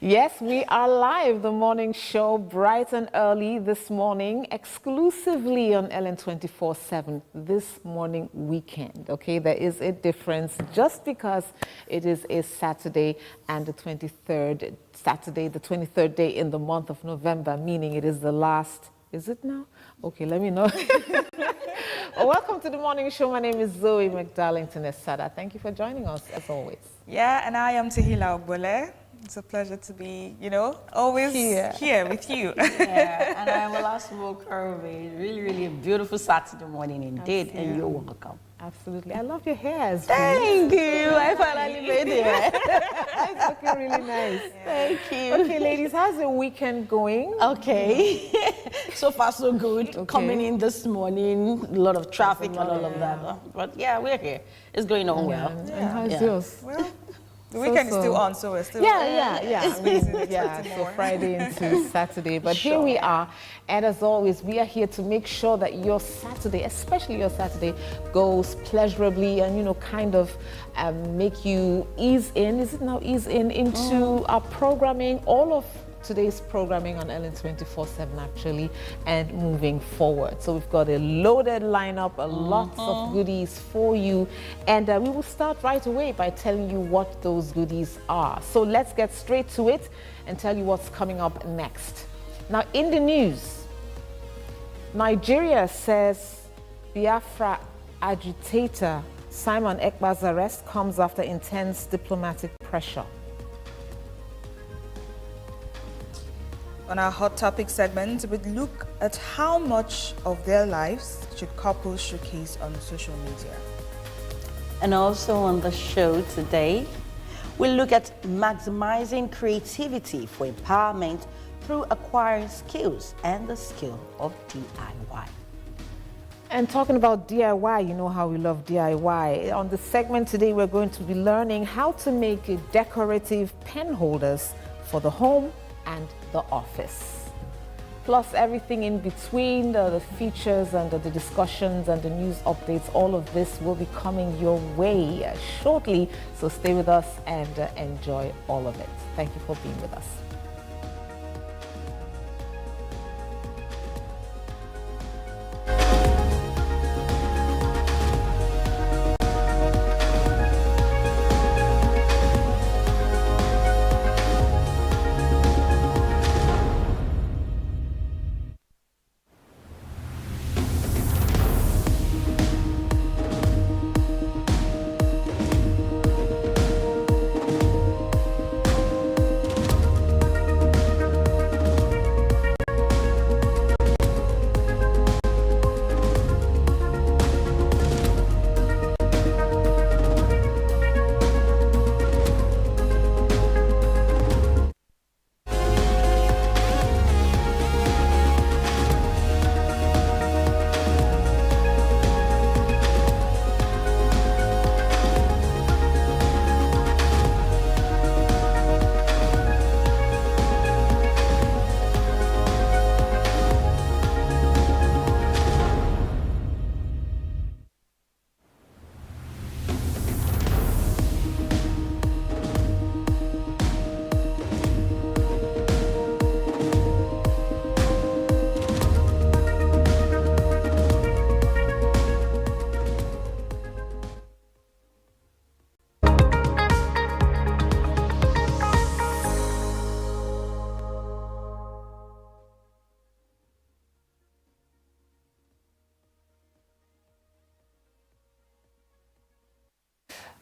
Yes, we are live, the morning show, bright and early this morning, exclusively on Ellen 24/7 this morning weekend. Okay, there is a difference just because it is a Saturday and the 23rd, Saturday, the 23rd day in the month of November, meaning it is the last, is it now? Okay, let me know. Well, welcome to the morning show. My name is Zoe McDarlington Esada. Thank you for joining us as always. Yeah, and I am Tehila Ogbole. It's a pleasure to be, always here with you. Yeah, and I'm Olasmo Curvey. Really a beautiful Saturday morning indeed, and you're welcome. Absolutely. I love your hair. Thank you. I finally made it. It's looking really nice. Yeah. Thank you. Okay, ladies, how's the weekend going? Okay. So far, so good. Okay. Coming in this morning, a lot of traffic and all of that. But yeah, we're here. It's going on well. Yeah. And how's yours? Well, the weekend is still on, so we're still Yeah. I mean, so Friday into Saturday. But here we are, and as always, we are here to make sure that your Saturday, especially your Saturday, goes pleasurably and kind of make you ease in. Is it now ease in into our programming? All of today's programming on Ellen 24/7 actually, and moving forward. So we've got a loaded lineup, lots of goodies for you, and we will start right away by telling you what those goodies are. So let's get straight to it and tell you what's coming up next. Now in the news, Nigeria says Biafra agitator Simon Ekpa's arrest comes after intense diplomatic pressure. On our Hot Topic segment, we look at how much of their lives should couples showcase on social media. And also on the show today, we'll look at maximizing creativity for empowerment through acquiring skills and the skill of DIY. And talking about DIY, you know how we love DIY. On the segment today, we're going to be learning how to make decorative pen holders for the home and the office. Plus everything in between, the features and the discussions and the news updates, all of this will be coming your way shortly. So stay with us and enjoy all of it. Thank you for being with us.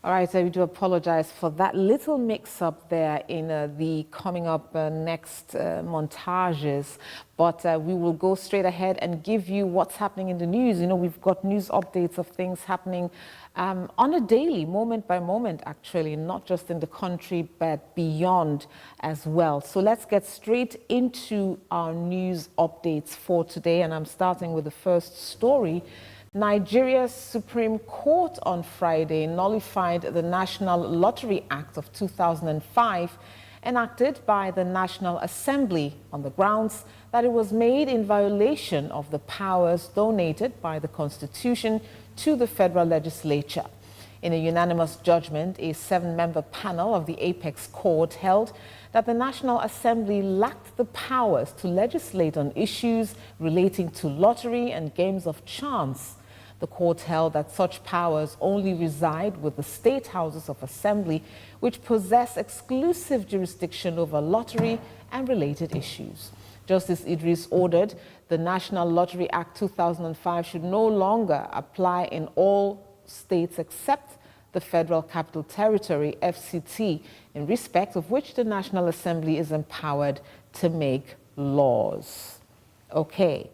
All right, so we do apologize for that little mix-up there in the coming up next montages, but we will go straight ahead and give you what's happening in the news. We've got news updates of things happening on a daily, moment by moment, actually, not just in the country, but beyond as well. So let's get straight into our news updates for today, and I'm starting with the first story. Nigeria's Supreme Court on Friday nullified the National Lottery Act of 2005, enacted by the National Assembly on the grounds that it was made in violation of the powers donated by the Constitution to the federal legislature. In a unanimous judgment, a 7-member panel of the Apex Court held that the National Assembly lacked the powers to legislate on issues relating to lottery and games of chance. The court held that such powers only reside with the state houses of assembly, which possess exclusive jurisdiction over lottery and related issues. Justice Idris ordered the National Lottery Act 2005 should no longer apply in all states except the Federal Capital Territory, FCT, in respect of which the National Assembly is empowered to make laws. Okay.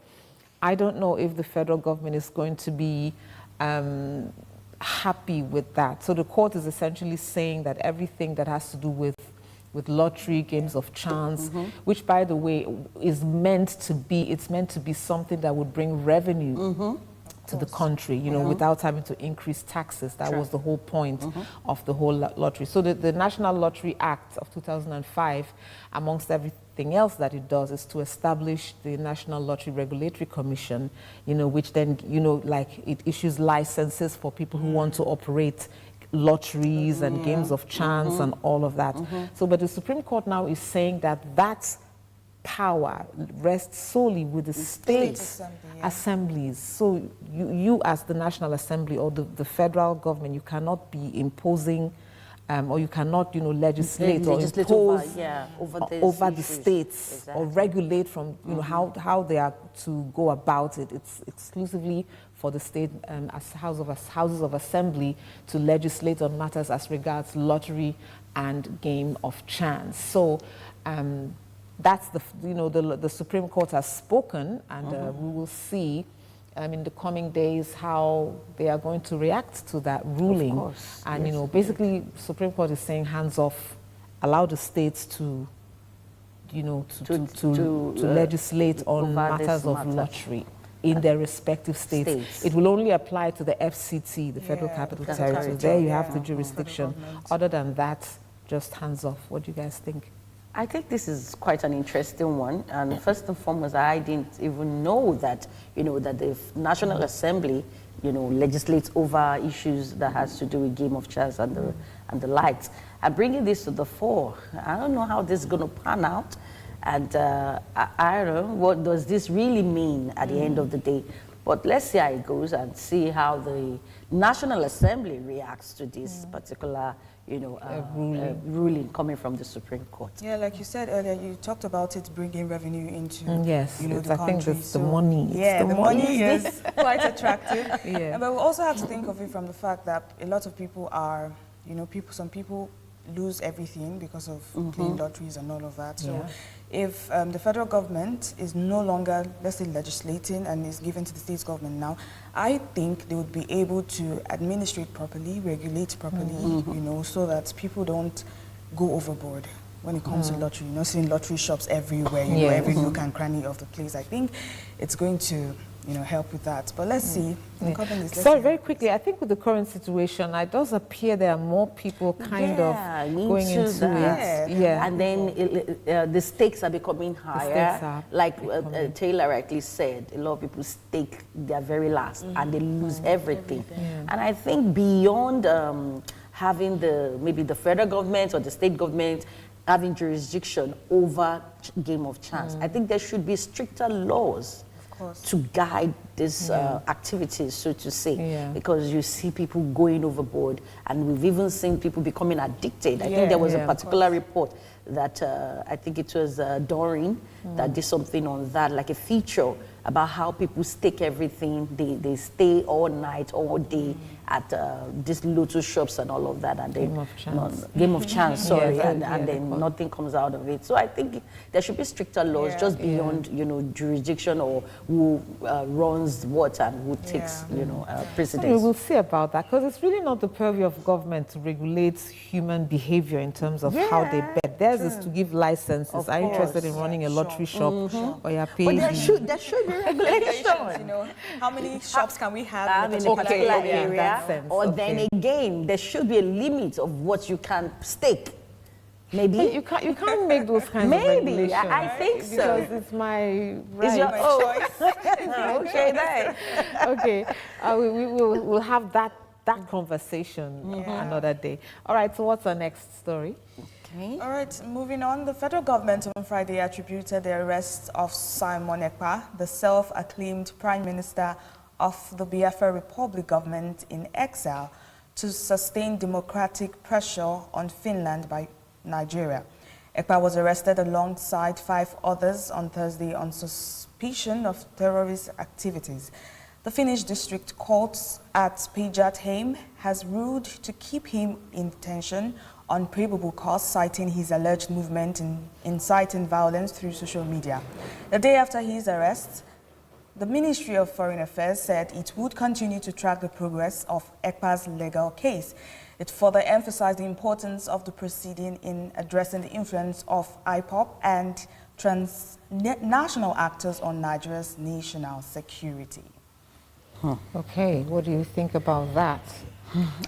I don't know if the federal government is going to be happy with that. So the court is essentially saying that everything that has to do with lottery, games of chance, which, by the way, is meant to be something that would bring revenue to the country, you know, without having to increase taxes. That was the whole point of the whole lottery. So the National Lottery Act of 2005, amongst everything else that it does, is to establish the National Lottery Regulatory Commission, you know, which then, you know, like it issues licenses for people who want to operate lotteries and games of chance and all of that. So, but the Supreme Court now is saying that that power rests solely with the state assemblies. So you as the National Assembly or the federal government, you cannot be imposing or you cannot, you know, legislate or impose over the states or regulate from, you know, how they are to go about it. It's exclusively for the state as houses of assembly to legislate on matters as regards lottery and game of chance. So that's the Supreme Court has spoken, and we will see in the coming days how they are going to react to that ruling. Of course, and you know, basically, Supreme Court is saying hands off, allow the states to, you know, to legislate on matters of lottery in their respective states. It will only apply to the FCT, the Federal Capital Territory. There you have the jurisdiction. Other than that, just hands off. What do you guys think? I think this is quite an interesting one, and first and foremost, I didn't even know that, you know, that the National Assembly, you know, legislates over issues that has to do with game of chance and the likes. And bringing this to the fore, I don't know how this is going to pan out, and I don't know, what does this really mean at the end of the day? But let's see how it goes and see how the National Assembly reacts to this particular, you know, ruling coming from the Supreme Court. Yeah, like you said earlier, you talked about it bringing revenue into yes, you know, the I country. think that's the money. Yeah, the money is quite attractive. But we also have to think of it from the fact that a lot of people are, you know, some people lose everything because of playing lotteries and all of that. So if the federal government is no longer, let's say, legislating and is given to the state government now, I think they would be able to administrate properly, regulate properly, you know, so that people don't go overboard when it comes to lottery. You know, seeing lottery shops everywhere, you know, every nook and cranny of the place. I think it's going to, you know, help with that. But let's see. Sorry, very quickly, I think with the current situation, it does appear there are more people kind of going into it. Yeah. And then the stakes are becoming higher. Like Taylor rightly said, a lot of people stake their very last and they lose everything. And I think beyond having maybe the federal government or the state government having jurisdiction over game of chance, I think there should be stricter laws to guide these activities, so to say, because you see people going overboard, and we've even seen people becoming addicted. I think there was a particular report that I think it was Doreen that did something on that, like a feature about how people stake everything. They stay all night, all day at these lotto shops and all of that, and then game of chance, sorry, and then nothing comes out of it. So I think there should be stricter laws just beyond, you know, jurisdiction or who runs what and who takes, you know, precedence. We'll see about that, because it's really not the purview of government to regulate human behavior in terms of how they bet. Theirs is to give licenses. Are you interested in running a lottery shop? Or you're paying? But there should be regulations. You know, how many shops can we have in a a particular area? Or then again, there should be a limit of what you can stake. Maybe you can't make those kinds of regulations. I think so. Because it's my right. It's your choice. Okay, then. Okay, we'll have that that conversation another day. All right, so what's our next story? Okay. All right, moving on. The federal government on Friday attributed the arrest of Simon Ekpa, the self-acclaimed prime minister of the Biafra Republic government in exile, to sustain democratic pressure on Finland by Nigeria. Ekpa was arrested alongside 5 others on Thursday on suspicion of terrorist activities. The Finnish district court at Päijät-Häme has ruled to keep him in detention on probable cause, citing his alleged movement in inciting violence through social media. The day after his arrest, the Ministry of Foreign Affairs said it would continue to track the progress of Ekpa's legal case. It further emphasized the importance of the proceeding in addressing the influence of IPOB and transnational actors on Nigeria's national security. Okay, what do you think about that?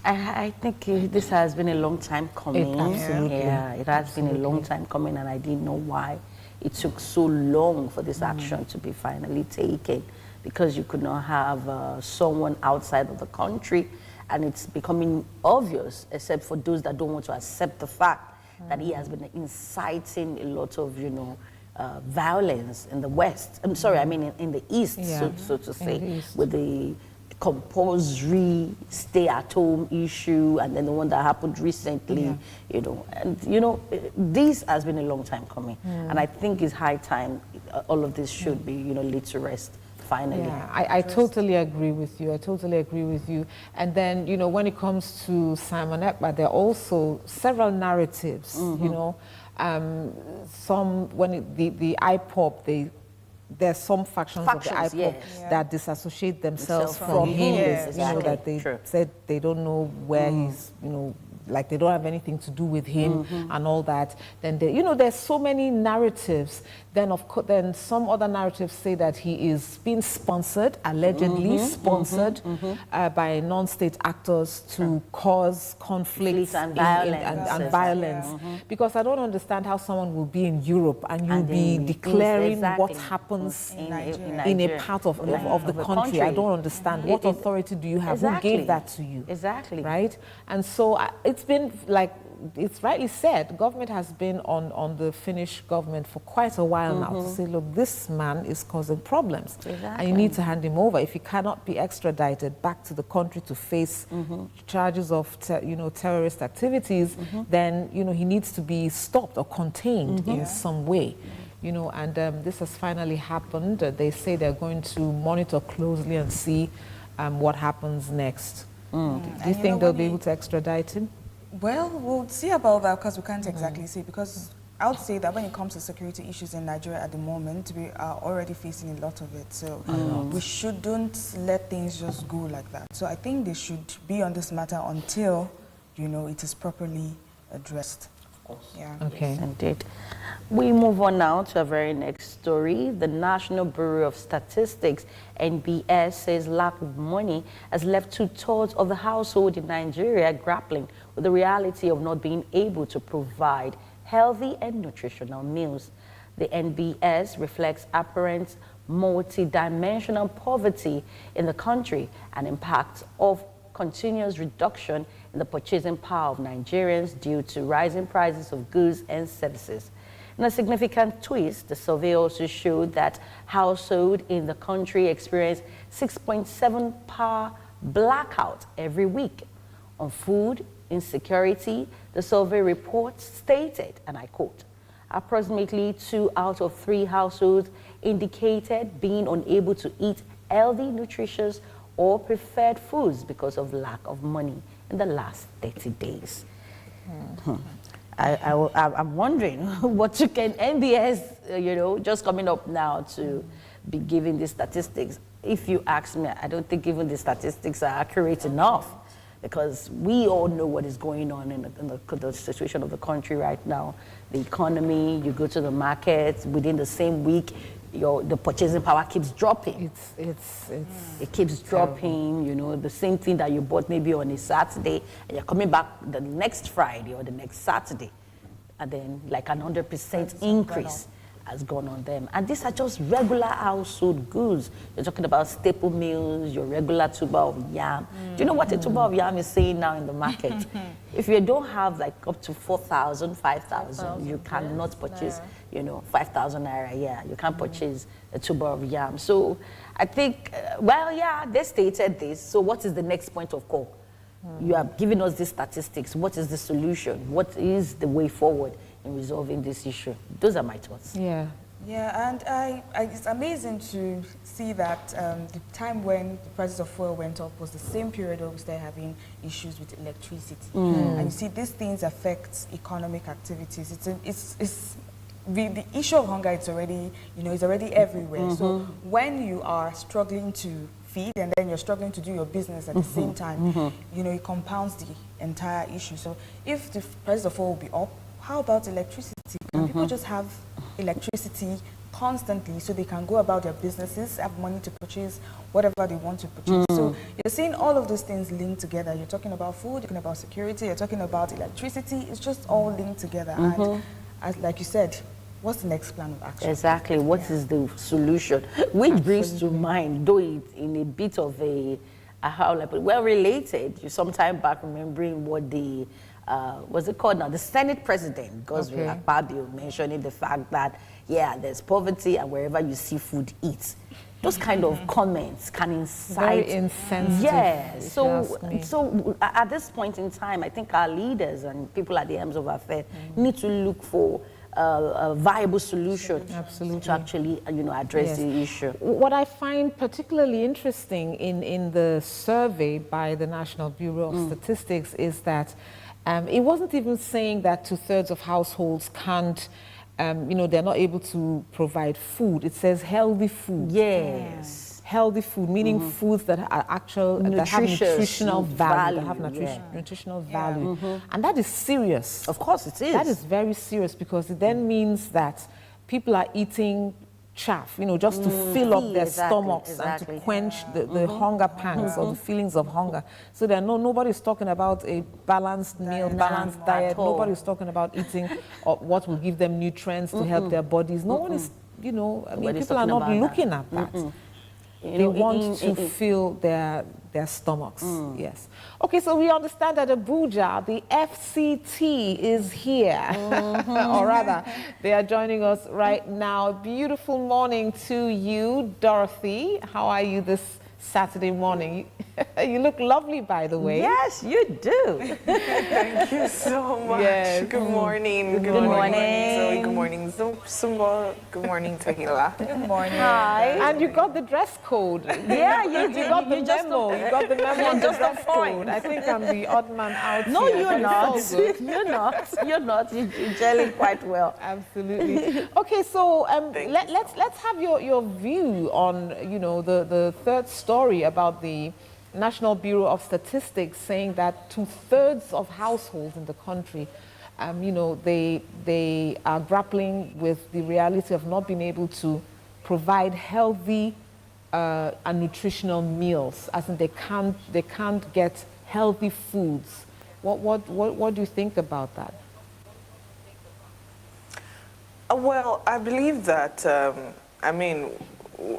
I think this has been a long time coming. Absolutely. Yeah, it has been a long time coming, and I didn't know why it took so long for this action to be finally taken, because you could not have someone outside of the country, and it's becoming obvious, except for those that don't want to accept the fact that he has been inciting a lot of, violence in the West. I'm sorry, I mean in the East, so to say, with the compulsory stay-at-home issue, and then the one that happened recently, this has been a long time coming, and I think it's high time all of this should be, laid to rest finally. Yeah, I totally agree with you. I totally agree with you. And then, when it comes to Simon Ekpa, there are also several narratives, some, the IPOB, there's some factions of the IPOB that disassociate themselves from him. Exactly. That they said they don't know where he's, like they don't have anything to do with him and all that. Then there's so many narratives. Then then some other narratives say that he is being sponsored, allegedly sponsored by non-state actors to cause conflicts and violence. Because I don't understand how someone will be in Europe and you'll be declaring what happens in a part of the country. I don't understand. What authority do you have? Who gave that to you? Exactly. Right? And so it's been like, it's rightly said, government has been on the Finnish government for quite a while now to say, look, this man is causing problems. And you need to hand him over. If he cannot be extradited back to the country to face charges of terrorist activities, then he needs to be stopped or contained in some way. And this has finally happened. They say they're going to monitor closely and see what happens next. Do you think they'll be able to extradite him? Well, we'll see about that, because we can't exactly see. Because I would say that when it comes to security issues in Nigeria at the moment, we are already facing a lot of it. So we shouldn't let things just go like that. So I think they should be on this matter until, it is properly addressed. Yeah. Okay. Yes, indeed. We move on now to our very next story. The National Bureau of Statistics, NBS, says lack of money has left 2/3 of the household in Nigeria grappling with the reality of not being able to provide healthy and nutritional meals. The NBS reflects apparent multidimensional poverty in the country and impact of continuous reduction in the purchasing power of Nigerians due to rising prices of goods and services. In a significant twist, the survey also showed that households in the country experience 6.7 power blackout every week. On food insecurity, the survey report stated, and I quote, approximately 2 out of 3 households indicated being unable to eat healthy, nutritious, or preferred foods because of lack of money in the last 30 days. I'm wondering what you can, NBS, just coming up now to be giving these statistics. If you ask me, I don't think even the statistics are accurate enough, because we all know what is going on in the situation of the country right now. The economy, you go to the market, within the same week, the purchasing power keeps dropping. It keeps dropping, the same thing that you bought maybe on a Saturday, and you're coming back the next Friday or the next Saturday, and then like an 100% increase. has gone on them. And these are just regular household goods. You're talking about staple meals, your regular tuber of yam. Do you know what a tuber of yam is saying now in the market? If you don't have like up to 4,000, 5,000, you cannot purchase, you know, 5,000 naira, yeah, you can't purchase a tuber of yam. So I think, well, yeah, they stated this. So what is the next point of call? You are giving us these statistics. What is the solution? What is the way forward in resolving this issue? Those are my thoughts. Yeah. Yeah, and it's amazing to see that the time when the prices of fuel went up was the same period where we started having issues with electricity. And you see, these things affect economic activities. The issue of hunger, it's already, you know, it's already everywhere. So when you are struggling to feed and then you're struggling to do your business at the same time, you know, it compounds the entire issue. So if the price of oil will be up, how about electricity? Can people just have electricity constantly so they can go about their businesses, have money to purchase whatever they want to purchase? So you're seeing all of those things linked together. You're talking about food, you're talking about security, you're talking about electricity. It's just all linked together. And as, like you said, what's the next plan of action? Exactly. What is the solution? Which brings to mind, though it's in a bit of a how like, well related, you sometime back remembering what the what's it called now? The Senate President, Godswill Akpabio, mentioning the fact that, yeah, there's poverty and wherever you see food, eat. Those kind of comments can incite... Very insensitive. Yeah. So at this point in time, I think our leaders and people at the helms of affairs need to look for a viable solution to actually, you know, address the issue. What I find particularly interesting in the survey by the National Bureau of Statistics is that it wasn't even saying that 2/3 of households can't, you know, they're not able to provide food. It says healthy food. Yes. Healthy food, meaning foods that are that have nutritional value, that have nutritional value. And that is serious. Of course it is. That is very serious because it then means that people are eating chaff, you know, just to fill up their stomachs and to quench the hunger pangs or the feelings of hunger. So there nobody's talking about a balanced meal, balanced diet. Nobody's talking about eating what will give them nutrients to help their bodies. No one is, you know, I mean, people are not looking at that. They want to fill their stomachs, yes. Okay, so we understand that Abuja, the FCT is here, or rather, they are joining us right now. Beautiful morning to you, Dorothy. How are you this Saturday morning? You look lovely, by the way. Yes, you do. Thank you so much. Yes. Good morning. Good morning. Zoe. Good morning, Sumbo. Good morning, Tahila. Good morning. Hi. And you got the dress code. Yeah, you got the memo. You got the memo on the dress code. I think I'm the odd man out No, here, you're but not. it's all good. You're not. You're not. You're gelling quite well. Absolutely. Okay, so let's have your view on, you know, the third story about the National Bureau of Statistics saying that 2/3 of households in the country, you know, they are grappling with the reality of not being able to provide healthy and nutritional meals, as in they can't get healthy foods. What do you think about that? Well, I believe that, I mean,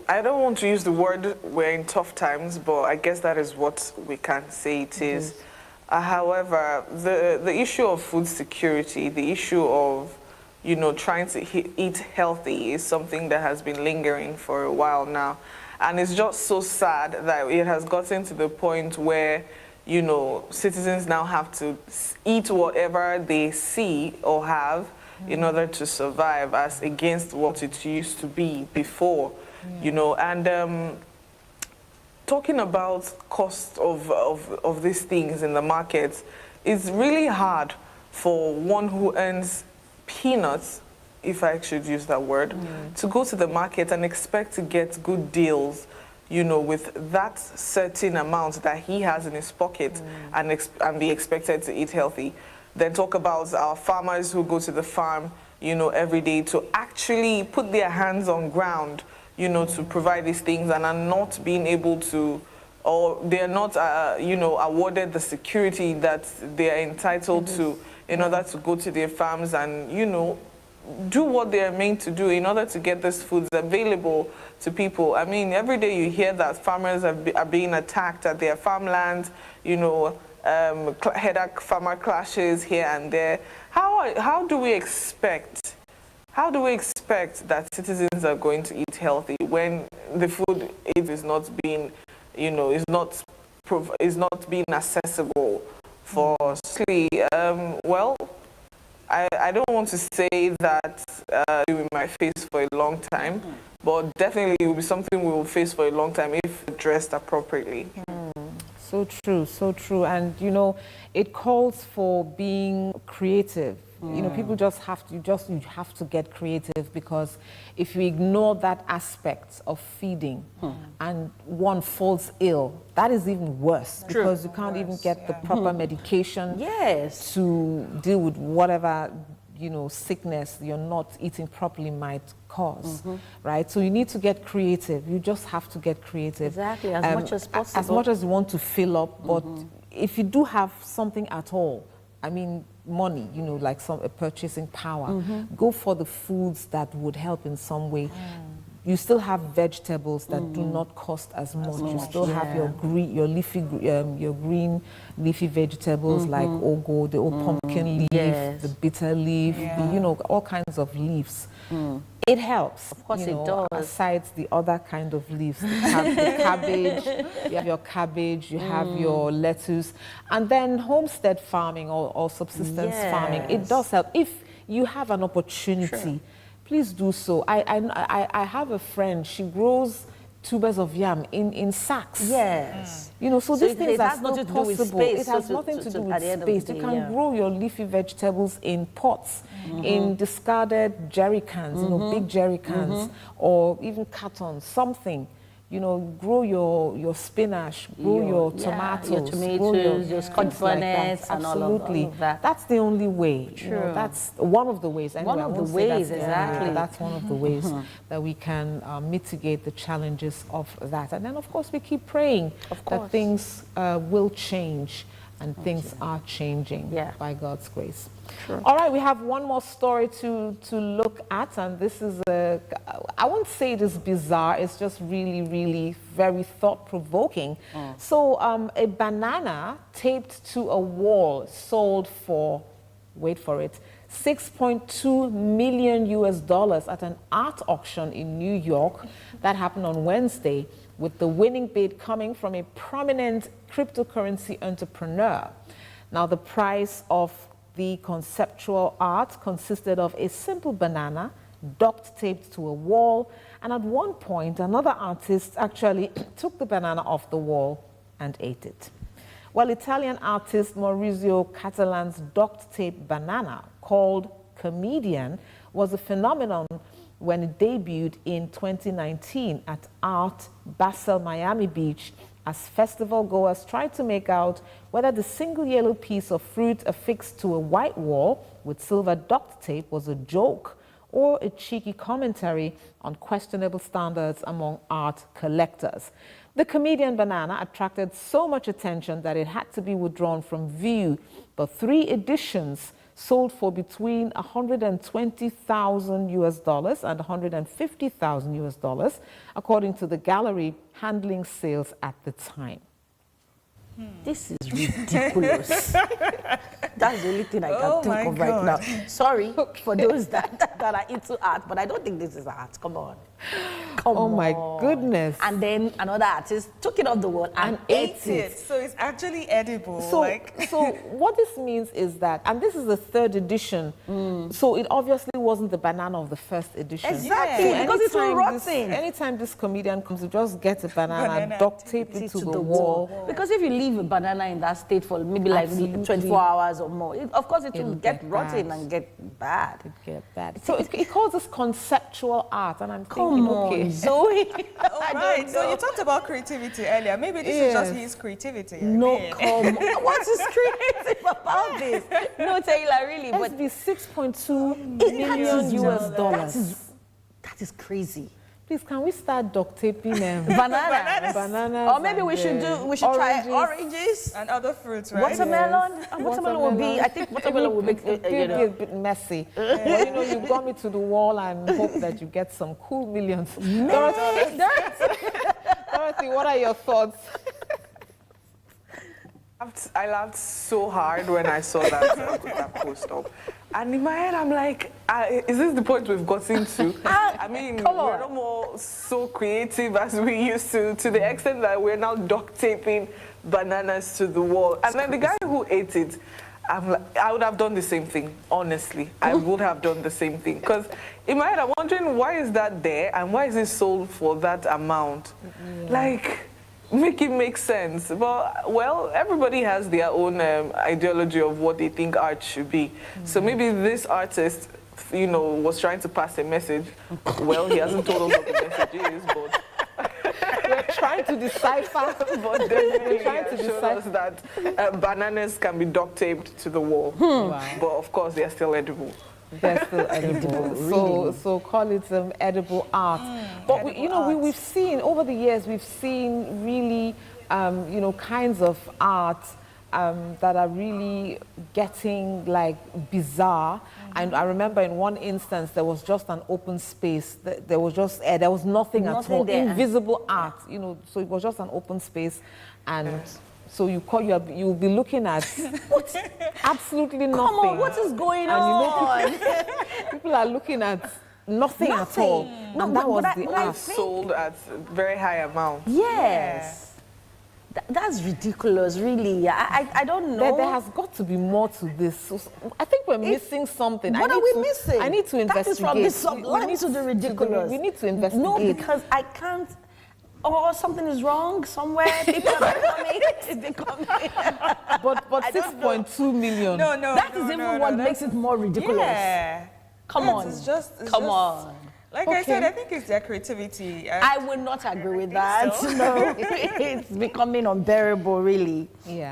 I don't want to use the word we're in tough times, but I guess that is what we can say it is. However, the issue of food security, the issue of, you know, trying to eat healthy is something that has been lingering for a while now. And it's just so sad that it has gotten to the point where, you know, citizens now have to eat whatever they see or have in order to survive, as against what it used to be before. You know, and talking about cost of these things in the market, it's really hard for one who earns peanuts, if I should use that word, to go to the market and expect to get good deals, you know, with that certain amount that he has in his pocket and be expected to eat healthy. Then talk about our farmers who go to the farm, you know, every day to actually put their hands on ground, you know, to provide these things and are not being able to, or they're not, you know, awarded the security that they're entitled to in order to go to their farms and, you know, do what they are meant to do in order to get these foods available to people. I mean, every day you hear that farmers are being attacked at their farmlands, you know, head-on farmer clashes here and there. How do we expect that citizens are going to eat healthy when the food is not being, you know, is not being accessible for sleep? Well, I don't want to say that we might face for a long time, but definitely it will be something we will face for a long time if addressed appropriately. So true, so true. And, you know, it calls for being creative. You know, people just have to, you have to get creative, because if you ignore that aspect of feeding and one falls ill, that is even worse. True. Because you can't even get the proper medication Yes. to deal with whatever, you know, sickness you're not eating properly might cause, right? So you need to get creative. You just have to get creative. Exactly, as much as possible. As much as you want to fill up, but if you do have something at all, I mean, money, you know, like a purchasing power, go for the foods that would help in some way. You still have vegetables that do not cost as much. You still have your green leafy vegetables like ogo, the old pumpkin leaf, the bitter leaf, you know, all kinds of leaves. It helps. Of course, you it know, does. Aside the other kind of leaves, the cabbage, you have your cabbage, you have your lettuce, and then homestead farming or subsistence farming. It does help. If you have an opportunity, please do so. I have a friend, she grows tubers of yam in sacks. Yes. You know, so these things it are has still nothing to do with possible. space, It has so nothing to do at the end with of the space. You day, can grow your leafy vegetables in pots, in discarded jerry cans, you know, big jerry cans, or even cartons, something. You know, grow your spinach, grow your tomatoes, your tomatoes, your scotch things like that. bonnets, and all of that. That's the only way. You know, True. that's one of the ways. Anyway, One of I the won't say that's ways, the only exactly. way. That's one of the ways that we can mitigate the challenges of that. And then, of course, we keep praying that things will change, and things are changing by God's grace. Sure. All right, we have one more story to look at, and this is I won't say it is bizarre, it's just really, really very thought-provoking. So a banana taped to a wall sold for, wait for it, $6.2 million at an art auction in New York. That happened on Wednesday, with the winning bid coming from a prominent cryptocurrency entrepreneur. Now, the price of the conceptual art consisted of a simple banana duct taped to a wall, and at one point, another artist actually took the banana off the wall and ate it. Well, Italian artist Maurizio Catalan's duct-taped banana, called Comedian, was a phenomenon when it debuted in 2019 at Art Basel Miami Beach, as festival goers tried to make out whether the single yellow piece of fruit affixed to a white wall with silver duct tape was a joke or a cheeky commentary on questionable standards among art collectors. The Comedian banana attracted so much attention that it had to be withdrawn from view, but 3 editions sold for between $120,000 and $150,000, according to the gallery handling sales at the time. This is ridiculous. That's the only thing I can think of right now. Sorry for those that are into art, but I don't think this is art. Come on. Oh my goodness. And then another artist took it off the wall and ate it. So it's actually edible. So what this means is that, and this is the 3rd edition, so it obviously wasn't the banana of the 1st edition. Exactly, So because it's anytime rotten. Anytime this comedian comes, you just get a banana, duct tape it to the wall. Because if you leave a banana in that state for maybe like 24 hours or more, of course it will get rotten and get bad. Get bad. So it calls this conceptual art, and I'm thinking, Come on, okay, Zoe. Right. So you talked about creativity earlier. Maybe this is just his creativity. No, come on. What is creative about this? No, Taylor, really. But But be $6.2 million. that is crazy. Please, can we start duct taping Bananas. Or maybe we should try oranges. And other fruits, right? Watermelon. Watermelon will be, I think watermelon will make it be a bit messy. But you know, you've got me to the wall and hope that you get some cool millions. Dorothy, what are your thoughts? I laughed so hard when I saw that post up. And in my head, I'm like, is this the point we've gotten to? I mean, we're no more so creative as we used to the extent that we're now duct taping bananas to the wall. And then the guy who ate it, I'm like, I would have done the same thing, honestly. I would have done the same thing. Because in my head, I'm wondering, why is that there? And why is it sold for that amount? Like, make it make sense. But, well, everybody has their own ideology of what they think art should be. So maybe this artist, you know, was trying to pass a message. Well, he hasn't told us what the message is, but we're trying to decipher. But definitely showed us that bananas can be duct taped to the wall. Wow. But, of course, they're still edible. They're still edible. So call it edible art. But we've seen over the years, we've seen really kinds of art that are really getting like bizarre. And I remember in one instance there was just an open space. There was just there was nothing at all. There. Invisible art, So it was just an open space, and. So you'll be looking at absolutely nothing. Come on, what is going on? People are looking at nothing at all. No, and that was the art. Sold at very high amounts. Yes. Yeah. That's ridiculous, really. I don't know. There has got to be more to this. So I think we're missing something. What are we missing? I need to investigate. That is from the sublime to the ridiculous. We need to investigate. No, because I can't. Or something is wrong somewhere. People are becoming. But 6.2 million. No. That is even what makes it more ridiculous. Yeah. Come on. Come on. Like I said, I think it's their creativity. I would not agree with that. So. No, it's becoming unbearable, really. Yeah.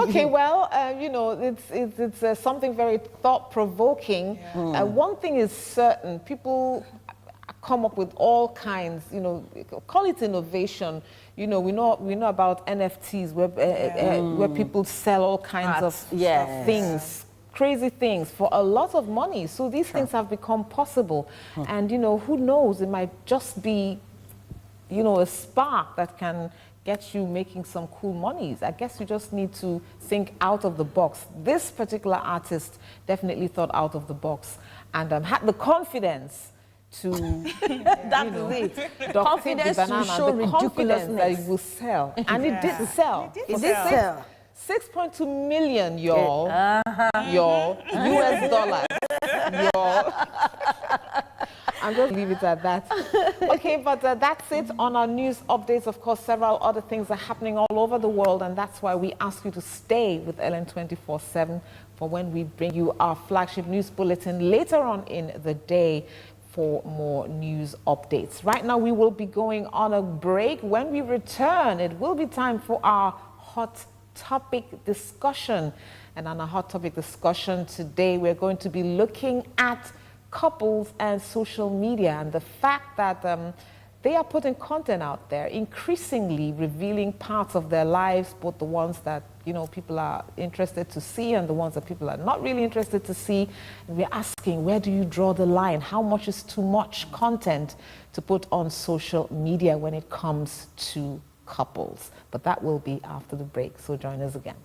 Okay. Well, it's something very thought-provoking. Yeah. One thing is certain: people come up with all kinds, call it innovation. We know about NFTs where people sell all kinds of things, crazy things for a lot of money. So these things have become possible. And, who knows, it might just be, a spark that can get you making some cool monies. I guess you just need to think out of the box. This particular artist definitely thought out of the box and had the confidence to confidence to show ridiculousness that it will sell, and it did sell. It did sell. 6.2 million, y'all. Y'all, US dollars, y'all. I'm going to leave it at that. Okay, but that's it on our news updates. Of course, several other things are happening all over the world, and that's why we ask you to stay with LN 24/7 for when we bring you our flagship news bulletin later on in the day for more news updates. Right now, we will be going on a break. When we return, it will be time for our hot topic discussion. And on our hot topic discussion today, we're going to be looking at couples and social media and the fact that they are putting content out there, increasingly revealing parts of their lives, both the ones that people are interested to see and the ones that people are not really interested to see. And we're asking, where do you draw the line? How much is too much content to put on social media when it comes to couples? But that will be after the break, so join us again.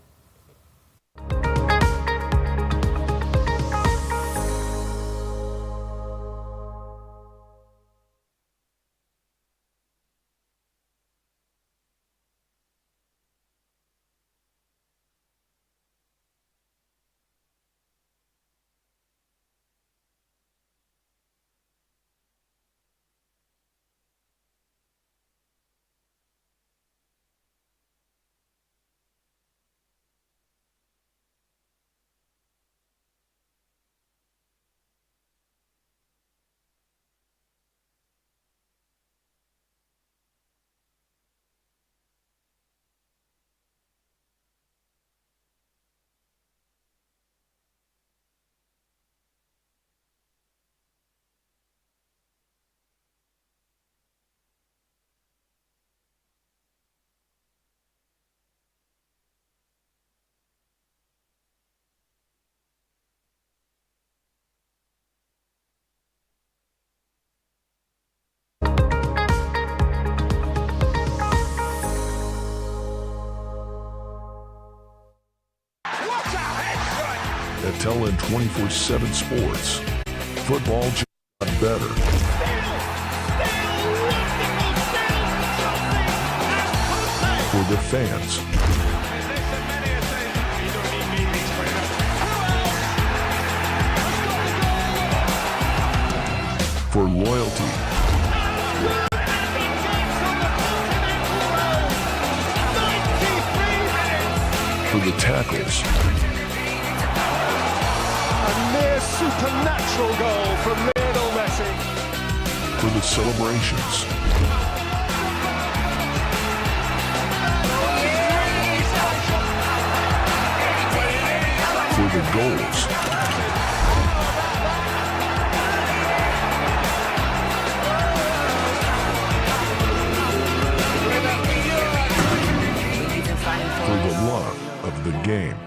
at TELUN 24/7 Sports. Football just got better. For the fans. For loyalty. For the tackles. A near supernatural goal from Lionel Messi. For the celebrations. For the goals. For the love of the game.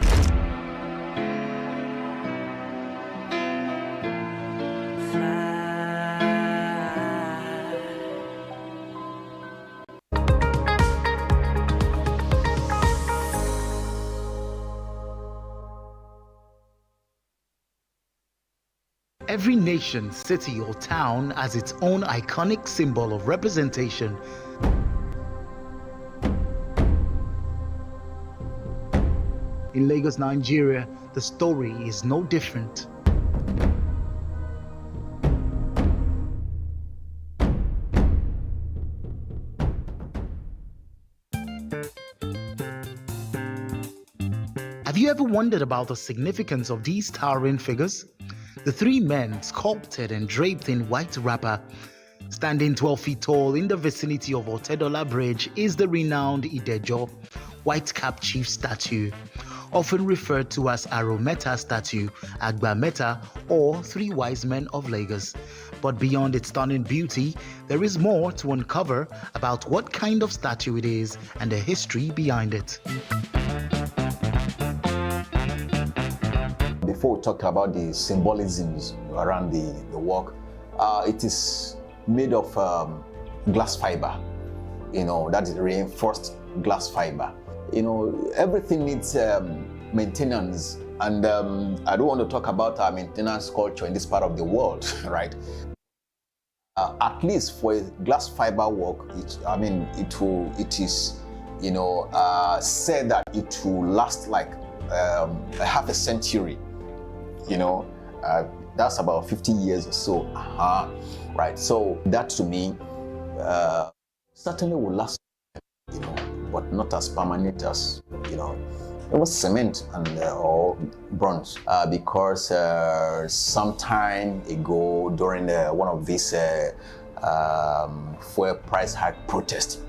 Every nation, city, or town has its own iconic symbol of representation. In Lagos, Nigeria, the story is no different. Have you ever wondered about the significance of these towering figures? The three men, sculpted and draped in white wrapper, standing 12 feet tall in the vicinity of Otedola Bridge, is the renowned Idejo White Cap Chief statue, often referred to as Arometa statue, Agba Meta, or Three Wise Men of Lagos. But beyond its stunning beauty, there is more to uncover about what kind of statue it is and the history behind it. Before we talk about the symbolisms around the work, it is made of glass fiber, that is reinforced glass fiber. Everything needs maintenance, and I don't want to talk about our maintenance culture in this part of the world, right? At least for a glass fiber work, it is said that it will last like half a century. That's about 50 years or so, right? So that to me certainly will last, but not as permanent as, it was cement and or bronze, because some time ago during one of these fuel price hike protests,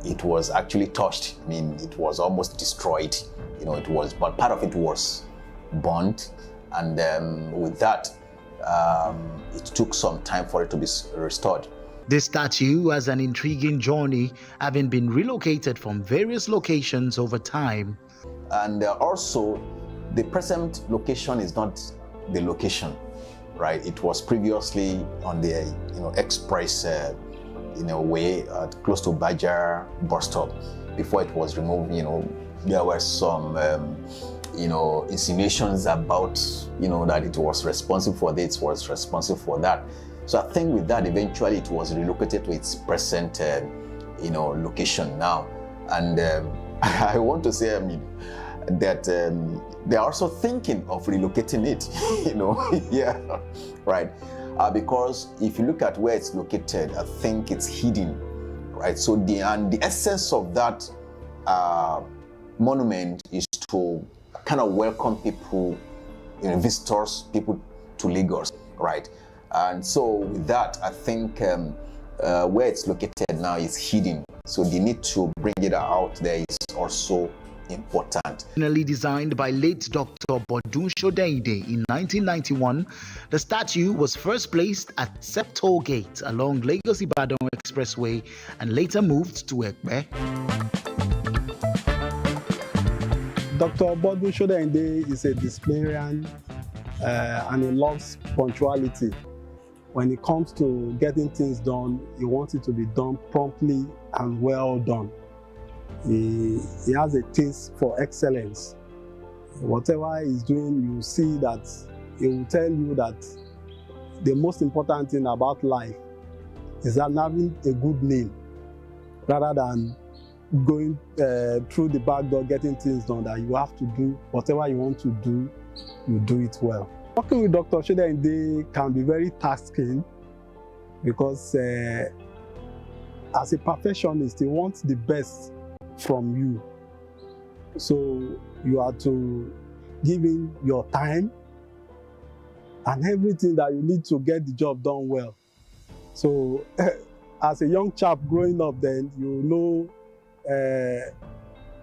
it was actually touched. It was almost destroyed. But part of it was burnt. And with that, it took some time for it to be restored. This statue has an intriguing journey, having been relocated from various locations over time. And also, the present location is not the location, right? It was previously on the express way close to Bajar bus stop. Before it was removed, there were some insinuations about, that it was responsible for this, was responsible for that. So I think with that, eventually it was relocated to its present, location now. And I want to say, that they're also thinking of relocating it, yeah, right? Because if you look at where it's located, I think it's hidden, right? So the essence of that monument is to kind of welcome people, visitors, people to Lagos, right? And so with that, I think where it's located now is hidden. So the need to bring it out there is also important. Originally designed by late Dr. Bodun Shodeide in 1991, the statue was first placed at Septo Gate along Lagos-Ibadan Expressway and later moved to Ekpe. Dr. Bodun Shodeide is a disciplinarian and he loves punctuality. When it comes to getting things done, he wants it to be done promptly and well done. He has a taste for excellence. Whatever he's doing, you see that he will tell you that the most important thing about life is that having a good name rather than going through the back door, getting things done, that you have to do whatever you want to do, you do it well. Working with Dr. Shode can be very tasking because as a perfectionist, he wants the best from you. So you have to give him your time and everything that you need to get the job done well. So as a young chap growing up, then you know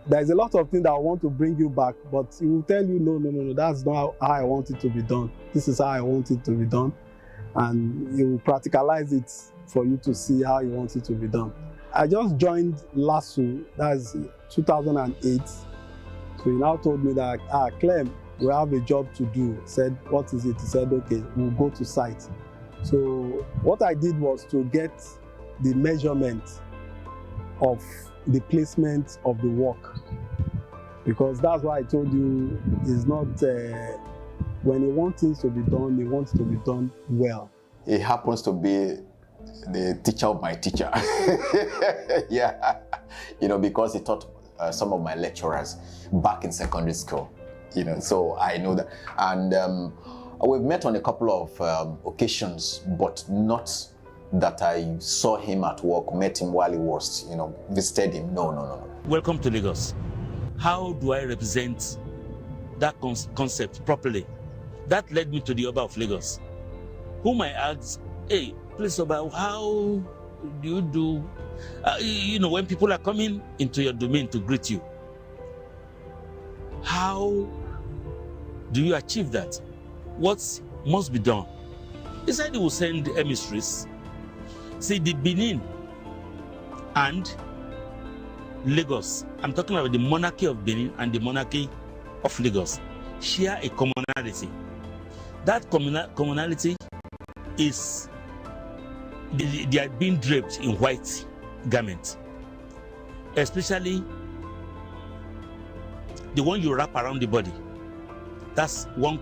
there's a lot of things that I want to bring you back, but he will tell you, no, that's not how I want it to be done. This is how I want it to be done. And he will practicalize it for you to see how he wants it to be done. I just joined LASU, that's 2008. So he now told me that, Clem, we have a job to do. I said, what is it? He said, okay, we'll go to site. So what I did was to get the measurement of the placement of the work, because that's why I told you it's not when he wants things to be done, he wants to be done well. He happens to be the teacher of my teacher. Yeah, because he taught some of my lecturers back in secondary school. So I know that, and we've met on a couple of occasions, but not that I saw him at work, met him while he was, visited him. No. Welcome to Lagos. How do I represent that concept properly? That led me to the Oba of Lagos, whom I asked, hey, please Oba, how do you do, when people are coming into your domain to greet you, how do you achieve that? What must be done? He said he will send emissaries. See, the Benin and Lagos, I'm talking about the monarchy of Benin and the monarchy of Lagos, share a commonality. That commonality is they are being draped in white garments, especially the one you wrap around the body. That's one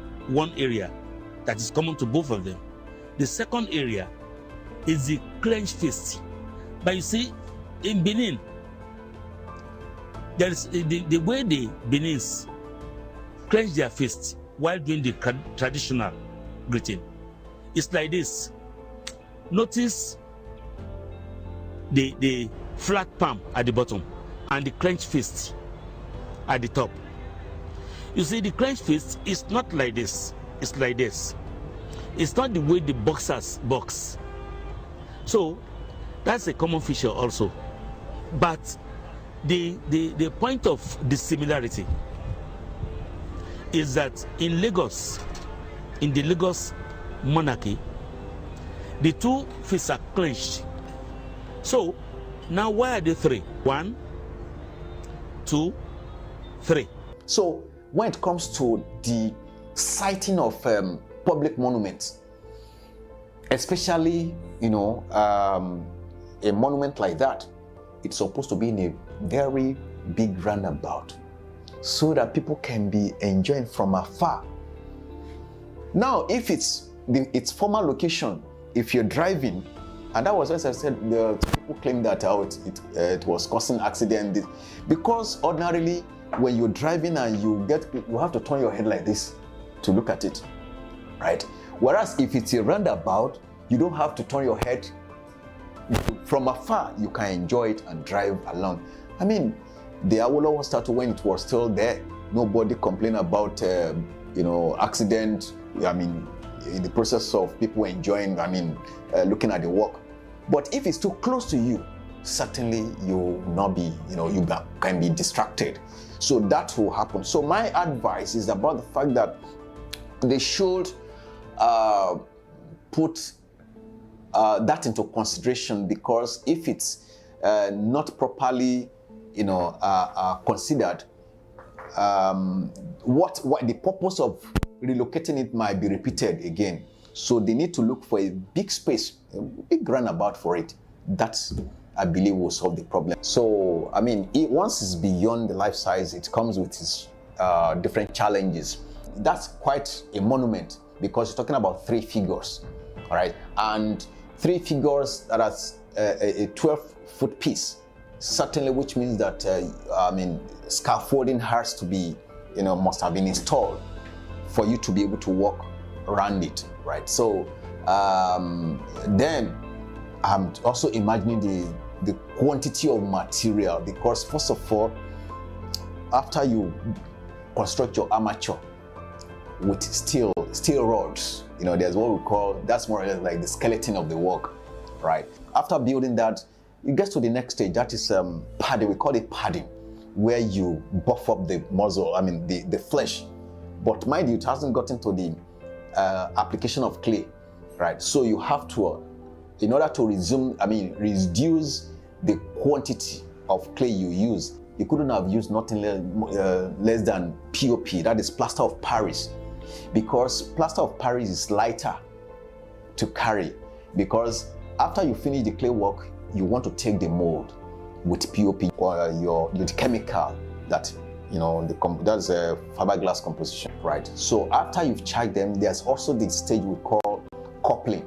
area that is common to both of them. The second area is the clenched fist. But you see, in Benin, there is the way the Beninese clench their fists while doing the traditional greeting. It's like this. Notice the flat palm at the bottom and the clenched fist at the top. You see, the clenched fist is not like this. It's like this. It's not the way the boxers box. So that's a common feature also. But the point of the similarity is that in Lagos, in the Lagos monarchy, the two fists are clenched. So now why are they three? 1, 2, 3. So when it comes to the siting of public monuments, especially a monument like that, it's supposed to be in a very big roundabout so that people can be enjoying from afar. Now, if it's its former location, if you're driving, and that was, as I said, the people claim that it was causing accident, because ordinarily when you're driving and you have to turn your head like this to look at it, right? Whereas if it's a roundabout, you don't have to turn your head. From afar, you can enjoy it and drive along. I mean, the Awolowo statue, when it was still there, nobody complained about, accident. I mean, in the process of people enjoying, looking at the work. But if it's too close to you, certainly you will not be, you can be distracted. So that will happen. So my advice is about the fact that they should put that into consideration, because if it's not properly, considered, what the purpose of relocating it might be repeated again. So they need to look for a big space, a big roundabout for it. That, I believe, will solve the problem. So, once it's beyond the life size, it comes with its different challenges. That's quite a monument because you're talking about 3 figures, all right? And 3 figures that are a 12-foot piece, certainly, which means that, scaffolding has to be, must have been installed for you to be able to walk around it, right? So then I'm also imagining the quantity of material, because first of all, after you construct your armature with steel rods, there's what we call, that's more or less like the skeleton of the work, right? After building that, you get to the next stage, that is padding. We call it padding, where you buff up the muscle, the flesh. But mind you, it hasn't gotten to the application of clay, right? So you have to, in order to reduce the quantity of clay you use, you couldn't have used nothing less than POP, that is plaster of Paris, because plaster of Paris is lighter to carry, because after you finish the clay work, you want to take the mold with POP or the chemical that, that's a fiberglass composition, right? So after you've charged them, there's also the stage we call coupling,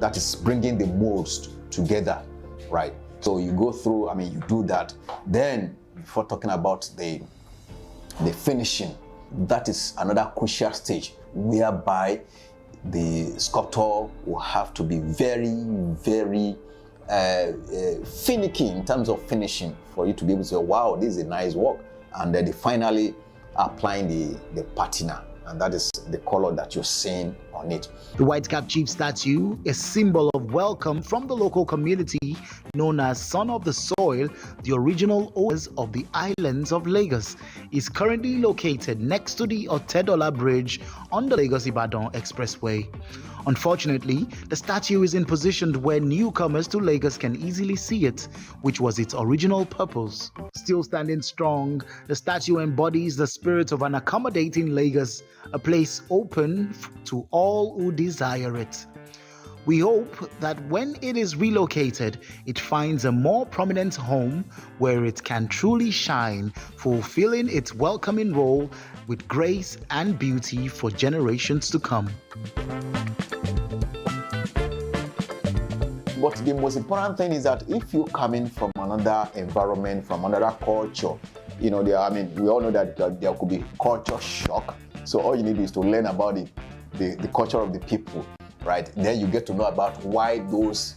that is bringing the molds together, right? So you go through, you do that. Then, before talking about the finishing, that is another crucial stage whereby the sculptor will have to be very, very finicky in terms of finishing for you to be able to say, wow, this is a nice work. And then they finally applying the patina, and that is the color that you're seeing on it. The Whitecap Chief statue, a symbol of welcome from the local community known as Son of the Soil, the original owners of the islands of Lagos, is currently located next to the Otedola Bridge on the Lagos-Ibadan Expressway. Unfortunately, the statue is in position where newcomers to Lagos can easily see it, which was its original purpose. Still standing strong, the statue embodies the spirit of an accommodating Lagos, a place open to all who desire it. We hope that when it is relocated, it finds a more prominent home where it can truly shine, fulfilling its welcoming role with grace and beauty for generations to come. But the most important thing is that if you come in from another environment, from another culture, we all know that there could be culture shock. So all you need is to learn about the culture of the people, right? Then you get to know about why those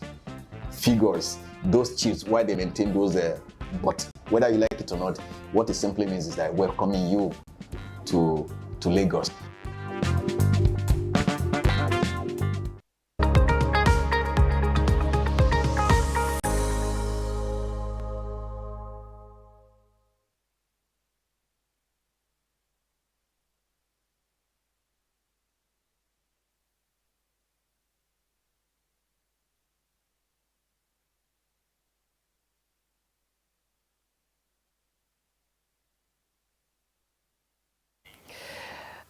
figures, those chiefs, why they maintain those. But whether you like it or not, what it simply means is that welcoming you to Lagos.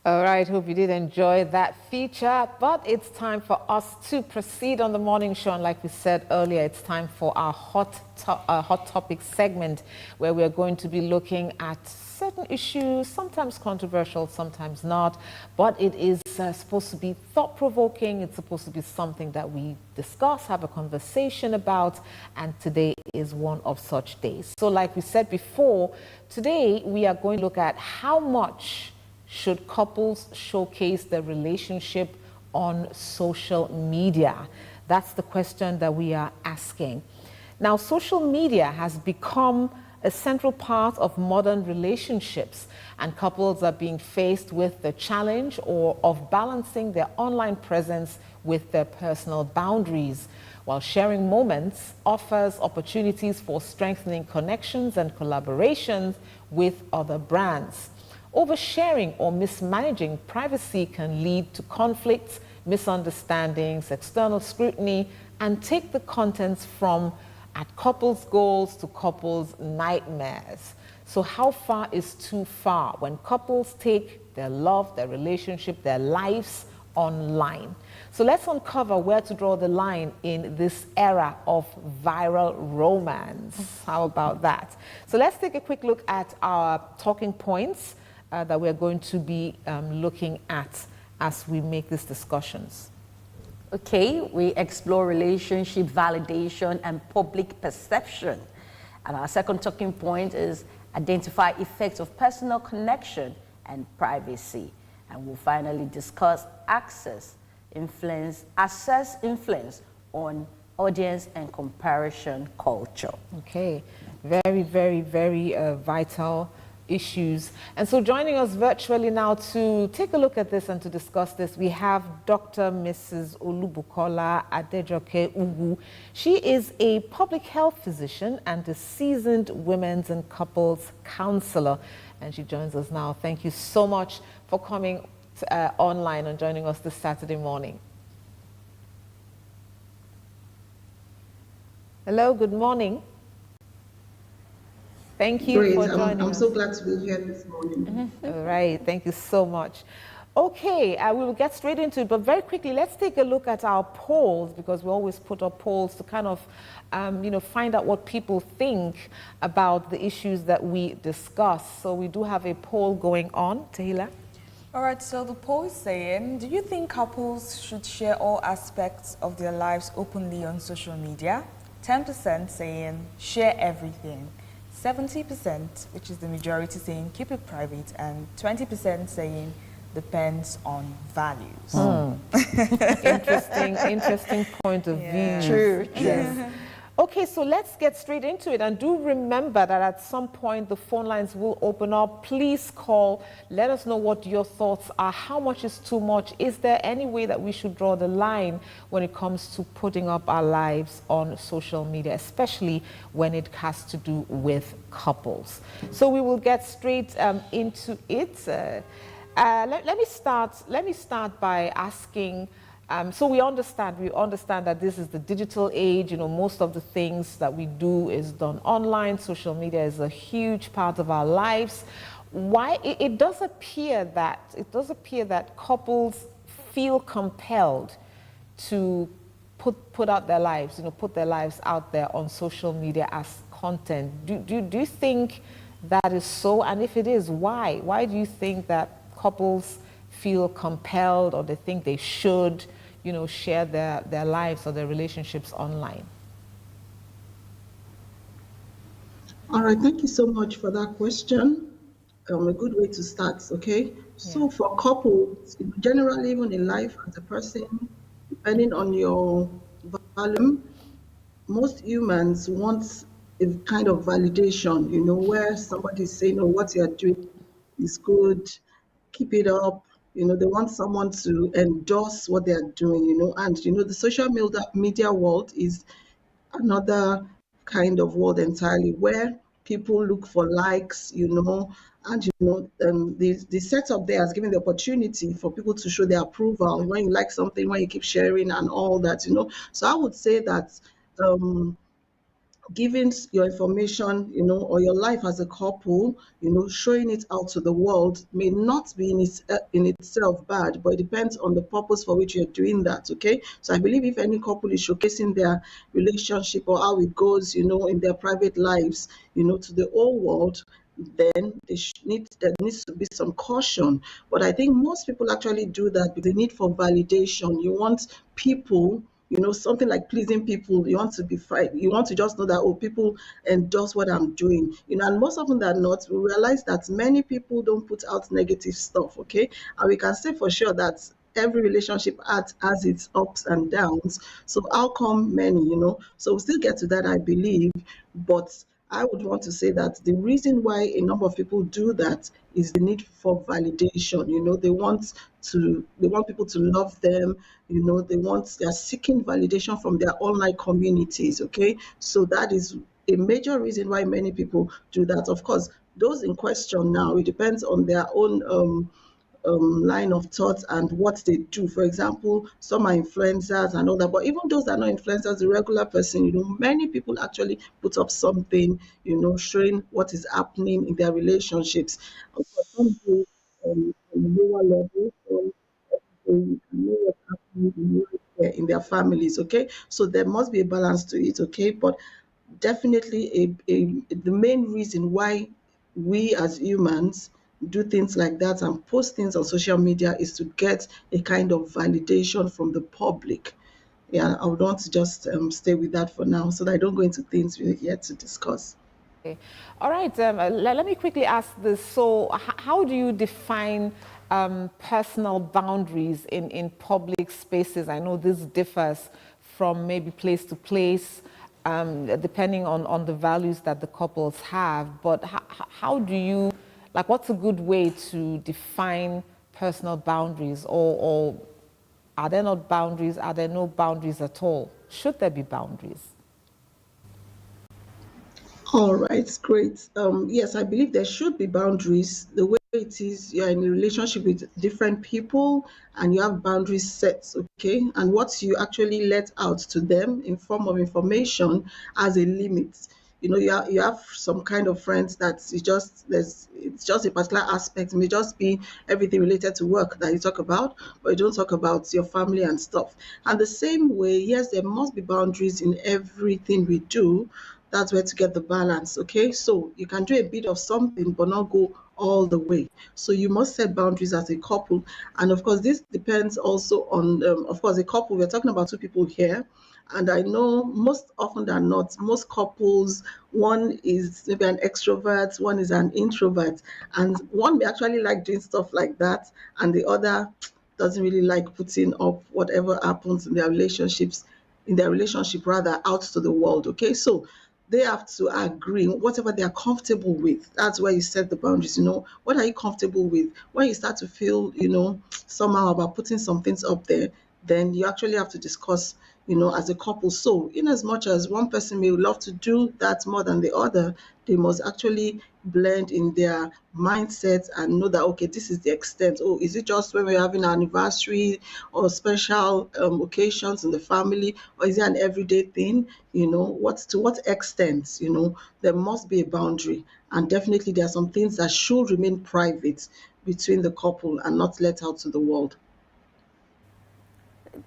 All right, hope you did enjoy that feature, but it's time for us to proceed on the morning show. And like we said earlier, it's time for our hot topic segment, where we're going to be looking at certain issues, sometimes controversial, sometimes not, but it is supposed to be thought-provoking. It's supposed to be something that we discuss, have a conversation about, and today is one of such days. So like we said before, today we are going to look at how much should couples showcase their relationship on social media? That's the question that we are asking. Now, social media has become a central part of modern relationships, and couples are being faced with the challenge of balancing their online presence with their personal boundaries. While sharing moments offers opportunities for strengthening connections and collaborations with other brands. Oversharing or mismanaging privacy can lead to conflicts, misunderstandings, external scrutiny, and take the contents from at couples' goals to couples' nightmares. So how far is too far when couples take their love, their relationship, their lives online? So let's uncover where to draw the line in this era of viral romance. How about that? So let's take a quick look at our talking points that we're going to be looking at as we make these discussions. Okay, we explore relationship validation and public perception. And our second talking point is identify effects of personal connection and privacy. And we'll finally discuss assess influence on audience and comparison culture. Okay, very, very, very vital issues. And so joining us virtually now to take a look at this and to discuss this, we have Dr. Mrs. Olubukola Adejoke Ugu. She is a public health physician and a seasoned women's and couples counselor. And she joins us now. Thank you so much for coming online and joining us this Saturday morning. Hello, good morning. Thank you Great. for joining us. I'm so glad to be here this morning. All right, thank you so much. Okay, we will get straight into it, but very quickly, let's take a look at our polls, because we always put up polls to kind of, find out what people think about the issues that we discuss. So we do have a poll going on. Tahila? All right, so the poll is saying, do you think couples should share all aspects of their lives openly on social media? 10% saying share everything. 70%, which is the majority, saying keep it private, and 20% saying depends on values. Interesting point of view. True. Yes. Okay, so let's get straight into it. And do remember that at some point the phone lines will open up. Please call. Let us know what your thoughts are. How much is too much? Is there any way that we should draw the line when it comes to putting up our lives on social media, especially when it has to do with couples? So we will get straight into it. Let me start by asking. So we understand that this is the digital age. Most of the things that we do is done online. Social media is a huge part of our lives. Why it does appear that couples feel compelled to put out their lives, put their lives out there on social media as content. Do you think that is so? And if it is, why? Why do you think that couples feel compelled, or they think they should, share their lives or their relationships online? All right, thank you so much for that question. A good way to start, okay? Yeah. So for couples, generally, even in life as a person, depending on your value, most humans want a kind of validation, where somebody's saying, oh, what you're doing is good, keep it up. They want someone to endorse what they're doing, and, the social media world is another kind of world entirely, where people look for likes, and, the setup there has given the opportunity for people to show their approval when you like something, when you keep sharing and all that, So I would say that giving your information, or your life as a couple, showing it out to the world may not be in itself bad, but it depends on the purpose for which you're doing that, okay? So I believe if any couple is showcasing their relationship or how it goes, in their private lives, to the whole world, then there needs to be some caution. But I think most people actually do that with the need for validation. You want people, something like pleasing people. You want to be fine. You want to just know that, oh, people endorse what I'm doing. And most often than not, we realize that many people don't put out negative stuff, okay? And we can say for sure that every relationship has its ups and downs. So how come many, So we'll still get to that, I believe. But I would want to say that the reason why a number of people do that is the need for validation. They want people to love them. They're seeking validation from their online communities. Okay, so that is a major reason why many people do that. Of course, those in question now, it depends on their own line of thought and what they do. For example, some are influencers and all that, but even those that are not influencers, the regular person, many people actually put up something, showing what is happening in their relationships. Some do on a lower level, so they know what's happening in their families, okay? So there must be a balance to it, okay? But definitely the main reason why we as humans do things like that and post things on social media is to get a kind of validation from the public. Yeah, I would want to just stay with that for now so that I don't go into things we're yet to discuss. Okay. All right, let me quickly ask this. So how do you define personal boundaries in public spaces? I know this differs from maybe place to place, depending on the values that the couples have, but how do you, like, what's a good way to define personal boundaries, or are there not boundaries? Are there no boundaries at all? Should there be boundaries? All right, great. Yes, I believe there should be boundaries. The way it is, you're in a relationship with different people and you have boundaries set, okay? And what you actually let out to them in form of information has a limit. You know, you have some kind of friends that it's just a particular aspect. It may just be everything related to work that you talk about, but you don't talk about your family and stuff. And the same way, yes, there must be boundaries in everything we do. That's where to get the balance, okay? So you can do a bit of something, but not go all the way. So you must set boundaries as a couple. And of course, this depends also on, of course, a couple. We're talking about two people here. And I know most often than not, most couples, one is maybe an extrovert, one is an introvert. And one may actually like doing stuff like that, and the other doesn't really like putting up whatever happens in their relationships, in their relationship rather, out to the world, okay? So they have to agree whatever they are comfortable with. That's where you set the boundaries. You know, what are you comfortable with? When you start to feel, you know, somehow about putting some things up there, then you actually have to discuss, you know, as a couple. So in as much as one person may love to do that more than the other, they must actually blend in their mindset and know that, okay, this is the extent. Oh, is it just when we're having an anniversary or special occasions in the family, or is it an everyday thing? You know, to what extent, you know, there must be a boundary. And definitely there are some things that should remain private between the couple and not let out to the world.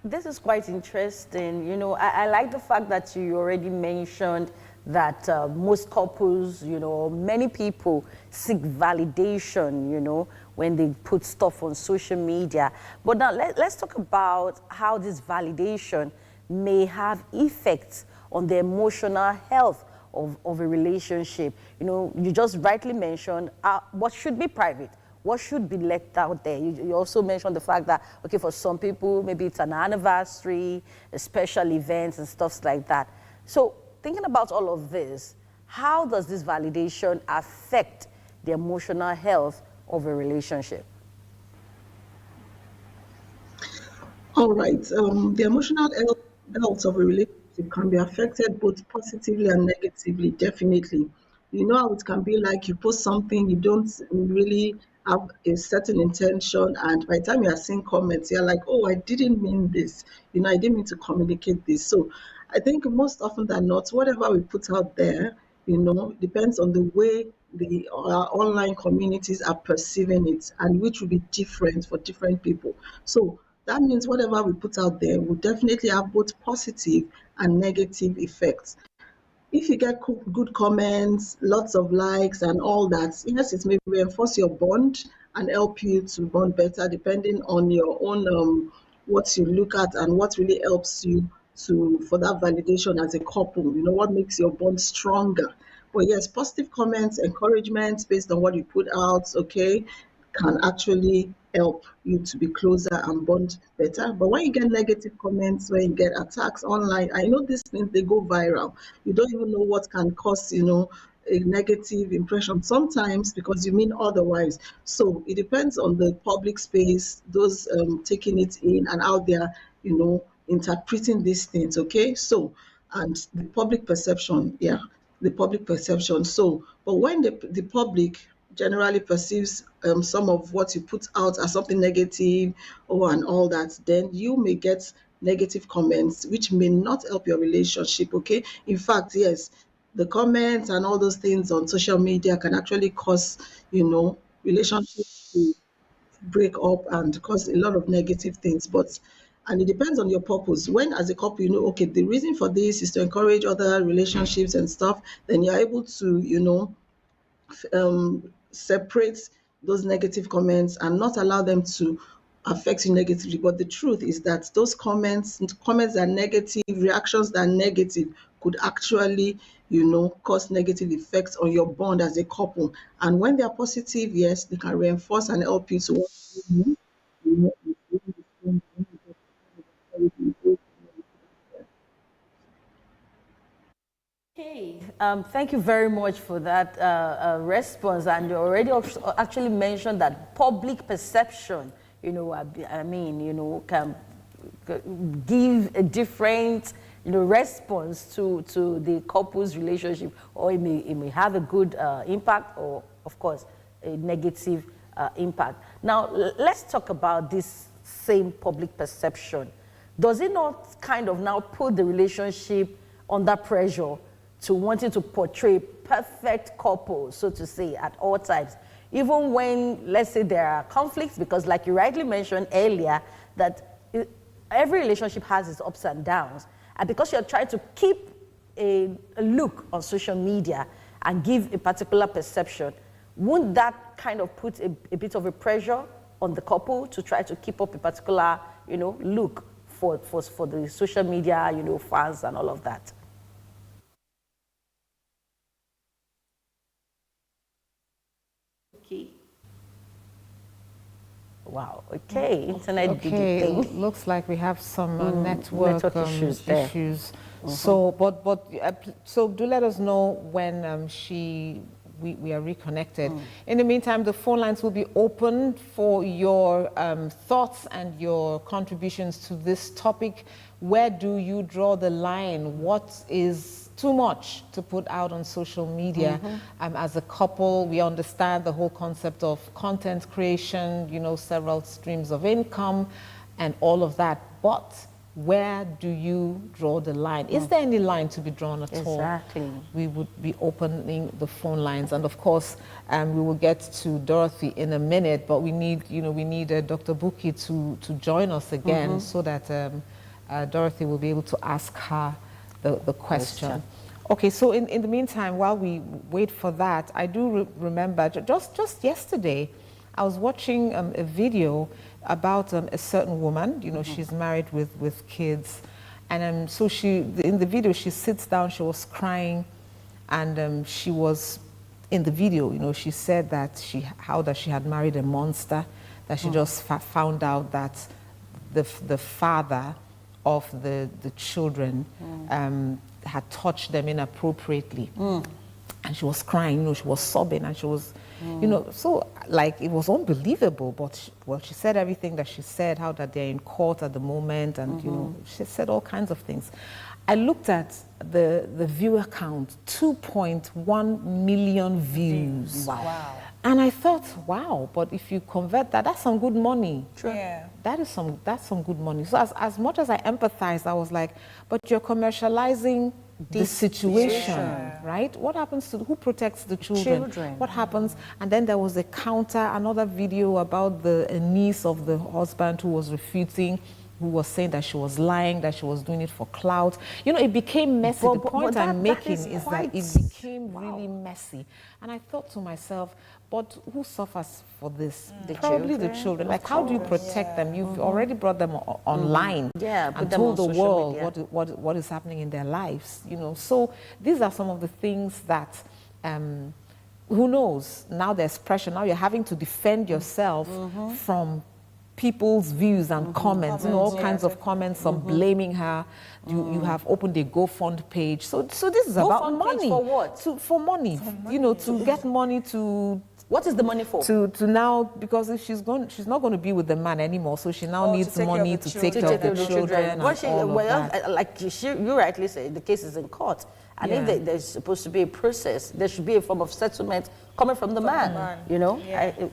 This is quite interesting. You know, I like the fact that you already mentioned that most couples, you know, many people seek validation, you know, when they put stuff on social media. But now let's talk about how this validation may have effects on the emotional health of a relationship. You know, you just rightly mentioned what should be private, what should be let out there. You also mentioned the fact that, okay, for some people, maybe it's an anniversary, special events and stuff like that. So thinking about all of this, how does this validation affect the emotional health of a relationship? All right. The emotional health of a relationship can be affected both positively and negatively, definitely. You know how it can be like you post something, you don't really have a certain intention, and by the time you are seeing comments, you're like, oh, I didn't mean this. You know, I didn't mean to communicate this. So I think most often than not, whatever we put out there, you know, depends on the way the online communities are perceiving it, and which will be different for different people. So that means whatever we put out there will definitely have both positive and negative effects. If you get good comments, lots of likes and all that, yes, it may reinforce your bond and help you to bond better depending on your own what you look at and what really helps you for that validation as a couple, you know, what makes your bond stronger. But yes, positive comments, encouragement based on what you put out, okay, can actually help you to be closer and bond better. But when you get negative comments, when you get attacks online, I know these things, they go viral. You don't even know what can cause, you know, a negative impression sometimes because you mean otherwise. So it depends on the public space, those taking it in and how they're, you know, interpreting these things, okay? So, and the public perception, yeah, the public perception. So, but when the public generally perceives some of what you put out as something negative and all that, then you may get negative comments which may not help your relationship, okay? In fact, yes, the comments and all those things on social media can actually cause, you know, relationships to break up and cause a lot of negative things. And it depends on your purpose. When as a couple, you know, okay, the reason for this is to encourage other relationships and stuff, then you're able to, you know, separate those negative comments and not allow them to affect you negatively. But the truth is that those comments that are negative, reactions that are negative could actually, cause negative effects on your bond as a couple. And when they are positive, yes, they can reinforce and help you to Okay, thank you very much for that response. And you already actually mentioned that public perception, can give a different, response to the couple's relationship, or it may have a good impact, or of course a negative impact. Now let's talk about this same public perception. Does it not kind of now put the relationship under pressure to wanting to portray perfect couples, so to say, at all times, even when, let's say, there are conflicts? Because like you rightly mentioned earlier, that every relationship has its ups and downs, and because you're trying to keep a look on social media and give a particular perception, wouldn't that kind of put a bit of a pressure on the couple to try to keep up a particular, look for the social media, fans and all of that? Okay. Wow. Okay. Internet. Okay. It looks like we have some network issues there. So do let us know when we are reconnected. In the meantime, the phone lines will be open for your thoughts and your contributions to this topic. Where do you draw the line? What is too much to put out on social media? As a couple, we understand the whole concept of content creation, several streams of income and all of that. But where do you draw the line? Is there any line to be drawn at all? Exactly. We would be opening the phone lines, and of course, we will get to Dorothy in a minute. But we need, Dr. Bukky to join us again, so that Dorothy will be able to ask her the question. Okay, so in the meantime, while we wait for that, I do remember just yesterday, I was watching a video about a certain woman. She's married with kids, and so in the video she sits down, she was crying, and she was in the video. She said that she had married a monster, that she just found out that the father of the children had touched them inappropriately. And she was crying, she was sobbing, and she was, so like it was unbelievable. But she said everything that she said, how that they're in court at the moment, and she said all kinds of things. I looked at the viewer count, 2.1 million views. Wow. And I thought, wow, but if you convert that, that's some good money. True. Yeah. That's some good money. So as much as I empathized, I was like, but you're commercializing the situation, right? What happens to, who protects the children? What happens? And then there was another video about a niece of the husband who was refuting, who was saying that she was lying, that she was doing it for clout. It became messy. The point I'm making is that it became really messy. And I thought to myself, but who suffers for this? Probably the children. Like, how do you protect them? You've already brought them online and told the world what is happening in their lives. So these are some of the things that, who knows? Now there's pressure. Now you're having to defend yourself from people's views and comments, all kinds of comments, some blaming her. You have opened a GoFund page. So this is about money. For what? For money. To get money to... What is the money for? To now, because if she's not going to be with the man anymore, so she now needs money to take care of the children. Like you rightly say, the case is in court. And if there's supposed to be a process, there should be a form of settlement coming from the man.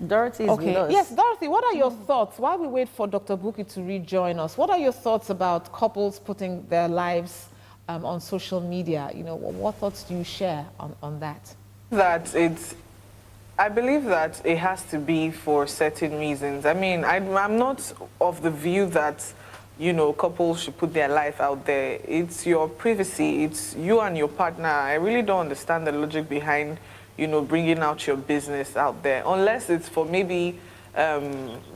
Dorothy is with us. Yes, Dorothy, what are your thoughts? While we wait for Dr. Bukky to rejoin us, what are your thoughts about couples putting their lives on social media? What thoughts do you share on that? I believe that it has to be for certain reasons. I mean, I'm not of the view that, couples should put their life out there. It's your privacy. It's you and your partner. I really don't understand the logic behind, bringing out your business out there, unless it's for maybe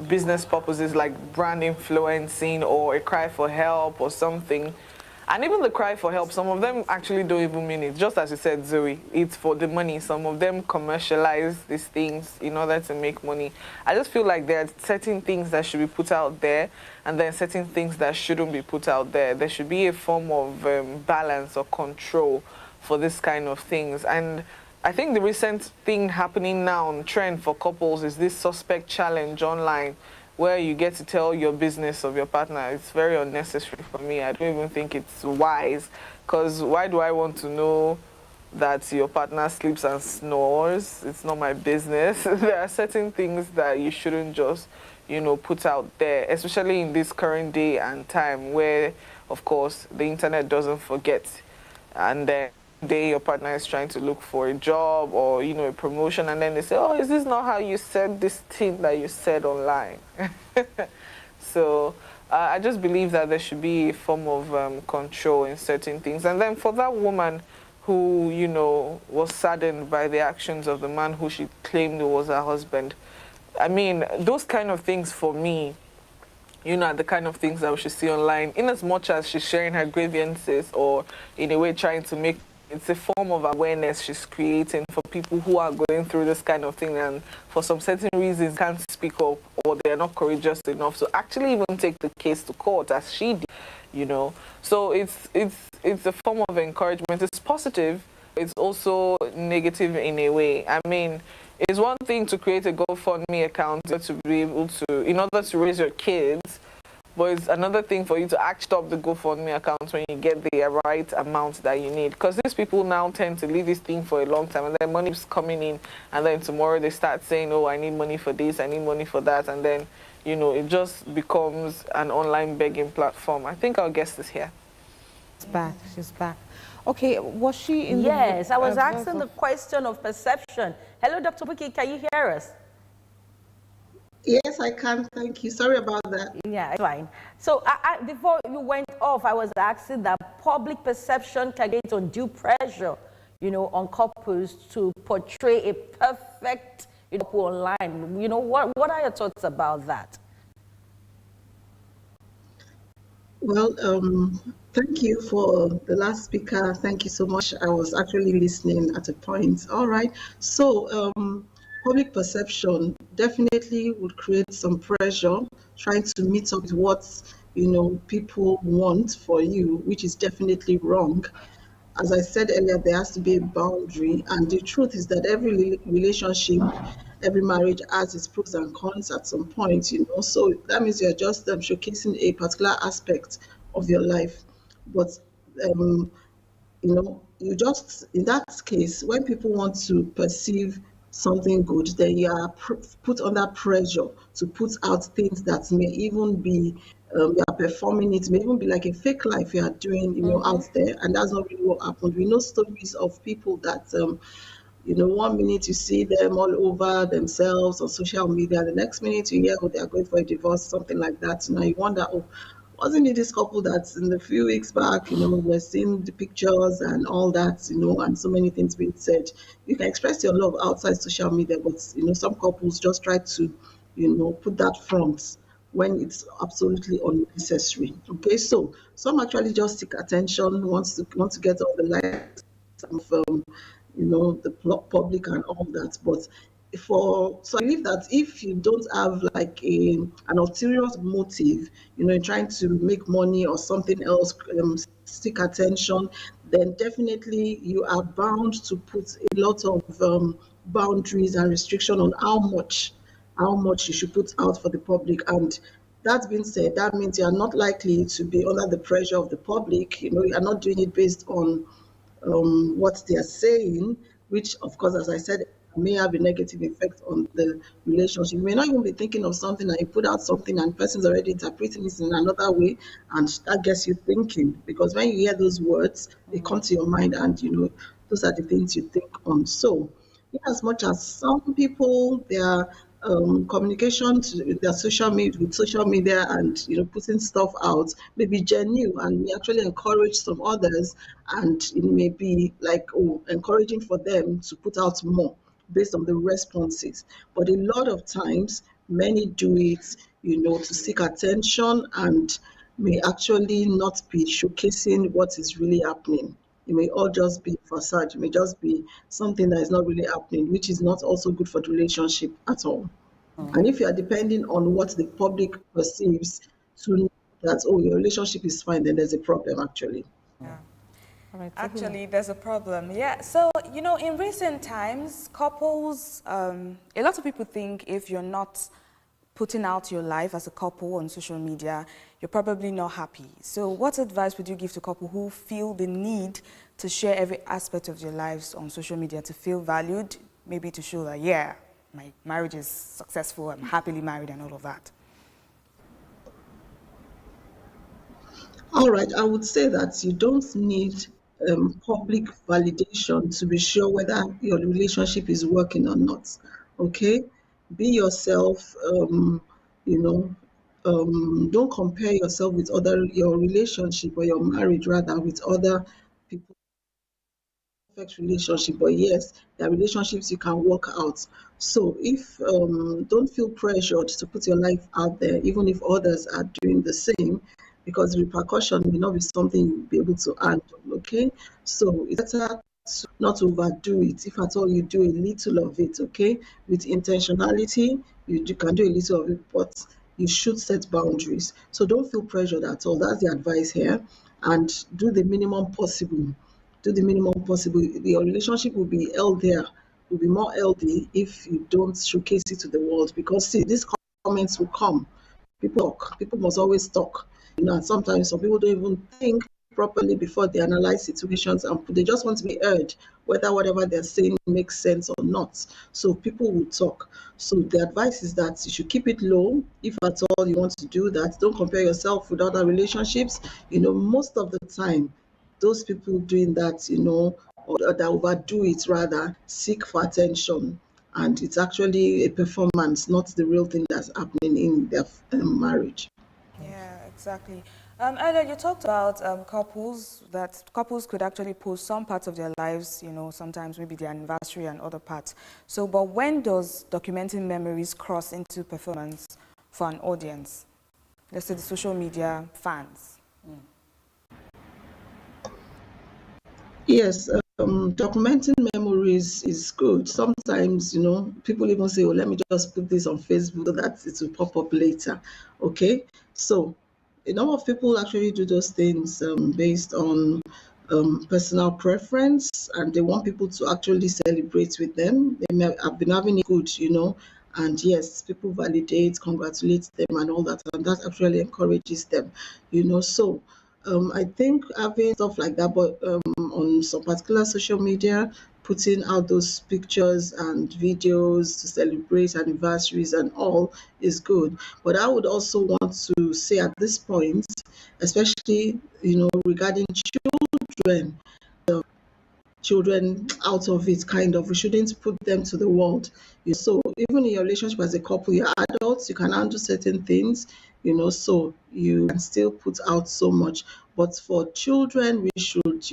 business purposes like brand influencing or a cry for help or something. And even the cry for help, some of them actually don't even mean it. Just as you said, Zoe, it's for the money. Some of them commercialize these things in order to make money. I just feel like there are certain things that should be put out there and then certain things that shouldn't be put out there. There should be a form of balance or control for this kind of things. And I think the recent thing happening now, trend for couples, is this suspect challenge online, where you get to tell your business of your partner. It's very unnecessary for me. I don't even think it's wise, because why do I want to know that your partner sleeps and snores? It's not my business. There are certain things that you shouldn't just, put out there, especially in this current day and time where, of course, the internet doesn't forget. And then day your partner is trying to look for a job or a promotion, and then they say, oh, is this not how you said this thing that you said online? So I just believe that there should be a form of control in certain things. And then for that woman who was saddened by the actions of the man who she claimed was her husband, I mean, those kind of things for me, are the kind of things that we should see online, in as much as she's sharing her grievances or in a way trying to make. It's a form of awareness she's creating for people who are going through this kind of thing and for some certain reasons can't speak up or they're not courageous enough to actually even take the case to court as she did, So it's a form of encouragement. It's positive. It's also negative in a way. I mean, it's one thing to create a GoFundMe account to be able to, in order to raise your kids, but it's another thing for you to actually stop the GoFundMe account when you get the right amount that you need. Because these people now tend to leave this thing for a long time, and then money is coming in, and then tomorrow they start saying, oh, I need money for this, I need money for that, and then, it just becomes an online begging platform. I think our guest is here. She's back. Okay, was she in Yes, I was asking the question of perception. Hello, Dr. Bukky, can you hear us? Yes, I can. Thank you. Sorry about that. Yeah, it's fine. So before you went off, I was asking that public perception can create undue pressure, on couples to portray a perfect, couple online. What are your thoughts about that? Well, thank you for the last speaker. Thank you so much. I was actually listening at a point. All right. So, public perception definitely would create some pressure trying to meet up with what people want for you, which is definitely wrong. As I said earlier, there has to be a boundary, and the truth is that every relationship, every marriage has its pros and cons at some point, so that means you're just showcasing a particular aspect of your life. But you just, in that case, when people want to perceive something good, then you are put under pressure to put out things that may even be, you are performing, it may even be like a fake life you are doing, out there, and that's not really what happened. We know stories of people that, 1 minute you see them all over themselves on social media, the next minute you hear, they are going for a divorce, something like that. Now you wonder, wasn't it this couple that in a few weeks back, we're seeing the pictures and all that, and so many things being said. You can express your love outside social media, but, some couples just try to, put that front when it's absolutely unnecessary. Okay, so some actually just seek attention, want to get all the likes of, the public and all that, but so I believe that if you don't have like an ulterior motive, trying to make money or something else, seek attention, then definitely you are bound to put a lot of boundaries and restriction on how much you should put out for the public. And that being said, that means you are not likely to be under the pressure of the public. You are not doing it based on what they are saying, which, of course, as I said, may have a negative effect on the relationship. You may not even be thinking of something and you put out something and the person's already interpreting it in another way, and that gets you thinking. Because when you hear those words, they come to your mind, and those are the things you think on. So, as much as some people, they are communication with their social media, and putting stuff out may be genuine and may actually encourage some others, and it may be like encouraging for them to put out more based on the responses. But a lot of times, many do it, to seek attention, and may actually not be showcasing what is really happening. It may all just be facade. It may just be something that is not really happening, which is not also good for the relationship at all. And if you are depending on what the public perceives to know that, your relationship is fine, then there's a problem actually. Yeah. All right, Actually, there's a problem. Yeah. So, in recent times, couples, a lot of people think if you're not putting out your life as a couple on social media, you're probably not happy. So what advice would you give to couples who feel the need to share every aspect of their lives on social media to feel valued, maybe to show that, yeah, my marriage is successful, I'm happily married and all of that? All right, I would say that you don't need public validation to be sure whether your relationship is working or not. Okay? Be yourself, don't compare yourself with your relationship or your marriage rather with other people. Perfect relationship, but yes, there are relationships you can work out. So if don't feel pressured to put your life out there, even if others are doing the same, because the repercussion may not be something you'll be able to handle. Okay, so it's better to not overdo it. If at all you do a little of it, okay, with intentionality, you can do a little of it, but you should set boundaries. So don't feel pressured at all. That's the advice here, and do the minimum possible. Do the minimum possible. Your relationship will be healthier, will be more healthy if you don't showcase it to the world. Because see, these comments will come. People talk. People must always talk. And sometimes some people don't even think properly before they analyze situations, and they just want to be heard, whether whatever they're saying makes sense or not. So people will talk. So the advice is that you should keep it low. If at all you want to do that, don't compare yourself with other relationships. Most of the time, those people doing that, or that overdo it rather, seek for attention. And it's actually a performance, not the real thing that's happening in their marriage. Yeah, exactly. Earlier you talked about couples could actually post some parts of their lives, sometimes maybe their anniversary and other parts. So, but when does documenting memories cross into performance for an audience? Let's say the social media fans. Yes, documenting memories is good. Sometimes, people even say, let me just put this on Facebook so that it will pop up later. Okay, so a number of people actually do those things based on personal preference, and they want people to actually celebrate with them. They may have been having it good, and yes, people validate, congratulate them and all that, and that actually encourages them, So I think having stuff like that, but on some particular social media, putting out those pictures and videos to celebrate anniversaries and all is good. But I would also want to say at this point, especially regarding children out of it, we shouldn't put them to the world. So even in your relationship as a couple, you're adults, you can handle certain things, so you can still put out so much. But for children, we should,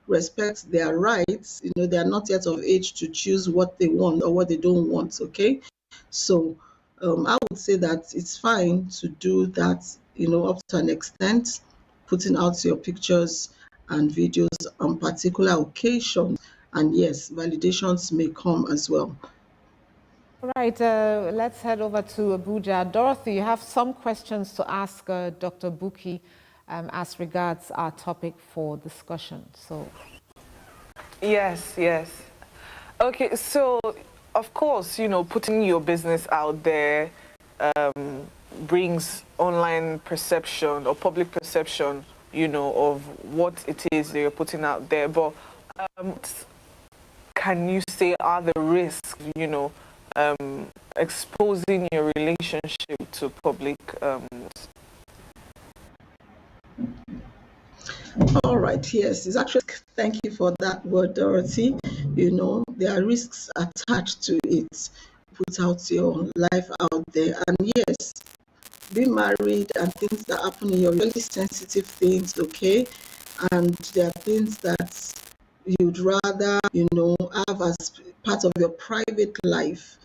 respect their rights. They are not yet of age to choose what they want or what they don't want, okay? So I would say that it's fine to do that, up to an extent, putting out your pictures and videos on particular occasions. And yes, validations may come as well. All right, let's head over to Abuja. Dorothy, you have some questions to ask Dr. Bukky as regards our topic for discussion. So, yes. Okay, so of course, putting your business out there brings online perception or public perception, of what it is that you're putting out there. But can you say are the risks, exposing your relationship to public? All right, yes, it's actually, thank you for that word, Dorothy. There are risks attached to it. put out your life out there. And yes, be married and things that happen in your really sensitive things, okay? And there are things that you'd rather, have as part of your private life,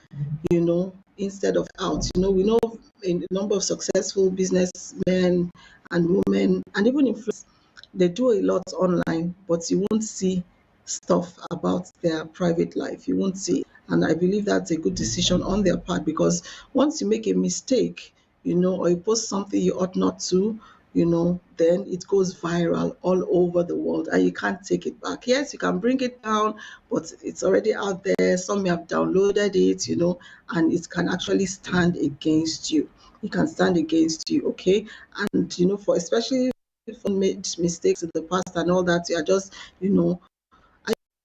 instead of out. We know a number of successful businessmen and women and even influencers, they do a lot online, but you won't see stuff about their private life. You won't see. And I believe that's a good decision on their part, because once you make a mistake, or you post something you ought not to, then it goes viral all over the world and you can't take it back. Yes, you can bring it down, but it's already out there. Some may have downloaded it, and it can actually stand against you. It can stand against you, okay? And, for especially if you made mistakes in the past and all that, you are just, you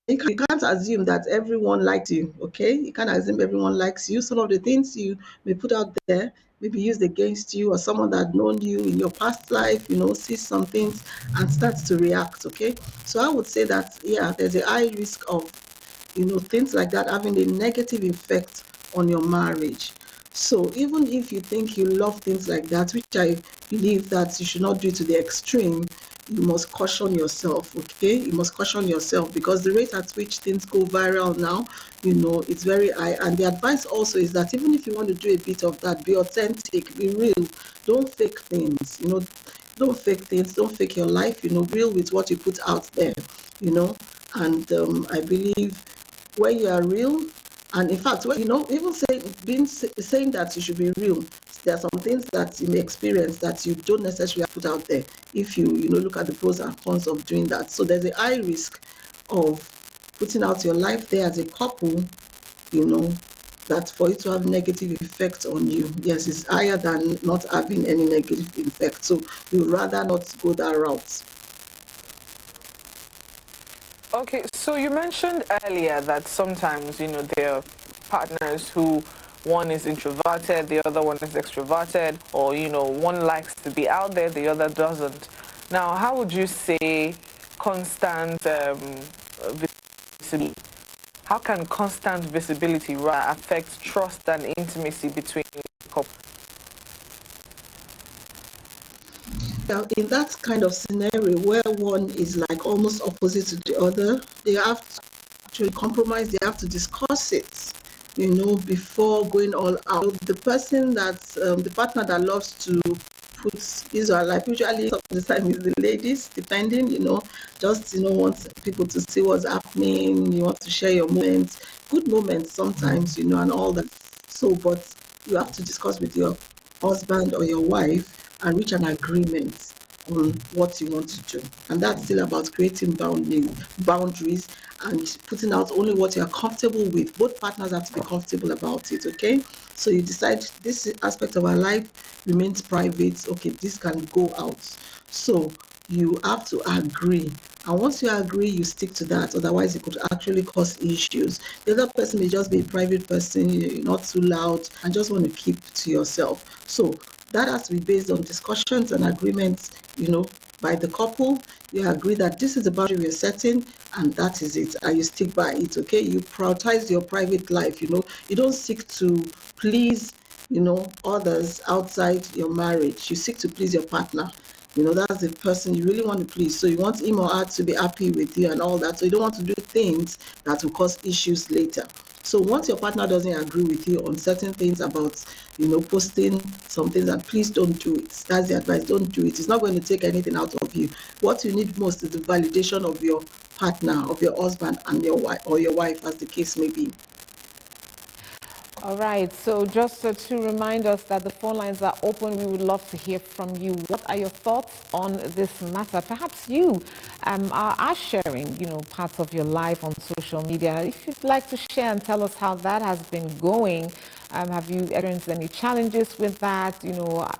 can't assume that everyone likes you, okay? You can't assume everyone likes you. Some of the things you may put out there may be used against you, or someone that known you in your past life, sees some things and starts to react, okay? So I would say that, yeah, there's a high risk of, things like that having a negative effect on your marriage. So even if you think you love things like that, which I believe that you should not do to the extreme, you must caution yourself, okay? You must caution yourself, because the rate at which things go viral now, it's very high. And the advice also is that even if you want to do a bit of that, be authentic, be real. Don't fake things, don't fake things, don't fake your life, real with what you put out there, And I believe when you are real, and in fact, even saying that you should be real, there are some things that you may experience that you don't necessarily put out there if you look at the pros and cons of doing that. So there's a high risk of putting out your life there as a couple, that for it to have negative effects on you. Yes, it's higher than not having any negative effect. So we would rather not go that route. Okay, so you mentioned earlier that sometimes, there are partners who one is introverted, the other one is extroverted, or, one likes to be out there, the other doesn't. Now, how would you say constant visibility, how can constant visibility affect trust and intimacy between couples? Now, in that kind of scenario where one is like almost opposite to the other, they have to actually compromise, they have to discuss it, before going all out. The person the partner that loves to put his or her life, usually some of the time is the ladies, depending, just, wants people to see what's happening, you want to share your moments, good moments sometimes, and all that. So, but you have to discuss with your husband or your wife and reach an agreement on what you want to do. And that's still about creating boundaries and putting out only what you're comfortable with. Both partners have to be comfortable about it, okay? So you decide this aspect of our life remains private. Okay, this can go out. So you have to agree. And once you agree, you stick to that. Otherwise, it could actually cause issues. The other person may just be a private person, you're not too loud, and just want to keep to yourself. So that has to be based on discussions and agreements, by the couple. You agree that this is the boundary we're setting, and that is it, and you stick by it, okay? You prioritize your private life, you don't seek to please, others outside your marriage. You seek to please your partner. That's the person you really want to please. So you want him or her to be happy with you and all that. So you don't want to do things that will cause issues later. So once your partner doesn't agree with you on certain things about, posting some things, and please don't do it. That's the advice. Don't do it. It's not going to take anything out of you. What you need most is the validation of your partner, of your husband and your wife, or your wife, as the case may be. All right, so just to remind us that the phone lines are open, we would love to hear from you. What are your thoughts on this matter? Perhaps you are sharing, parts of your life on social media. If you'd like to share and tell us how that has been going, have you experienced any challenges with that?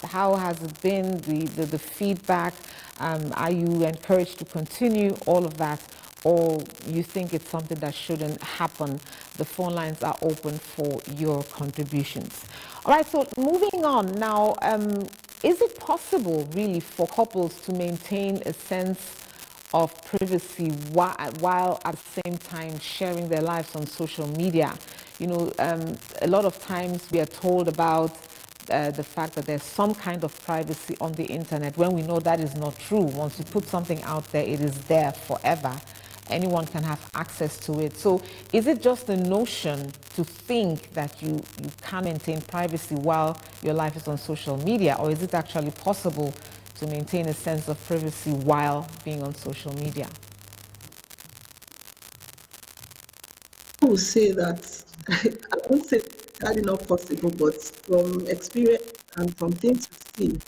How has it been, the feedback? Are you encouraged to continue all of that? Or you think it's something that shouldn't happen? The phone lines are open for your contributions. All right, so moving on now, is it possible really for couples to maintain a sense of privacy while at the same time sharing their lives on social media. You know, a lot of times we are told about the fact that there's some kind of privacy on the internet when we know that is not true. Once you put something out there, it is there forever. Anyone can have access to it. So is it just the notion to think that you can maintain privacy while your life is on social media, or is it actually possible to maintain a sense of privacy while being on social media? I would say that, I won't say that is not possible, but from experience and from things we see,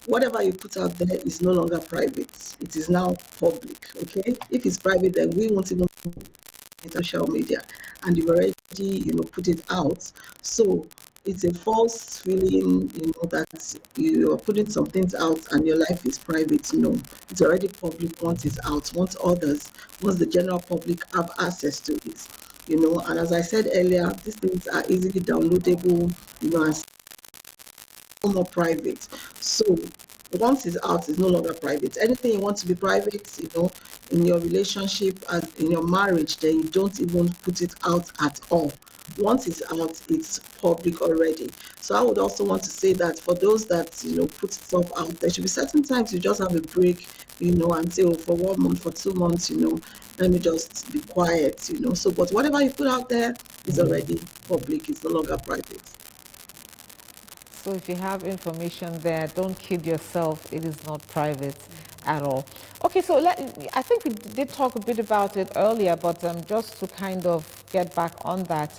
whatever you put out there is no longer private. It is now public, okay? If it's private, then we won't even put it on social media, and you've already, put it out. So it's a false feeling, that you are putting some things out and your life is private. No, it's already public once it's out. Once the general public have access to it, and as I said earlier, these things are easily downloadable, and more private. So once it's out, it's no longer private. Anything you want to be private, in your relationship and in your marriage, then you don't even put it out at all. Once it's out, it's public already. So I would also want to say that for those that, put stuff out, there should be certain times you just have a break, and say, for 1 month, for 2 months, let me just be quiet, So, but whatever you put out there is already public. It's no longer private. So if you have information there, don't kid yourself. It is not private at all. Okay, so I think we did talk a bit about it earlier, but just to kind of get back on that,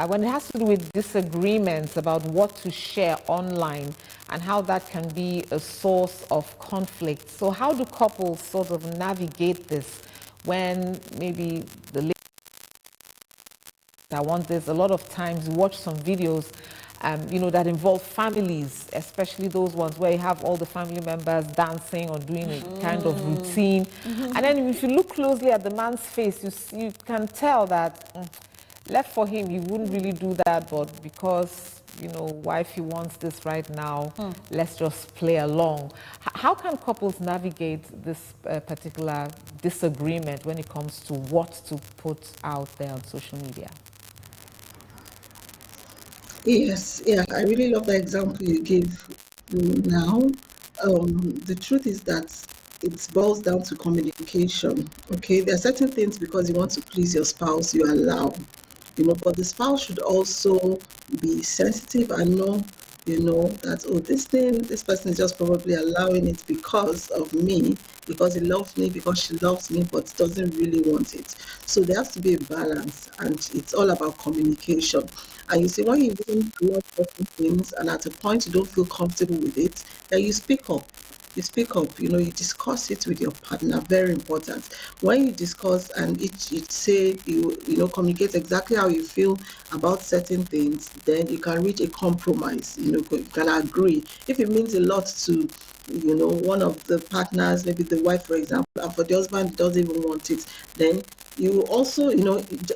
when it has to do with disagreements about what to share online and how that can be a source of conflict. So how do couples sort of navigate this when maybe I want this? A lot of times we watch some videos that involve families, especially those ones where you have all the family members dancing or doing a kind of routine. And then if you look closely at the man's face, you can tell that left for him, he wouldn't really do that, but because, wifey wants this right now, let's just play along. How can couples navigate this particular disagreement when it comes to what to put out there on social media? Yes, yeah, I really love the example you gave now. The truth is that it boils down to communication, okay? There are certain things because you want to please your spouse, you allow, but the spouse should also be sensitive and know, that, this person is just probably allowing it because of me, because he loves me, because she loves me, but doesn't really want it. So there has to be a balance, and it's all about communication. And you see, when you don't love certain things and at a point you don't feel comfortable with it, then you speak up. You speak up, you discuss it with your partner, very important. When you discuss and you say, you communicate exactly how you feel about certain things, then you can reach a compromise, you can agree. If it means a lot to, one of the partners, maybe the wife, for example, and for the husband doesn't even want it, then you also,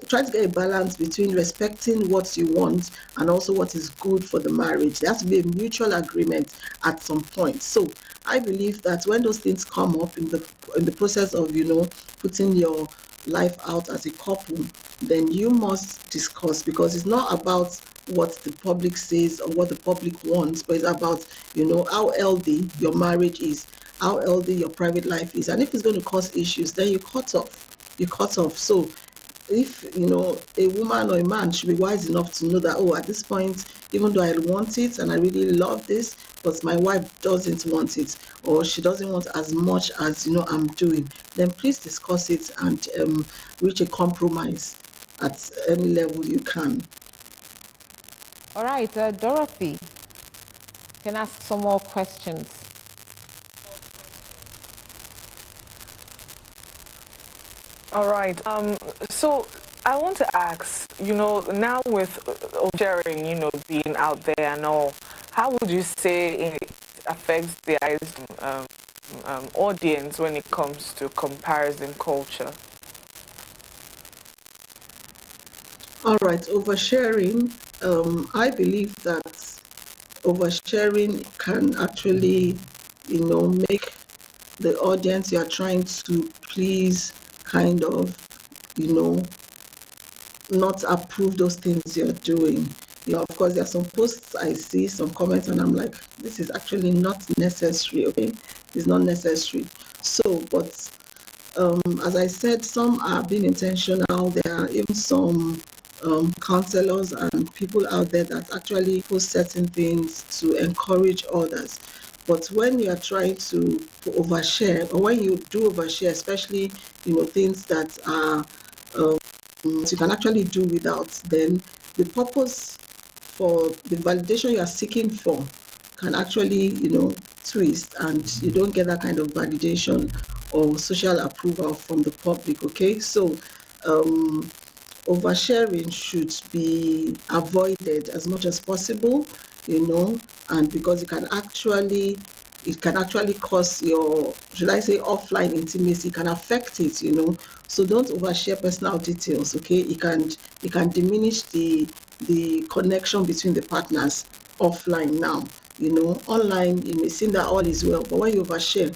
try to get a balance between respecting what you want and also what is good for the marriage. There has to be a mutual agreement at some point. So I believe that when those things come up in the process of, putting your life out as a couple, then you must discuss, because it's not about what the public says or what the public wants, but it's about, how healthy your marriage is, how healthy your private life is. And if it's going to cause issues, then you cut off. So if, a woman or a man should be wise enough to know that, at this point, even though I want it and I really love this, but my wife doesn't want it, or she doesn't want as much as, I'm doing, then please discuss it and reach a compromise at any level you can. All right, Dorothy, you can ask some more questions. All right. So I want to ask, now with sharing, being out there and all, how would you say it affects the audience when it comes to comparison culture? All right, oversharing. I believe that oversharing can actually, make the audience, you are trying to please, kind of, not approve those things you're doing. Of course, there are some posts I see, some comments, and I'm like, this is actually not necessary, okay? It's not necessary. So, but as I said, some are being intentional. There are even some counselors and people out there that actually post certain things to encourage others. But when you are trying to overshare, or when you do overshare, especially, things that are you can actually do without, then the purpose for the validation you are seeking for can actually, twist, and you don't get that kind of validation or social approval from the public, okay? So oversharing should be avoided as much as possible, and because it can actually cause your, should I say, offline intimacy, it can affect it, So don't overshare personal details, okay? It can diminish the connection between the partners offline now. Online, you may seem that all is well, but when you overshare,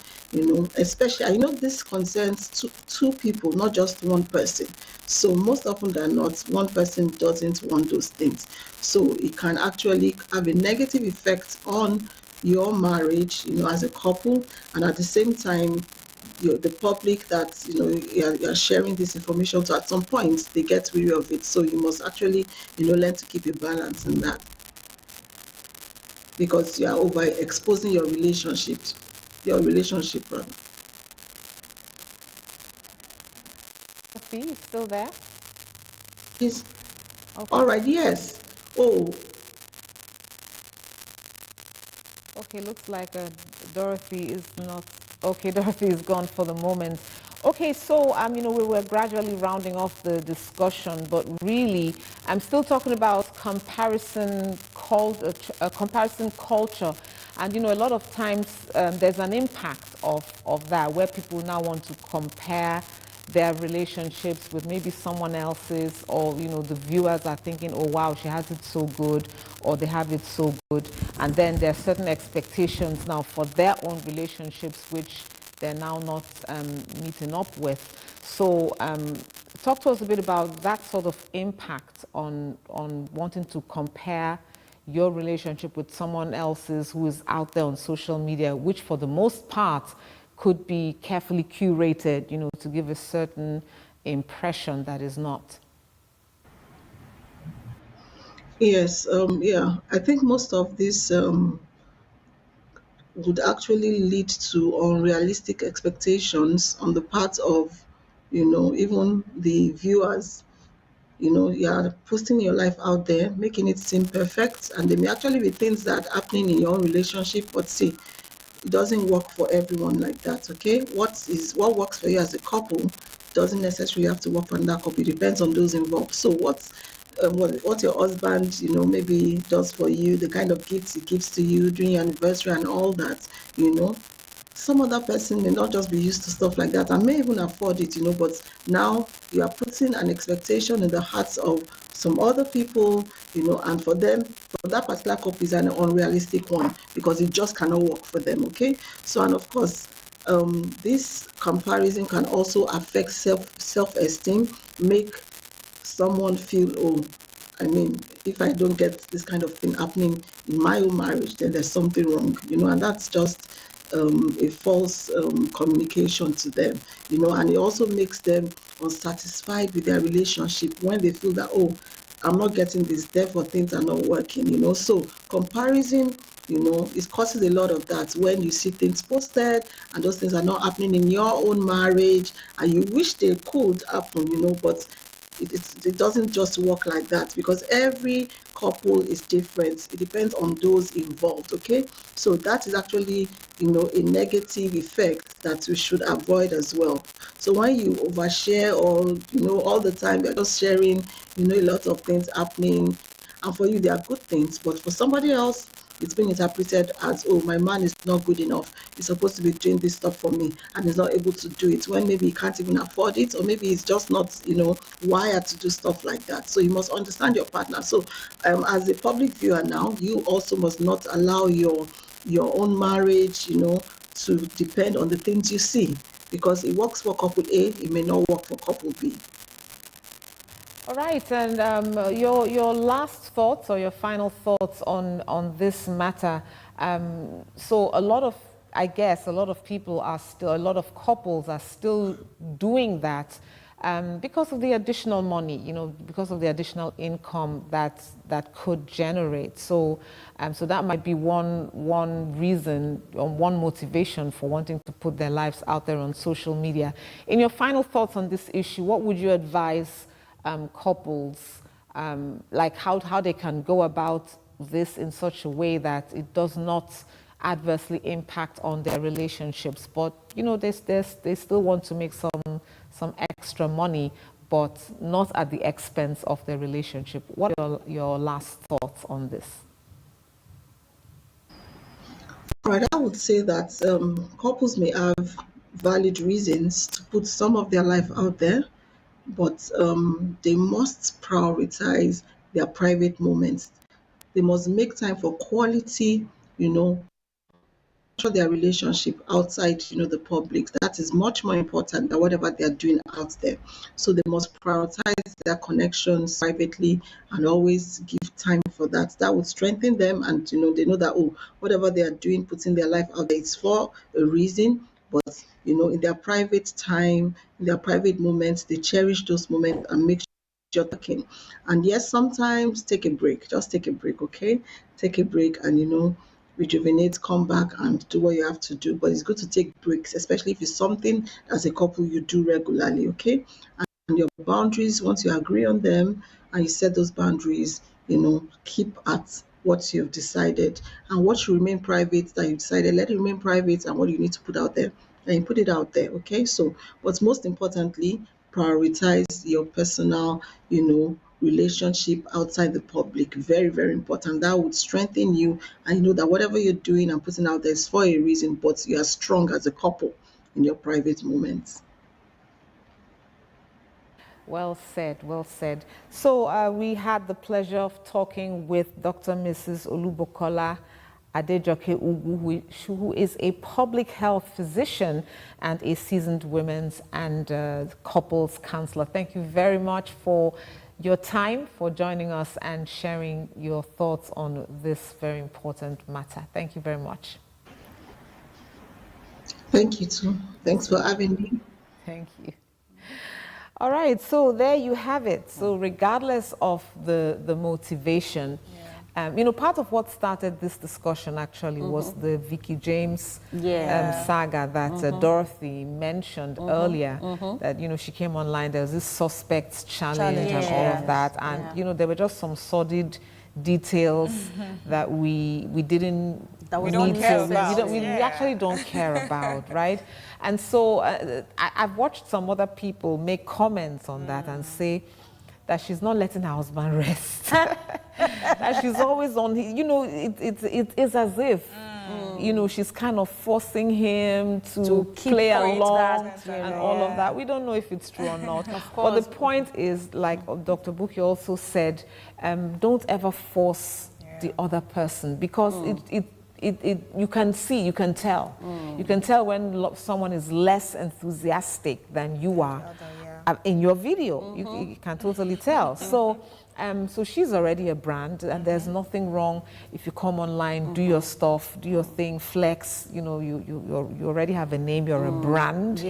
especially, I know this concerns two people, not just one person. So most often than not, one person doesn't want those things. So it can actually have a negative effect on your marriage, as a couple, and at the same time, the public that you're sharing this information to, at some point they get weary of it. So you must actually learn to keep a balance in that, because you are overexposing your relationship rather. Sophie, you still there? Yes. Okay. All right. Yes. Oh. Okay, looks like Dorothy is not. Okay, Dorothy is gone for the moment. Okay, so we were gradually rounding off the discussion, but really, I'm still talking about comparison culture, and a lot of times there's an impact of that, where people now want to compare their relationships with maybe someone else's, or the viewers are thinking, oh wow, she has it so good, or they have it so good, and then there are certain expectations now for their own relationships which they're now not meeting up with. So talk to us a bit about that sort of impact on wanting to compare your relationship with someone else's who is out there on social media, which for the most part could be carefully curated, to give a certain impression that is not. Yes, yeah. I think most of this would actually lead to unrealistic expectations on the part of, even the viewers. You are posting your life out there, making it seem perfect, and there may actually be things that are happening in your own relationship, but see, it doesn't work for everyone like that, okay? What works for you as a couple doesn't necessarily have to work for another couple. It depends on those involved. So what your husband, maybe does for you, the kind of gifts he gives to you during your anniversary and all that, some other person may not just be used to stuff like that and may even afford it, but now you are putting an expectation in the hearts of some other people, and for them, for that particular couple, is an unrealistic one, because it just cannot work for them, okay? So, and of course, this comparison can also affect self-esteem, make someone feel, oh, if I don't get this kind of thing happening in my own marriage, then there's something wrong, and that's just a false communication to them, and it also makes them unsatisfied with their relationship when they feel that, oh, I'm not getting this, therefore things are not working, So comparison, it causes a lot of that when you see things posted and those things are not happening in your own marriage, and you wish they could happen, but it doesn't just work like that, because every couple is different. It depends on those involved, okay? So that is actually, a negative effect that we should avoid as well. So when you overshare, or, all the time you're just sharing, a lot of things happening, and for you they are good things, but for somebody else, it's been interpreted as, oh, my man is not good enough. He's supposed to be doing this stuff for me, and he's not able to do it, when maybe he can't even afford it, or maybe he's just not, wired to do stuff like that. So you must understand your partner. So as a public viewer now, you also must not allow your own marriage, to depend on the things you see, because it works for couple A, it may not work for couple B. All right, and your last thoughts or your final thoughts on this matter. So a lot of, I guess, a lot of people are still, a lot of couples are still doing that because of the additional money, you know, because of the additional income that could generate. So, so that might be one reason or one motivation for wanting to put their lives out there on social media. In your final thoughts on this issue, what would you advise couples, like how they can go about this in such a way that it does not adversely impact on their relationships, but you know they still want to make some extra money, but not at the expense of their relationship? What are your last thoughts on this? Right, I would say that couples may have valid reasons to put some of their life out there, but they must prioritize their private moments. They must make time for quality, you know, their relationship outside, you know, the public. That is much more important than whatever they are doing out there. So they must prioritize their connections privately and always give time for that. That would strengthen them, and you know, they know that, oh, whatever they are doing, putting their life out there, it's for a reason. But you know, in their private time, in their private moments, they cherish those moments and make sure talking. And yes, sometimes take a break. Just take a break, okay? Take a break and, you know, rejuvenate, come back and do what you have to do. But it's good to take breaks, especially if it's something as a couple you do regularly, okay? And your boundaries, once you agree on them and you set those boundaries, you know, keep at what you've decided. And what should remain private that you decided, let it remain private, and what you need to put out there, and you put it out there, okay? So, but most importantly, prioritize your personal, you know, relationship outside the public. Very, very important. That would strengthen you, and you know that whatever you're doing and putting out there is for a reason, but you are strong as a couple in your private moments. Well said, well said. So we had the pleasure of talking with Dr. Mrs. Olubukola Adejoke Ugu, who is a public health physician and a seasoned women's and couples counselor. Thank you very much for your time, for joining us and sharing your thoughts on this very important matter. Thank you very much. Thank you too. Thanks for having me. Thank you. All right, so there you have it. So regardless of the motivation, you know, part of what started this discussion actually was the Vicky James saga that Dorothy mentioned earlier, that, you know, she came online, there was this suspects challenge and all of that. And, you know, there were just some sordid details that we didn't we don't care about. We actually don't care about, right? And so I've watched some other people make comments on that and say that she's not letting her husband rest. That she's always on, you know, it is as if, you know, she's kind of forcing him to play along and all of that. We don't know if it's true or not. But the point is, like Dr. Bukky also said, don't ever force the other person, because you can see, you can tell. You can tell when someone is less enthusiastic than you are in your video. You can totally tell. So, so she's already a brand, and there's nothing wrong if you come online, do your stuff, do your thing, flex. You know, you already have a name, you're a brand.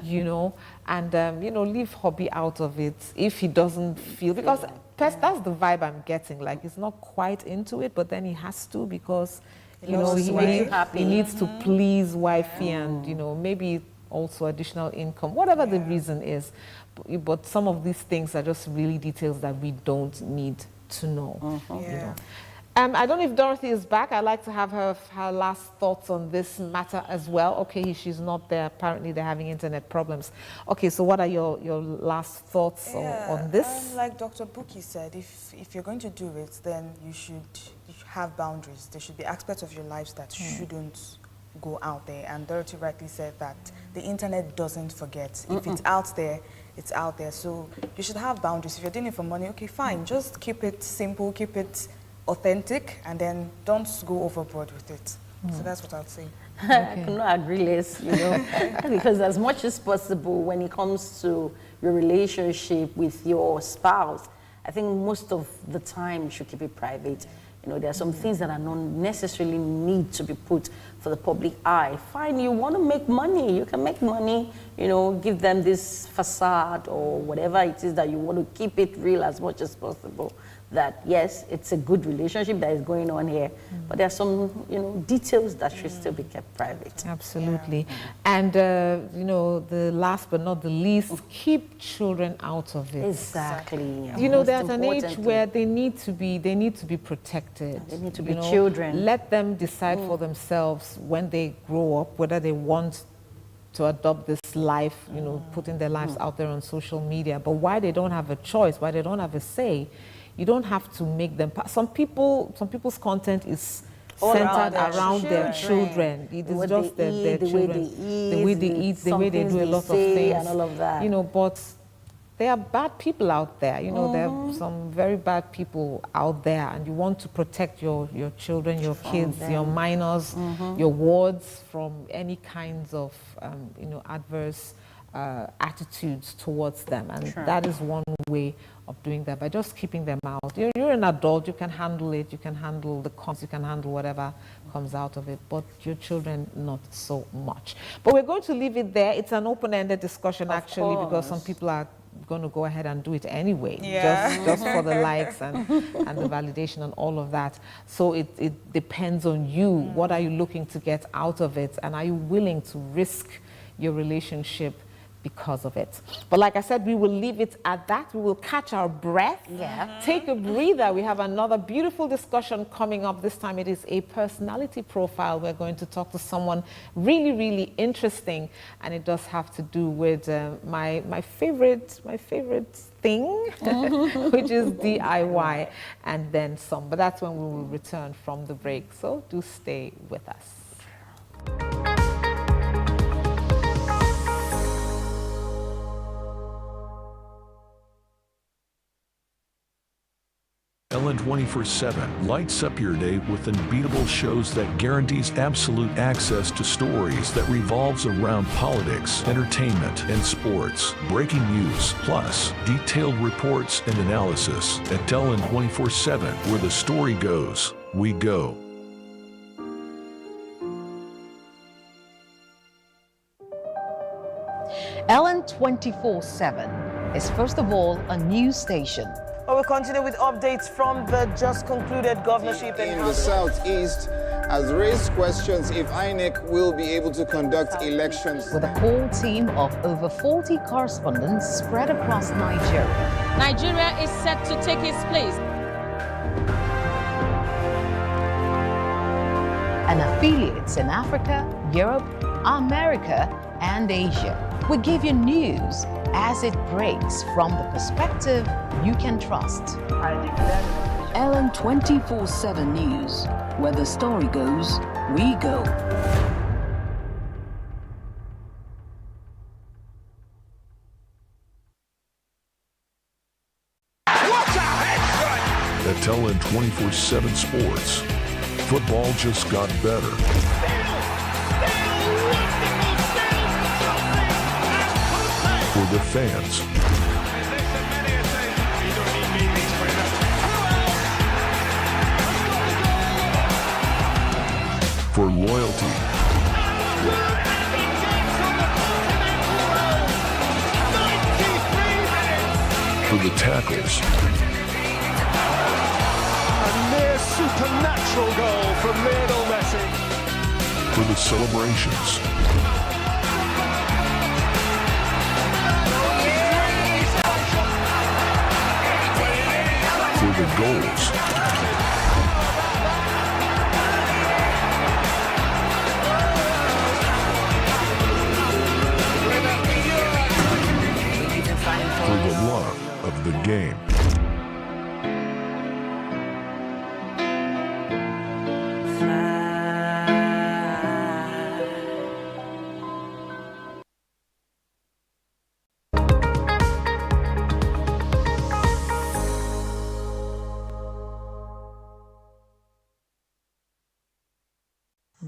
You know, and you know, leave hobby out of it if he doesn't feel, because that's the vibe I'm getting. Like, he's not quite into it, but then he has to, because you know, he needs to please wifey, and you know, maybe also additional income, whatever the reason is. But some of these things are just really details that we don't need to know. You know. I don't know if Dorothy is back. I'd like to have her last thoughts on this matter as well. Okay, she's not there. Apparently, they're having internet problems. Okay, so what are your last thoughts on this? Like Dr. Bukky said, if you're going to do it, then you should have boundaries. There should be aspects of your lives that shouldn't go out there. And Dorothy rightly said that the internet doesn't forget. If it's out there, it's out there. So you should have boundaries. If you're doing it for money, okay, fine. Just keep it simple, keep it authentic, and then don't go overboard with it. So that's what I'd say. I could not agree less, because as much as possible when it comes to your relationship with your spouse, I think most of the time you should keep it private. There are some things that are not necessarily need to be put for the public eye. Fine, you want to make money, you can make money, give them this facade or whatever it is that you want to keep it real as much as possible. That yes, it's a good relationship that is going on here, but there are some, details that should still be kept private. Absolutely. And, the last but not the least, keep children out of it. Exactly. There's an age where they need to be protected. They need to be children. Let them decide for themselves when they grow up whether they want to adopt this life, putting their lives out there on social media. But why they don't have a choice, why they don't have a say, you don't have to make them. Some people's content is centered around their children. It is just their children, the way they eat, the way they do a lot of things, and all of that. But there are bad people out there. There are some very bad people out there, and you want to protect your children, your kids, your minors, your wards from any kinds of adverse attitudes towards them, and that is one way of doing that, by just keeping them out. You're an adult, you can handle it, you can handle the cons, you can handle whatever comes out of it, but your children not so much. But we're going to leave it there. It's an open-ended discussion, actually, because some people are going to go ahead and do it anyway, just for the likes and the validation and all of that. So it depends on you. What are you looking to get out of it, and are you willing to risk your relationship because of it? But like I said, we will leave it at that. We will catch our breath, take a breather. We have another beautiful discussion coming up. This time it is a personality profile. We're going to talk to someone really, really interesting, and it does have to do with my favorite thing, which is DIY, and then some. But that's when we will return from the break. So do stay with us. Ellen 24/7 lights up your day with unbeatable shows that guarantees absolute access to stories that revolves around politics, entertainment, and sports. Breaking news, plus detailed reports and analysis. At Ellen 24/7, where the story goes, we go. Ellen 24/7 is first of all a news station. We'll continue with updates from the just concluded governorship in the Southeast has raised questions if INEC will be able to conduct elections. With a core team of over 40 correspondents spread across Nigeria. Nigeria is set to take its place. And affiliates in Africa, Europe, America, and Asia. We give you news as it breaks from the perspective you can trust. Ellen 24/7 News, where the story goes, we go. At Ellen 24/7 Sports, football just got better. For the fans. For loyalty. For the tackles. A near supernatural goal from Lionel Messi. For the celebrations. For the goals. For the love of the game.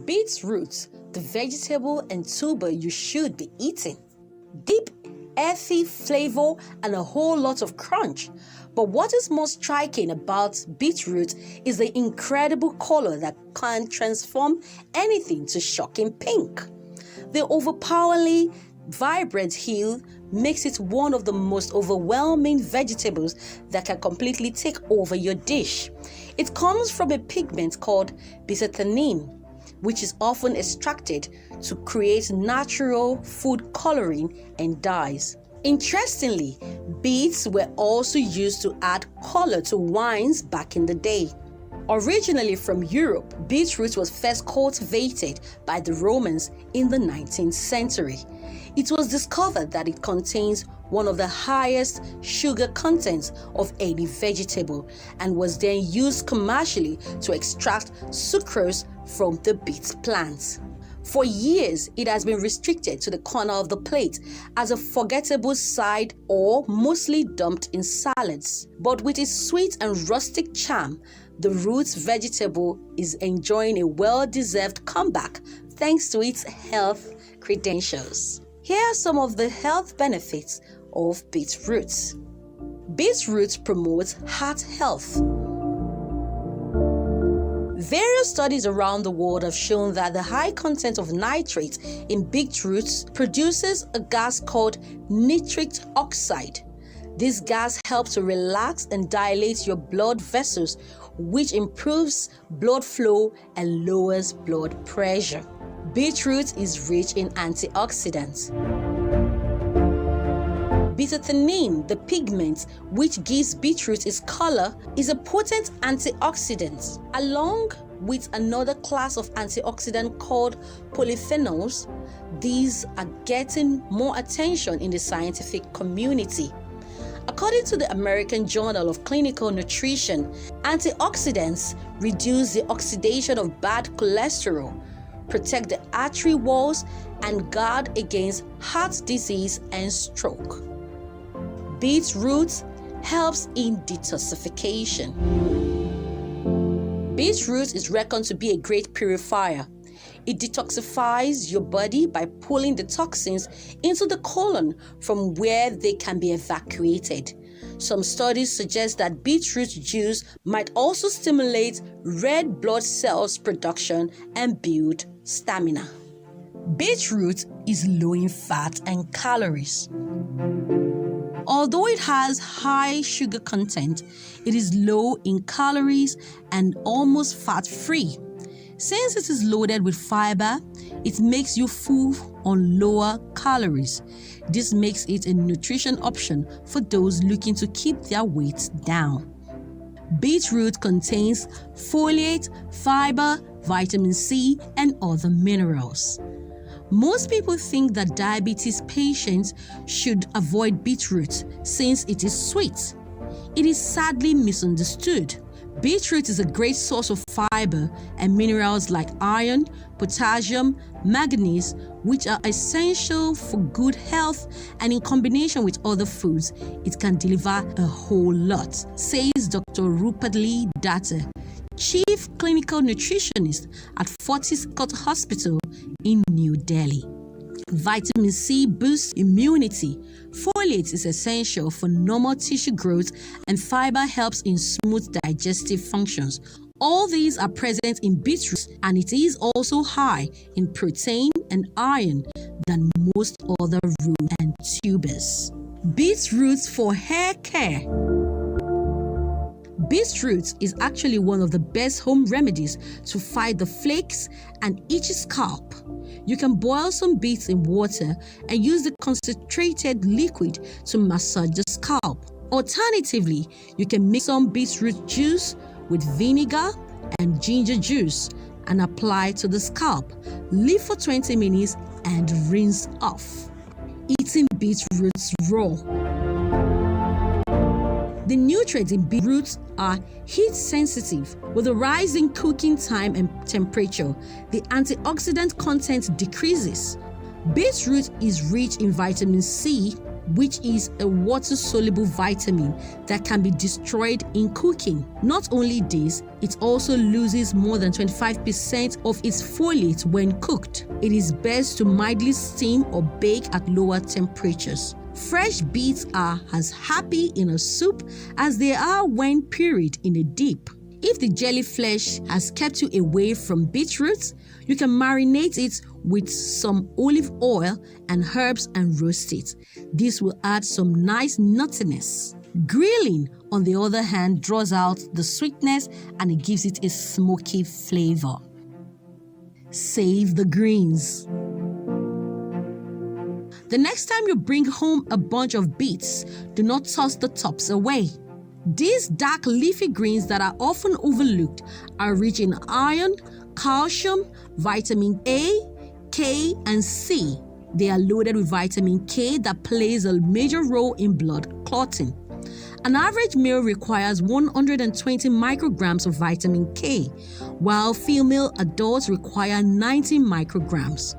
Beetroot, the vegetable and tuber you should be eating. Deep, earthy flavor and a whole lot of crunch. But what is most striking about beetroot is the incredible color that can transform anything to shocking pink. The overpoweringly vibrant hue makes it one of the most overwhelming vegetables that can completely take over your dish. It comes from a pigment called beta-theanine, which is often extracted to create natural food coloring and dyes. Interestingly, beets were also used to add color to wines back in the day. Originally from Europe, beetroot was first cultivated by the Romans in the 19th century. It was discovered that it contains one of the highest sugar contents of any vegetable and was then used commercially to extract sucrose from the beet plant. For years, it has been restricted to the corner of the plate as a forgettable side or mostly dumped in salads. But with its sweet and rustic charm, the roots vegetable is enjoying a well-deserved comeback thanks to its health credentials. Here are some of the health benefits of beetroot. Beetroot promotes heart health. Various studies around the world have shown that the high content of nitrate in beetroots produces a gas called nitric oxide. This gas helps to relax and dilate your blood vessels, which improves blood flow and lowers blood pressure. Beetroot is rich in antioxidants. Beta-theanine, the pigment which gives beetroot its color, is a potent antioxidant. Along with another class of antioxidant called polyphenols, these are getting more attention in the scientific community. According to the American Journal of Clinical Nutrition, antioxidants reduce the oxidation of bad cholesterol, protect the artery walls, and guard against heart disease and stroke. Beetroot helps in detoxification. Beetroot is reckoned to be a great purifier. It detoxifies your body by pulling the toxins into the colon from where they can be evacuated. Some studies suggest that beetroot juice might also stimulate red blood cells production and build stamina. Beetroot is low in fat and calories. Although it has high sugar content, it is low in calories and almost fat-free. Since it is loaded with fiber, it makes you full on lower calories. This makes it a nutrition option for those looking to keep their weight down. Beetroot contains folate, fiber, vitamin C, and other minerals. Most people think that diabetes patients should avoid beetroot since it is sweet. It is sadly misunderstood. Beetroot is a great source of fiber and minerals like iron, potassium, manganese, which are essential for good health, and in combination with other foods, it can deliver a whole lot, says Dr. Rupert Lee Datta, Chief Clinical Nutritionist at Fortis Scott Hospital in New Delhi. Vitamin C boosts immunity. Folate is essential for normal tissue growth, and fiber helps in smooth digestive functions. All these are present in beetroot, and it is also high in protein and iron than most other roots and tubers. Beetroot for hair care. Beetroot is actually one of the best home remedies to fight the flakes and itchy scalp. You can boil some beets in water and use the concentrated liquid to massage the scalp. Alternatively, you can mix some beetroot juice with vinegar and ginger juice and apply to the scalp. Leave for 20 minutes and rinse off. Eating beetroots raw. The nutrients in beetroots are heat sensitive. With a rise in cooking time and temperature, the antioxidant content decreases. Beetroot is rich in vitamin C, which is a water-soluble vitamin that can be destroyed in cooking. Not only this, it also loses more than 25% of its folate when cooked. It is best to mildly steam or bake at lower temperatures. Fresh beets are as happy in a soup as they are when pureed in a dip. If the jelly flesh has kept you away from beetroot, you can marinate it with some olive oil and herbs and roast it. This will add some nice nuttiness. Grilling, on the other hand, draws out the sweetness and it gives it a smoky flavor. Save the greens. The next time you bring home a bunch of beets, do not toss the tops away. These dark leafy greens that are often overlooked are rich in iron, calcium, vitamin A, K, and C. They are loaded with vitamin K that plays a major role in blood clotting. An average male requires 120 micrograms of vitamin K, while female adults require 90 micrograms.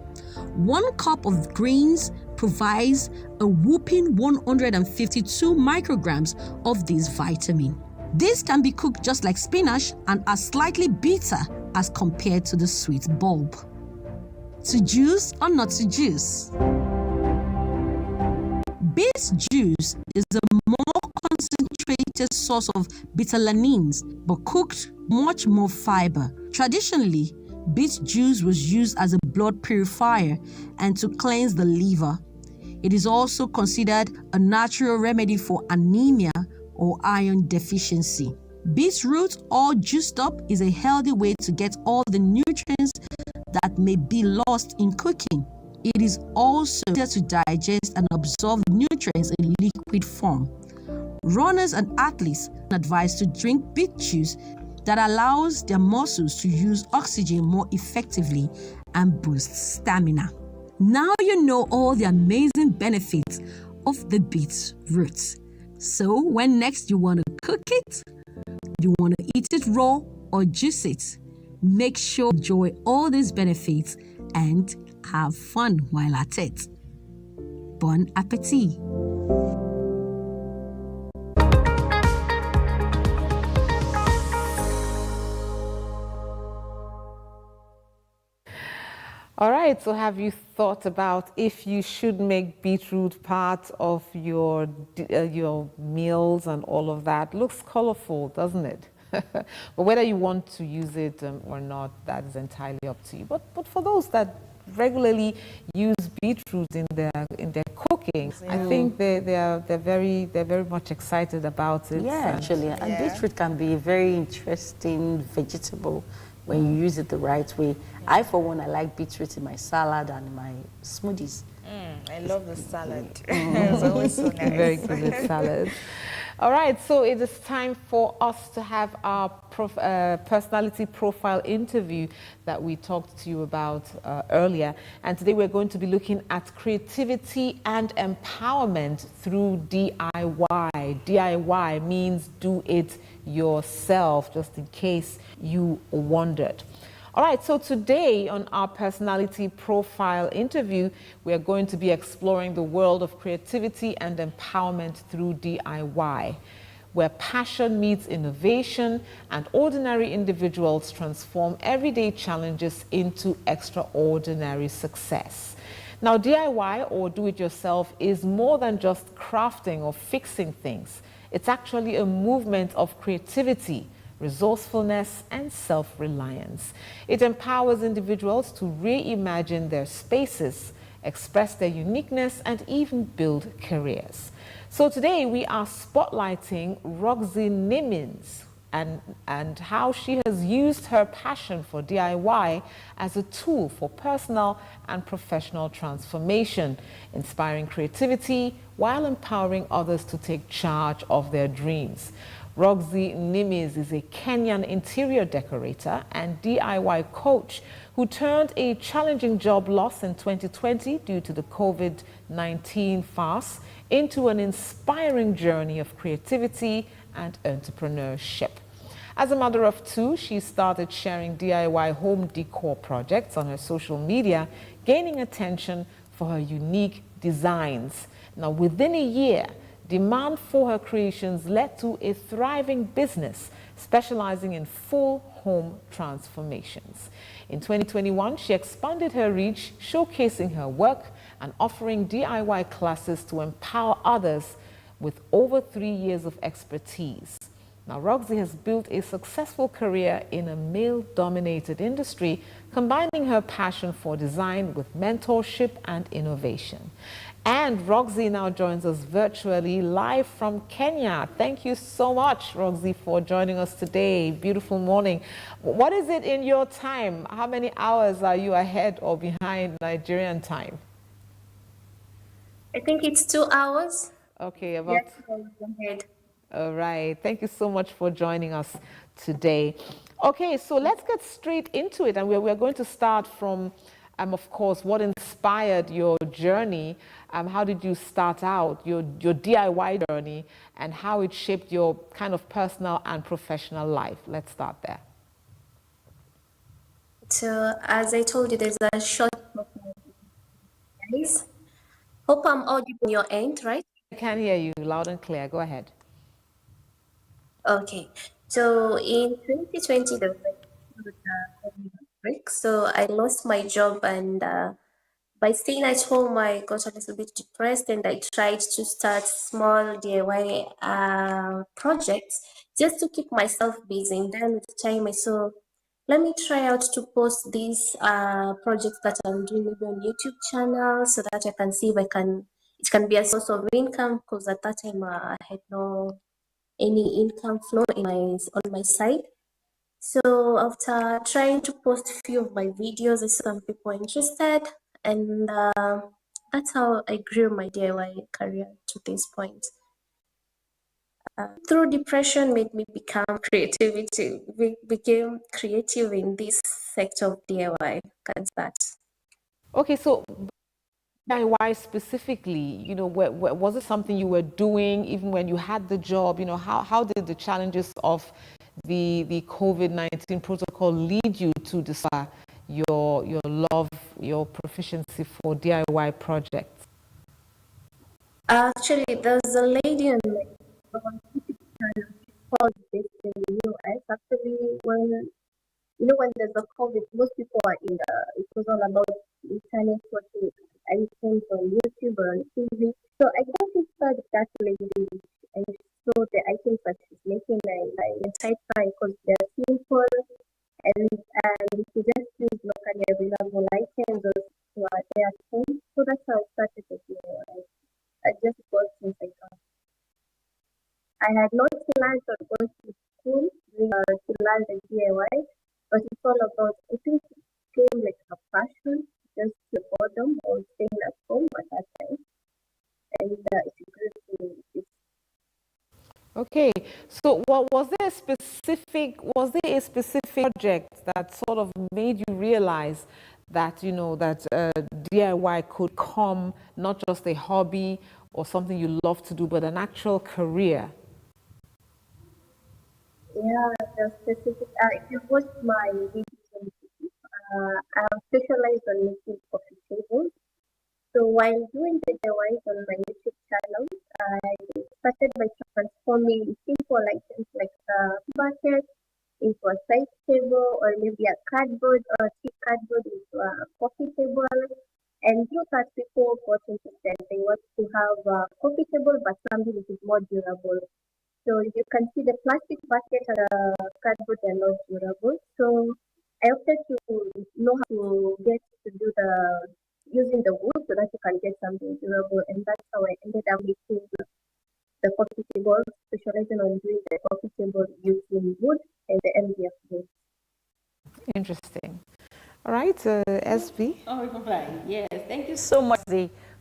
1 cup of greens provides a whopping 152 micrograms of this vitamin. This can be cooked just like spinach and are slightly bitter as compared to the sweet bulb. To juice or not to juice? Beet juice is a more concentrated source of beta-alanines, but cooked much more fiber. Traditionally, beet juice was used as a blood purifier and to cleanse the liver. It is also considered a natural remedy for anemia or iron deficiency. Beetroot, all juiced up, is a healthy way to get all the nutrients that may be lost in cooking. It is also easier to digest and absorb nutrients in liquid form. Runners and athletes are advised to drink beet juice that allows their muscles to use oxygen more effectively and boost stamina. Now you know all the amazing benefits of the beetroot. So when next you want to cook it, you want to eat it raw or juice it, make sure to enjoy all these benefits and have fun while at it. Bon appetit! All right, so have you thought about if you should make beetroot part of your meals and all of that? Looks colorful, doesn't it? But whether you want to use it or not, that is entirely up to you. But for those that regularly use beetroot in their cooking, I think they're very much excited about it. Yeah, actually, and beetroot can be a very interesting vegetable when you use it the right way. I, for one, I like beetroot in my salad and my smoothies. I love the salad. It's always so nice. Very good with salad. All right, so it is time for us to have our personality profile interview that we talked to you about earlier. And today we're going to be looking at creativity and empowerment through DIY. DIY means do it yourself, just in case you wondered. All right, so today on our personality profile interview, we are going to be exploring the world of creativity and empowerment through DIY, where passion meets innovation and ordinary individuals transform everyday challenges into extraordinary success. Now, DIY, or do-it-yourself, is more than just crafting or fixing things. It's actually a movement of creativity, resourcefulness, and self-reliance. It empowers individuals to reimagine their spaces, express their uniqueness, and even build careers. So today we are spotlighting Roxy Nimmins and how she has used her passion for DIY as a tool for personal and professional transformation, inspiring creativity while empowering others to take charge of their dreams. Roxy Nimmins is a Kenyan interior decorator and DIY coach who turned a challenging job loss in 2020 due to the COVID-19 farce into an inspiring journey of creativity and entrepreneurship. As a mother of two, she started sharing DIY home decor projects on her social media, gaining attention for her unique designs. Now, within a year, demand for her creations led to a thriving business specializing in full home transformations. In 2021, she expanded her reach, showcasing her work and offering DIY classes to empower others with over 3 years of expertise. Now, Roxy has built a successful career in a male-dominated industry, combining her passion for design with mentorship and innovation. And Roxy now joins us virtually live from Kenya. Thank you so much, Roxy, for joining us today. Beautiful morning. What is it in your time? How many hours are you ahead or behind Nigerian time? I think it's 2 hours. Okay, about... Yes, ahead. All right. Thank you so much for joining us today. Okay, so let's get straight into it. And we're going to start from, of course, what inspired your journey. How did you start out, your DIY journey, and how it shaped your kind of personal and professional life? Let's start there. So, as I told you, there's a short guys. Hope I'm audible on your end, right? I can hear you loud and clear. Go ahead. Okay. So in 2020, there was a break. So I lost my job, and by staying at home, I got a little bit depressed, and I tried to start small DIY projects just to keep myself busy. And then with time, I saw, let me try out to post these projects that I'm doing maybe on YouTube channel, so that I can see if it can be a source of income, because at that time I had no any income flow on my side. So after trying to post a few of my videos, I saw some people interested, and that's how I grew my DIY career to this point. Through depression made me become became creative in this sector of DIY. That's that. Okay, so DIY specifically, was it something you were doing even when you had the job? How did the challenges of the COVID-19 protocol lead you to discover your love, your proficiency for DIY projects? Actually, there's a lady on my called this in the US. Actually, when there's a COVID, most people are it was all about internet watching items on YouTube or on TV. So I got inspired that lady and saw the items that she's making, and I tried trying because they're simple and you just use locally available items who are there at home. So that's how I started the DIY. I just got since I got. I had not planned on going to school to learn the DIY, but it's all about, I think it came like a passion, just the boredom or staying at home at that time. And it's great to. Okay, so was there a specific project that sort of made you realize that DIY could come not just a hobby or something you love to do, but an actual career? Yeah, the specific. If you watch my videos on YouTube, I'm specialized on making coffee tables. So while doing the DIYs on my YouTube channel, I started by transforming simple items like a bucket into a side table, or maybe a cardboard or a cheap cardboard into a coffee table. And through that, people got interested. They want to have a coffee table, but something which is more durable. So you can see the plastic bucket and the cardboard are not durable. So I opted to know how to get to do using the wood so that you can get something durable, and that's how I ended up making the coffee table, specializing on doing the coffee table using wood and the MDF wood. Interesting. All right, SB. Oh, right. Yes, thank you so much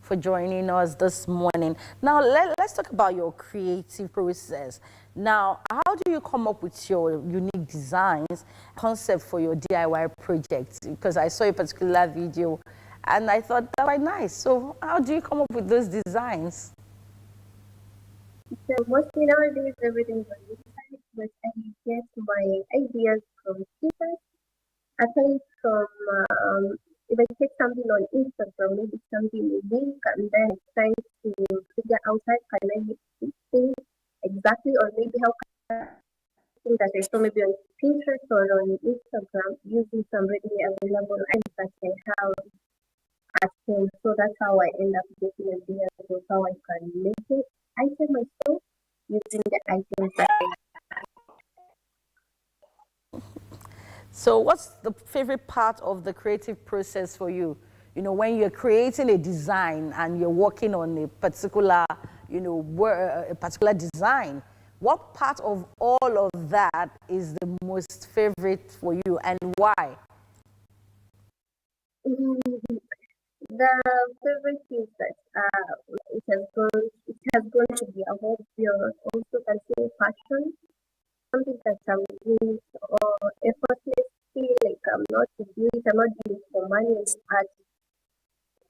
for joining us this morning. Now, let's talk about your creative process. Now, how do you come up with your unique designs, concept for your DIY projects? Because I saw a particular video and I thought that was nice. So how do you come up with those designs? So mostly nowadays everything is on the website, but I get my ideas from speakers, aside from if I take something on Instagram, maybe something unique, and then try to figure out how can I make this thing exactly, or maybe how can I think that I saw maybe on Pinterest or on Instagram using some readily available items that I have at home. So that's how I end up getting ideas of how I can make it item myself using the items that I have. So what's the favorite part of the creative process for you? You know, when you're creating a design and you're working on a particular, a particular design, what part of all of that is the most favorite for you and why? The favorite is that it has grown to be a hobby, or also consider passion, something that I'm doing or effortlessly, like I'm not doing it for money, but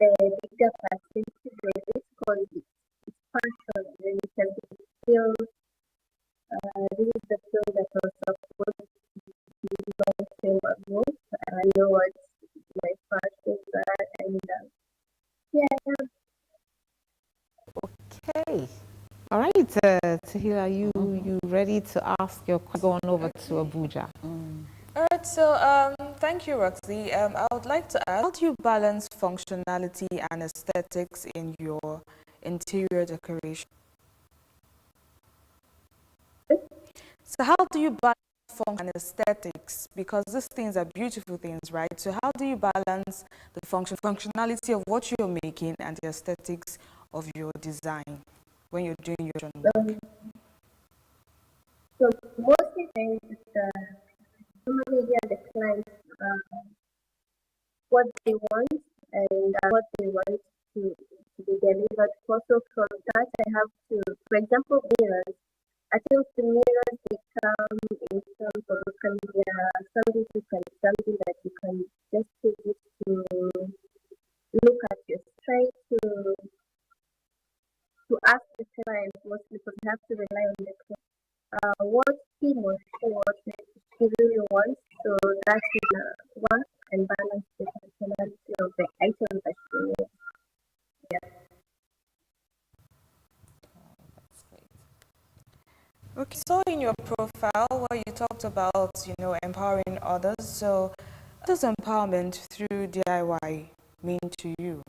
the bigger perspective of it, because it's passion and it has been still. This is the film that was supposed to be long time ago. I know what my passions are, and yeah. Okay. All right, Tahila, you ready to ask your question? Going over to Abuja. All right, so thank you, Roxy. I would like to ask, how do you balance functionality and aesthetics in your interior decoration? So how do you balance function and aesthetics? Because these things are beautiful things, right? So how do you balance the functionality of what you're making and the aesthetics of your design when you're doing your journal? So mostly things normally the clients what they want and what they want to be delivered. Also from that, I have to, for example, mirrors. I think the mirrors, they come in terms of something that you can just use it to look at your try to ask the client mostly, because you have to rely on the client. What he or she really wants, so that will work and balance the functionality of the items that she needs. Yeah. Okay, so in your profile where you talked about, empowering others, so what does empowerment through DIY mean to you?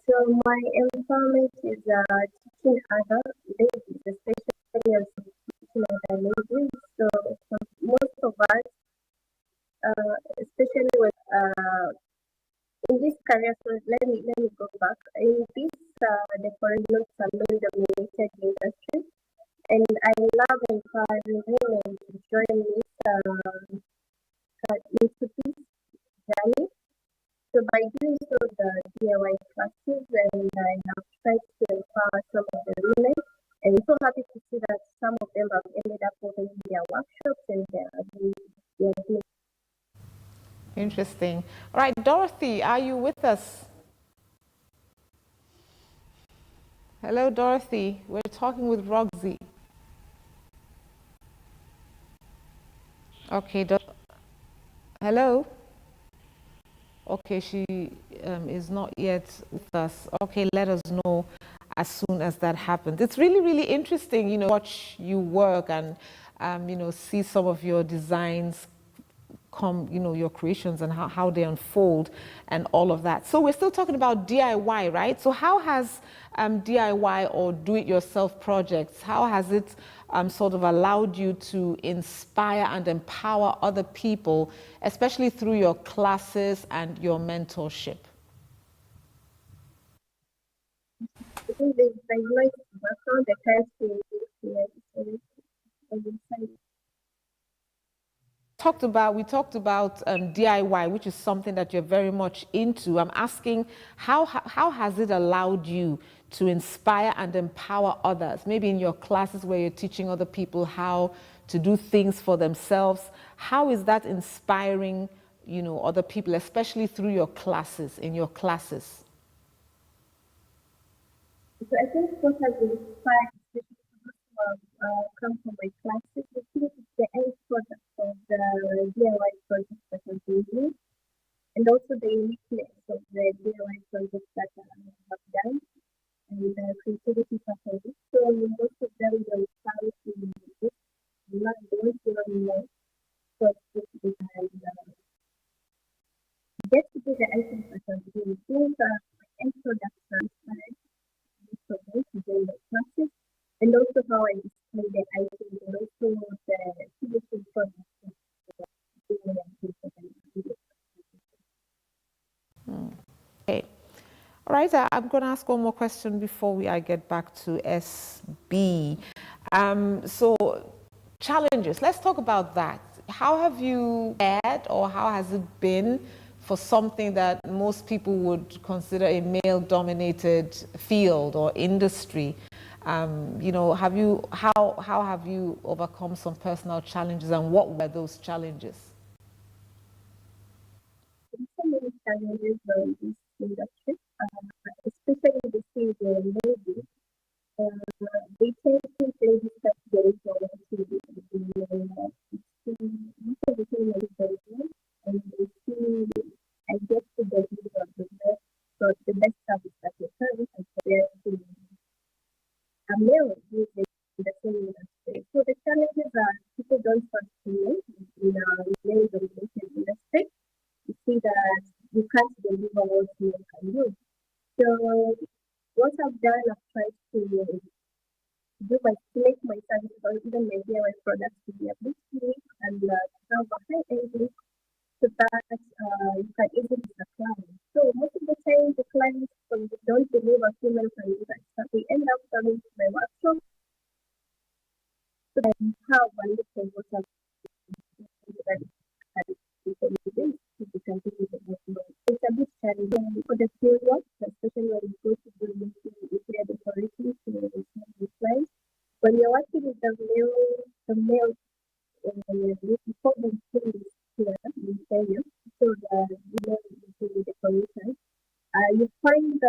So my empowerment is teaching other ladies, especially as teaching other ladies. So for most of us, especially with in this career, so let me go back. In this decoration salon dominated industry, and I love empowering women to join this into this journey. So by doing so, the DIY classes, and I have tried to empower some of the women, and I'm so happy to see that some of them have ended up opening their workshops and they're doing. Interesting. All right, Dorothy, are you with us? Hello, Dorothy. We're talking with Roxy. Okay, hello? Okay, she is not yet with us. Okay, let us know as soon as that happens. It's really, really interesting, watch you work and, see some of your designs come, your creations and how they unfold and all of that. So we're still talking about DIY, right? So how has DIY or do-it-yourself projects, how has it sort of allowed you to inspire and empower other people, especially through your classes and your mentorship? I think there's like background that has to we talked about DIY, which is something that you're very much into. I'm asking, how has it allowed you to inspire and empower others? Maybe in your classes where you're teaching other people how to do things for themselves. How is that inspiring, other people, especially through your classes, in your classes? So I think what has been inspired, especially come from my classes. I think it's the end product of the DIY projects that I'm doing, and also the uniqueness of the DIY projects that I have done, and the creativity part of it. So most of them will come to this, not those who are more projects and just to do the items that I'm doing. Those are my end products transparent for them to do the classes, and also how I display the items, and also the finishing products. Okay. All right, I'm going to ask one more question before I get back to SB. So, challenges, let's talk about that. How have you had, or how has it been for something that most people would consider a male-dominated field or industry? You know, how have you overcome some personal challenges, and what were those challenges? So many challenges in this industry, especially the field of ladies. They tend to play this category for TV. Most of the time, and they see, I get to deliver the best service that you can compared to a male who is in the same industry. So the challenges are people don't trust men in a male-dominated industry. You see that you can't deliver what men can do. So what I've done, I've tried to make my services or even my DIY products to be a bit unique and have a high end look so that you can easily supply. So most of the time, the clients don't believe a female can do that. So they end up coming to my workshop so that I have a look of what I've done. It's a bit challenging for the field work, especially when you go to do interior decorations to the clients. When you're working with the male before the field is here in Kenya, so the male interior decorators, you find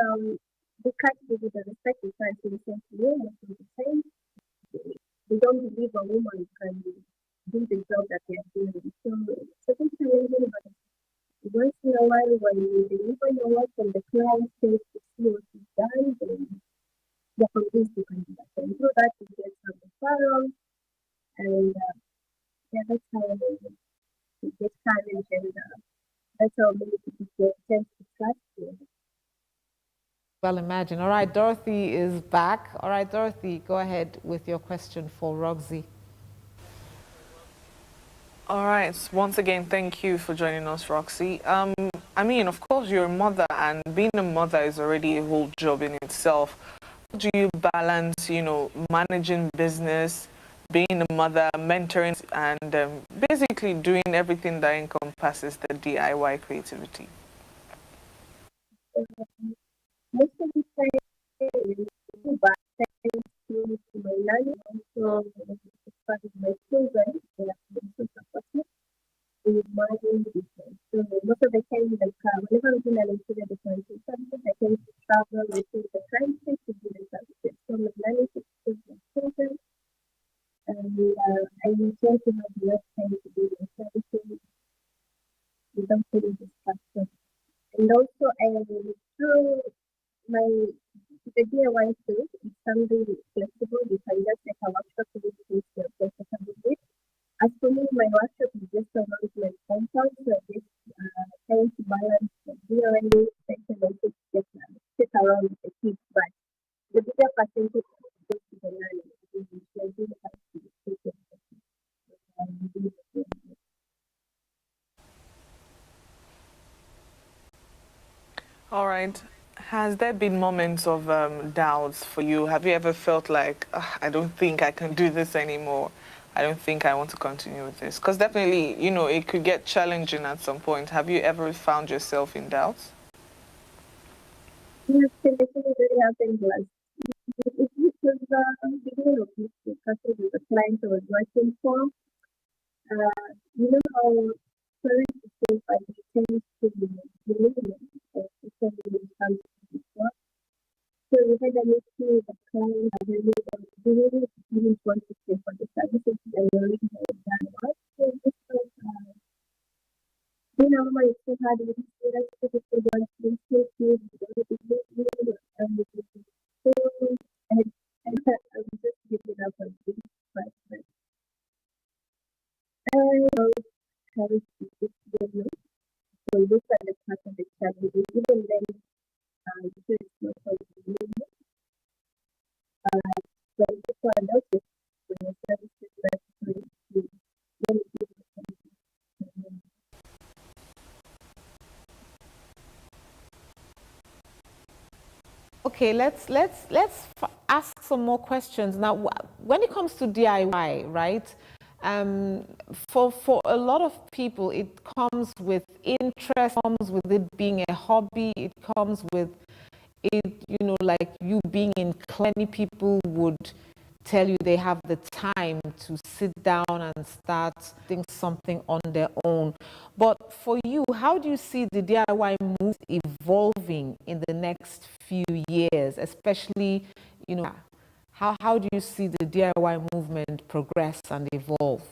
they can't give you the respect they can't listen to you most of the time. They don't believe a woman can do the job that they're doing. So it's a bit challenging, but once in a while when you deliver your work and the client says to see what you've done, then they're convinced you can do that. And through that you get some referrals, and that's how you get challenged, and that's how many people tend to trust you. Well, imagine. All right, Dorothy is back. All right, Dorothy, go ahead with your question for Roxy. All right. Once again, thank you for joining us, Roxy. I mean, of course, you're a mother, and being a mother is already a whole job in itself. How do you balance, you know, managing business, being a mother, mentoring, and basically doing everything that encompasses the DIY creativity? Most of the time, to my nanny, also as part of my children, they are also supportive in managing the business. So most of the time, like whenever I'm doing an interior decoration services, I tend to travel within the country to do the services. So my nanny takes care of my children, and I tend to have enough time to do the services without any distraction. And also, through the DIY too, is something flexible. You can just take a workshop to do your comfortable with. As for me, my workshop is just around my compound, so I just trying to balance the DIY section and just sit around with the kids. But the bigger percentage goes to the learning. I do have to take it. All right. Has there been moments of doubts for you? Have you ever felt like, I don't think I can do this anymore? I don't think I want to continue with this? Because definitely, you know, it could get challenging at some point. Have you ever found yourself in doubt? Yes, it really happened last. It was the beginning of this discussion with the client I was working for. You know how parents think by the tend to believe especially when it comes to this work. So we had an issue with the client and we were doing didn't want to pay for the services that were originally done. So this was, my so hard with the students to the students, they still feel and I was just giving up on this, but I know how it is, so look at the part of the challenge, even then, because it's not so easy. But it's what I noticed when the services were free, when it is Okay, let's ask some more questions now. When it comes to DIY, right? For a lot of people, it comes with interest, comes with it being a hobby. It comes with it, like you being inclined. Many people would tell you they have the time to sit down and start doing something on their own. But for you, how do you see the DIY move evolving in the next few years, especially, how do you see the DIY movement progress and evolve?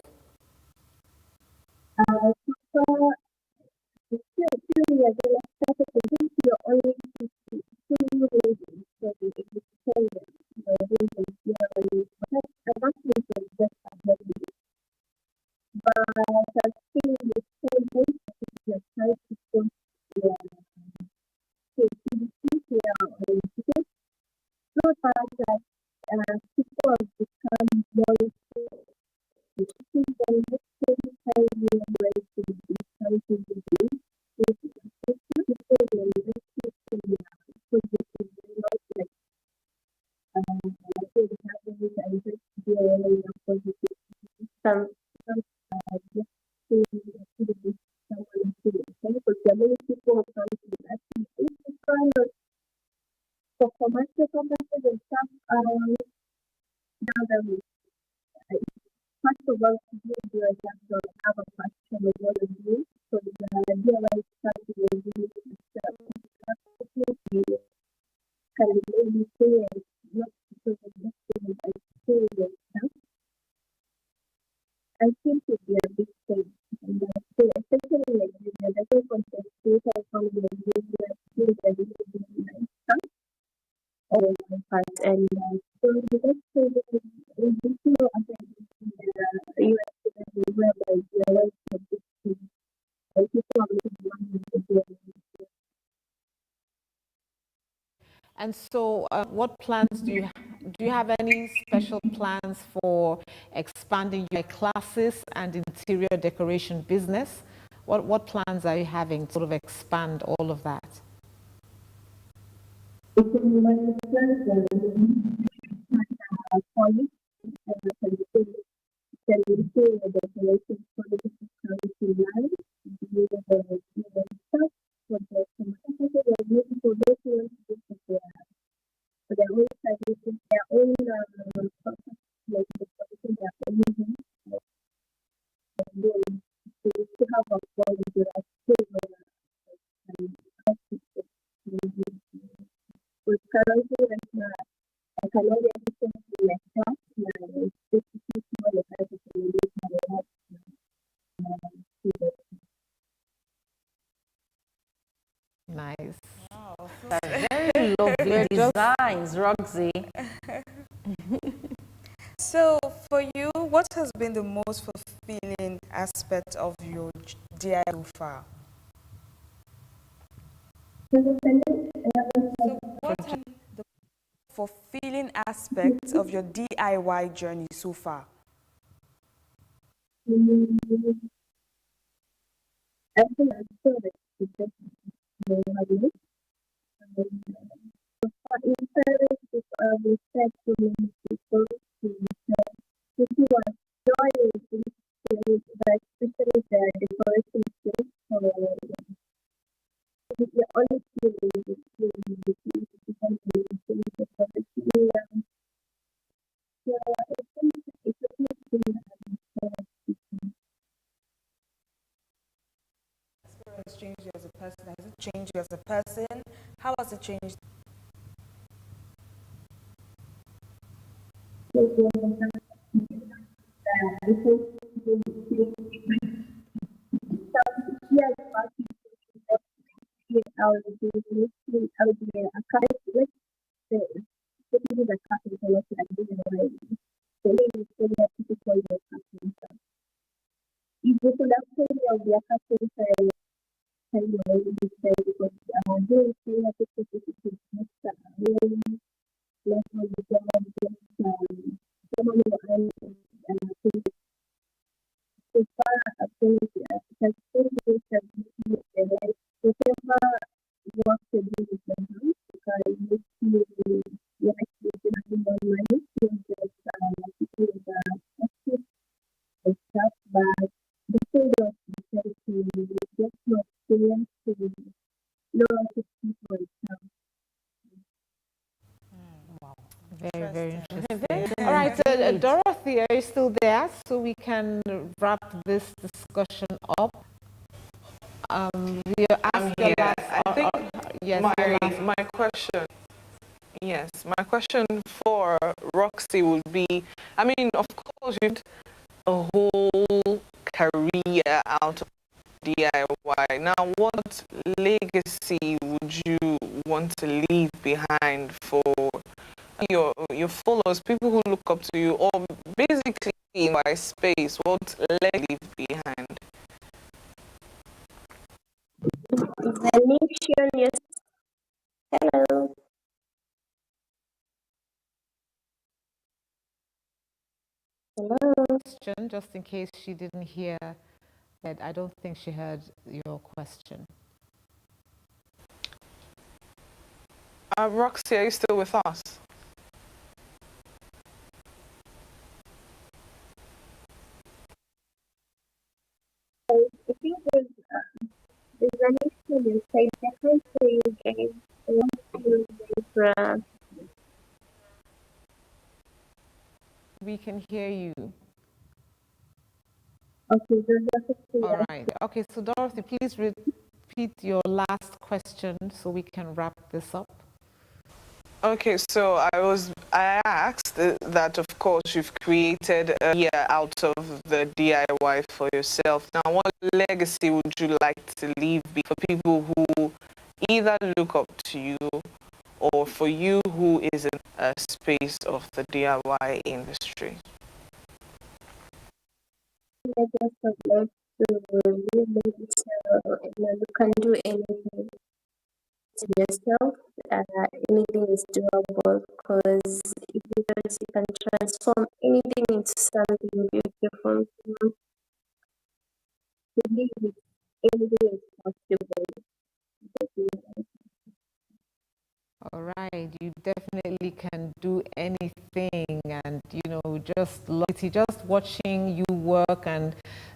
People have become more for commercial purposes and stuff. Now that we first of all, to do a job, so have a passion of what we do. So the DIY starting with you can maybe say not because of this thing, but experience stuff. I think it would be a big thing. And especially like the whole content creator economy and really nice stuff. My part. And so the next thing is we see the US whereby DIY is a big thing. And people are making money with DIY. And so, what plans do you have any special plans for expanding your classes and interior decoration business? What plans are you having to sort of expand all of that? Nice. Wow. Very lovely designs, Roxy. So, for you, what has been the most fulfilling aspect of your DIY so far? So, what has been the fulfilling aspect of your DIY journey so far? I think I'm sure that it's just in Paris, we said to many people to do a joy but especially the decoration skills. So we always feel Has changed you as a person? Has it changed you as a person? How has it changed? I would be a couple, the people that happen to look like this way. So maybe it's very typical of carpenter. If you could actually be a carpenter, can you already say because doing things like this is not really level the job someone who I so far as because things have been whatever work to do with the house because you actually having more money to just do the stuff, but the thing of to get more experience to know how to people itself. Very, very interesting. All right, Dorothy, are you still there? So we can wrap this discussion up. We are asking I think yes, my question, yes, my question for Roxy would be, I mean, of course, you've a whole career out of DIY. Now, what legacy would you want to leave behind for your followers, people who look up to you, or basically in my space? What legacy leave behind? The nation, yes. Hello. Hello. Question, just in case she didn't hear that. I don't think she heard your question. Roxy, are you still with us? I think there's an issue inside the country again. We can hear you. Okay, all right. Okay, so Dorothy, please repeat your last question so we can wrap this up. Okay, so I asked that of course you've created a year out of the DIY for yourself. Now, what legacy would you like to leave for people who either look up to you or for you who is in a space of the DIY industry? I just would like to really you can do anything to yourself. Anything is doable because if you can transform anything into something beautiful. Believe it, anything is possible. All right, you definitely can do anything, and just watching you work and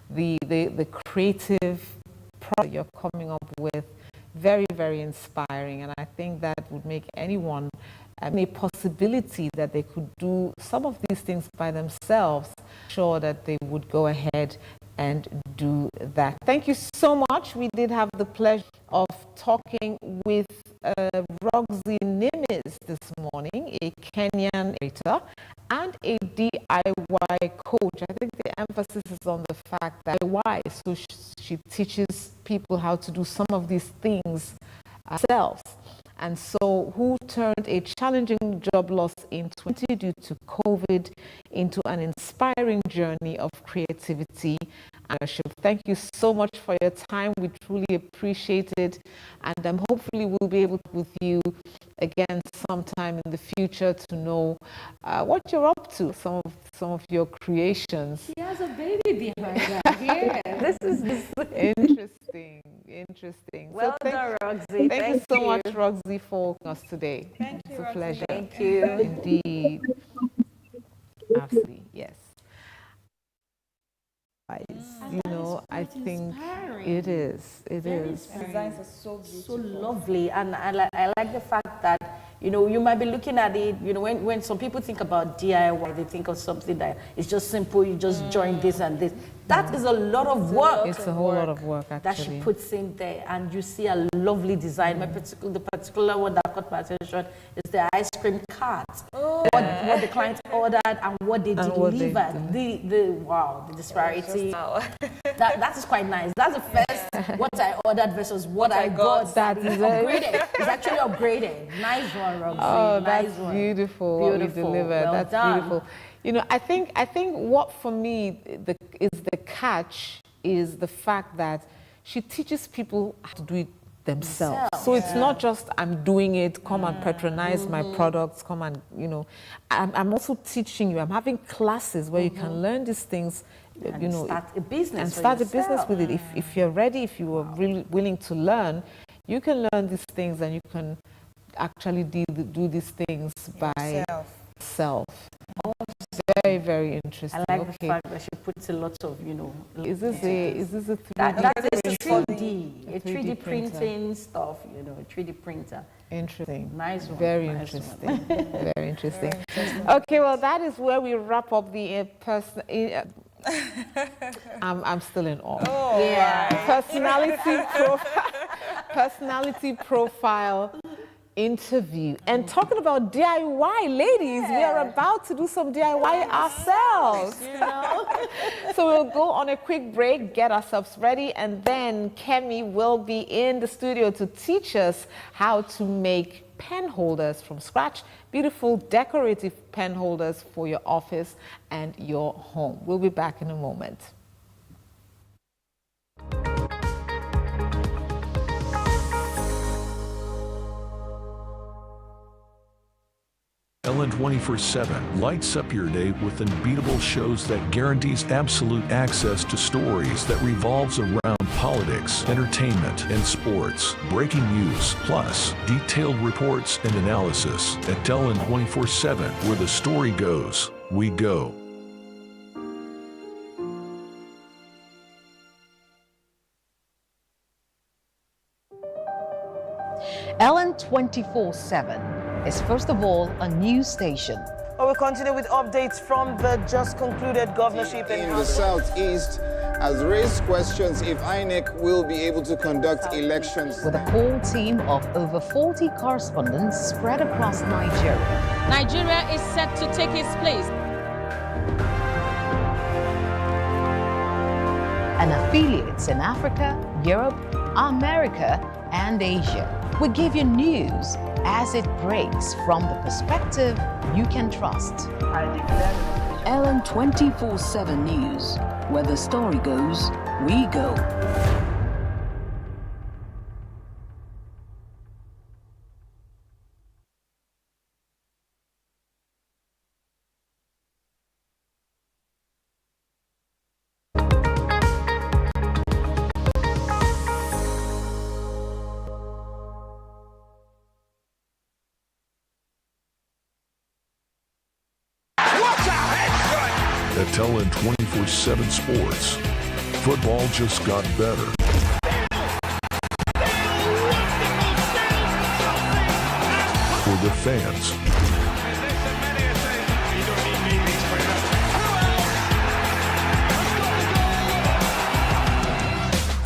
the creative product you're coming up with, very, very inspiring, and I think that would make anyone a possibility that they could do some of these things by themselves, sure that they would go ahead and do that. Thank you so much. We did have the pleasure of talking with Roxy Nimes this morning, a Kenyan editor and a DIY coach. I think the emphasis is on the fact that DIY, so she teaches people how to do some of these things themselves. And so who turned a challenging job loss in 2020 due to COVID into an inspiring journey of creativity and leadership. Thank you so much for your time. We truly appreciate it. And hopefully we'll be able to with you again sometime in the future to know what you're up to, some of your creations. She has a baby behind her here. This is interesting. Interesting. Well done, Roxy. Thank you so much, Roxy, for us today. Thank you, it's a Roxy. pleasure. Thank you. Indeed. Absolutely, yes. I think it is. It is. Designs are so beautiful. So lovely, and I like the fact that You know, you might be looking at it, you know, when some people think about DIY, they think of something that is just simple, you just join this and this. That is a lot of work. It's a whole lot of work, actually. That she puts in there, and you see a lovely design. The particular one that caught my attention is the ice cream cart. What the client ordered and what they delivered. The disparity. That is quite nice. That's the first what I ordered versus what I got. That is upgraded. It's actually upgraded. Nice one, Roxy. Oh, nice that's one. beautiful. What you delivered. Well That's done. beautiful. You know, I think what for me is the catch is the fact that she teaches people how to do it themselves. So it's not just I'm doing it, come and patronize my products, come and, you know, I'm also teaching you. I'm having classes where you can learn these things, And you know, start a business and for start a yourself. business with it. If you're ready, if you are really willing to learn, you can learn these things and you can actually do these things by yourself. Oh, very, very interesting. I like the fact that she puts a lot of, you know. Is this a 3D? That is printing? 3D, a 3D printer. printing stuff, you know, 3D printer. Interesting. Nice one. Very nice interesting. One. Very interesting. Okay, well, that is where we wrap up the I'm still in awe. Oh, yeah. Personality profile interview. And talking about DIY, ladies, we are about to do some DIY ourselves, you know. So we'll go on a quick break, get ourselves ready, and then Kemi will be in the studio to teach us how to make pen holders from scratch, beautiful decorative pen holders for your office and your home. We'll be back in a moment. Ellen 24/7 lights up your day with unbeatable shows that guarantees absolute access to stories that revolves around politics, entertainment, and sports, breaking news, plus detailed reports and analysis. At Ellen 24/7, where the story goes, we go. Ellen 24/7 is first of all a news station. Well, we'll continue with updates from the just concluded governorship in the Southeast has raised questions if INEC will be able to conduct elections. With a core team of over 40 correspondents spread across Nigeria. Nigeria is set to take its place. And affiliates in Africa, Europe, America, and Asia. We give you news as it breaks from the perspective you can trust. Ellen 24/7 News, where the story goes, we go. At Ellen 24/7 Sports, football just got better. For the fans.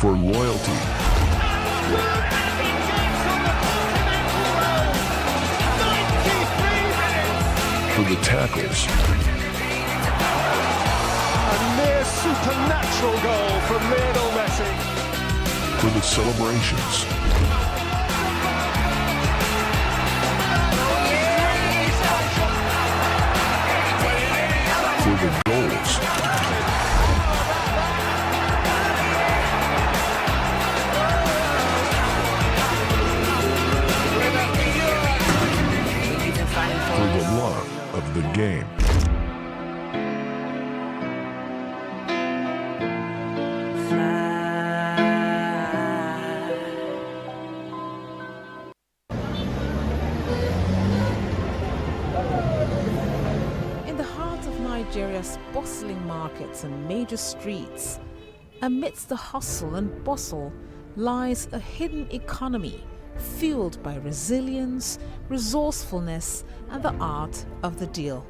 For loyalty. For the tackles. A near supernatural goal from Lionel Messi. For the celebrations. For the goals. For the love of the game. In the heart of Nigeria's bustling markets and major streets, amidst the hustle and bustle lies a hidden economy fueled by resilience, resourcefulness, and the art of the deal.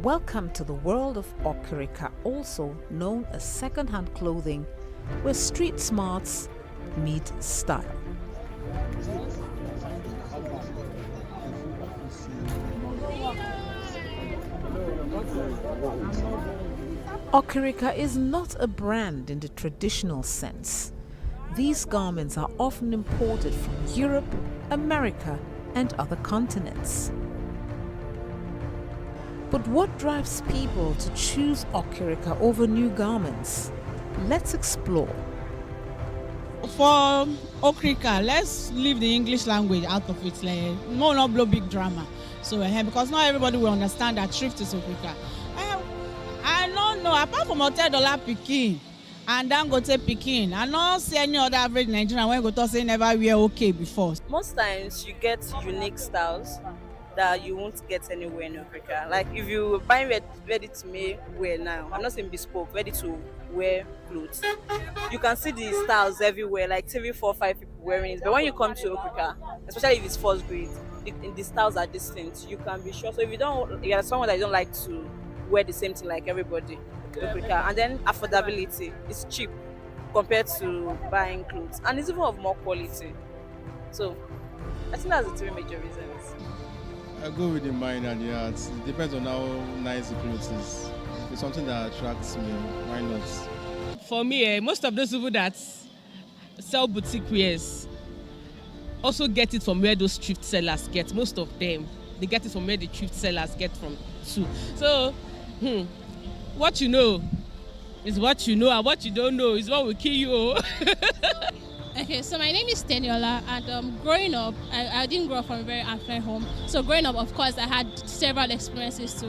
Welcome to the world of Okirika, also known as second-hand clothing, where street smarts meet style. Okirika is not a brand in the traditional sense. These garments are often imported from Europe, America, and other continents. But what drives people to choose Okirika over new garments? Let's explore. For Okirika, let's leave the English language out of it. Like, not blow big drama. So because not everybody will understand that thrift is Okirika. I don't know, apart from $10 Pekin and Dangote Pekin, I don't see any other average Nigerian when go to say never wear okay before. Most times you get unique styles that you won't get anywhere in Africa. Like if you buy ready to wear now, I'm not saying bespoke, ready to wear clothes, you can see the styles everywhere, like 3, 4, 5 people wearing it. But when you come to Africa, especially if it's first grade, the styles are distinct. You can be sure. So if you're someone that don't like to wear the same thing like everybody, Africa, and then affordability is cheap compared to buying clothes, and it's even of more quality. So I think that's the 3 major reasons. I go with the mind and the heart. It depends on how nice the clothes is. If it's something that attracts me, why not? For me, most of those people that sell boutique wares also get it from where those thrift sellers get. Most of them, they get it from where the thrift sellers get from too. So, what you know is what you know, and what you don't know is what will kill you. Okay, so my name is Teniola, and growing up, I didn't grow up from a very affluent home. So growing up, of course, I had several experiences to,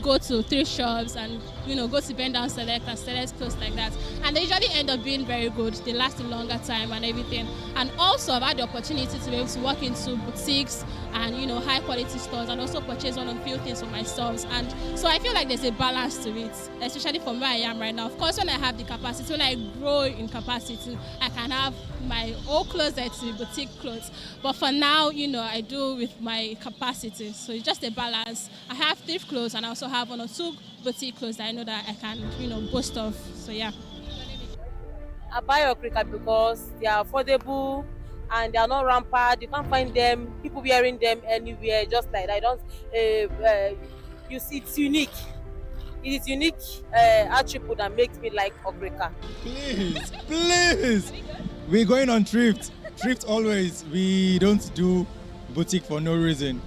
go to thrift shops and, go to Bend Down Select and select clothes like that. And they usually end up being very good. They last a longer time and everything. And also, I've had the opportunity to be able to walk into boutiques and, high quality stores, and also purchase one or few things for myself. And so I feel like there's a balance to it, especially from where I am right now. Of course, when I have the capacity, when I grow in capacity, I can have my own closet to boutique clothes. But for now, I do with my capacity. So it's just a balance. I have thrift clothes, and I also have 1 or 2 boutique clothes that I know that I can, boast of. So yeah. I buy Okirika because they are affordable and they are not rampant. You can't find them, people wearing them anywhere, just like that. You see, it's unique. It is unique attribute that makes me like Okirika. Please. We're going on thrift. Thrift always. We don't do boutique for no reason.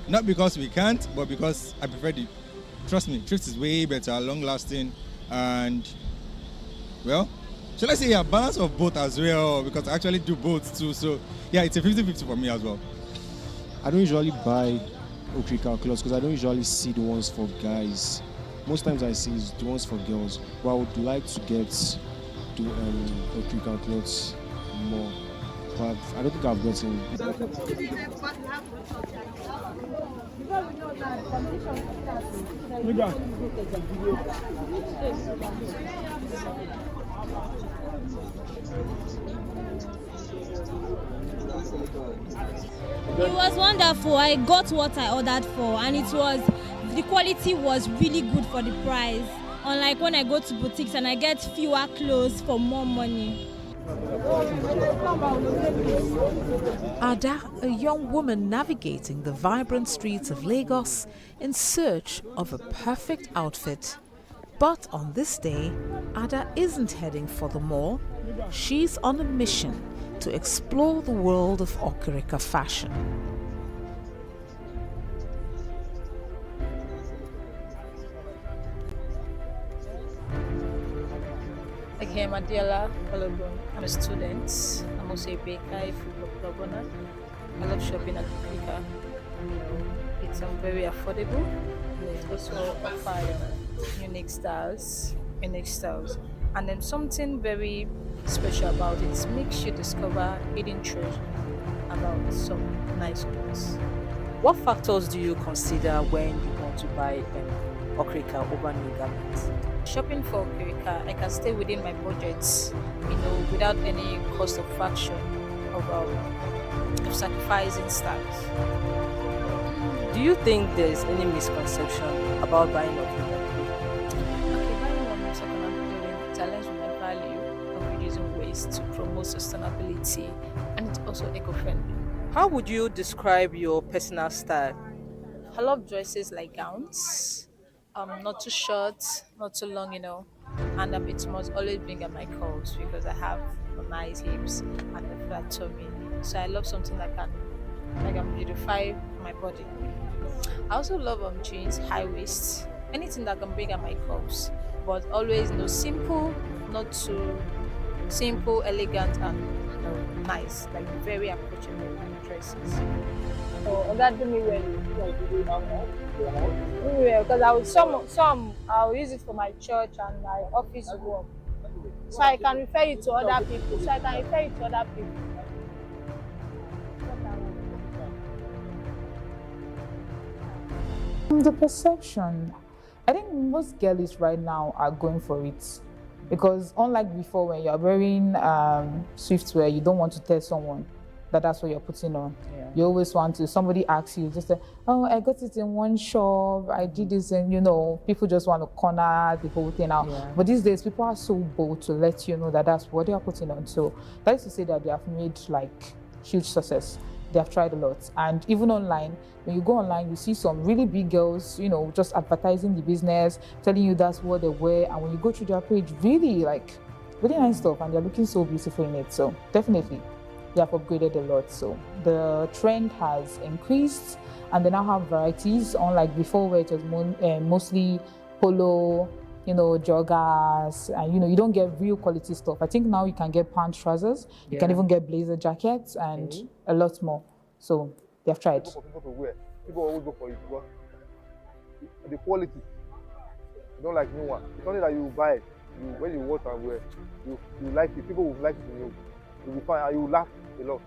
Not because we can't, but because I prefer the. Trust me, thrift is way better, long-lasting, and well, shall I say a balance of both as well, because I actually do both too. So yeah, it's a 50-50 for me as well. I don't usually buy Okirika clothes because I don't usually see the ones for guys. Most times I see is the ones for girls. But I would like to get to Okirika clothes more. But I don't think I've gotten. It was wonderful. I got what I ordered for, and the quality was really good for the price. Unlike when I go to boutiques and I get fewer clothes for more money. Ada, a young woman navigating the vibrant streets of Lagos in search of a perfect outfit. But on this day, Ada isn't heading for the mall. She's on a mission to explore the world of Okirika fashion. Okay, I'm Adela Balogun. I'm a student. I'm also a baker, a food club owner. I love shopping at Okirika. It's very affordable. It also offers unique styles. And then something very special about it makes you discover hidden treasure about some nice clothes. What factors do you consider when you want to buy Okirika over new garments? Shopping for Okirika, I can stay within my budget, without any cost of fraction. of sacrificing stars. Do you think there's any misconception about buying of Okay, buying of second-hand clothing challenge women value of reducing waste to promote sustainability, and it's also eco-friendly. How would you describe your personal style? I love dresses like gowns, not too short, not too long, and it must always bring at my curves because I have nice hips and a flat tummy. So I love something that can beautify my body. I also love jeans, high waist, anything that can bring at my curves, but always simple, not too simple, elegant, and nice, like very approachable dresses. So that do me well. Do me well because I will some I'll use it for my church and my office work. So I can refer you to other people. The perception, I think most girlies right now are going for it because unlike before when you're wearing Swiftwear, you don't want to tell someone that's what you're putting on. Yeah. You always want to, somebody asks you, just say, oh, I got it in one shop, I did this, and people just want to corner the whole thing out. Yeah. But these days, people are so bold to let you know that's what they are putting on. So that is to say that they have made huge success. They have tried a lot. And even online, when you go online, you see some really big girls, just advertising the business, telling you that's what they wear. And when you go through their page, really nice stuff. And they're looking so beautiful in it. So definitely, they have upgraded a lot. So the trend has increased and they now have varieties, unlike before where it was mostly polo, joggers, and you don't get real quality stuff. I think now you can get pant trousers, you can even get blazer jackets and a lot more. So they have tried. People always go for it because the quality, you don't like new one. It's only that you buy it, when you watch and wear, you like it, people will like it in you. You'll be fine and you will laugh a lot.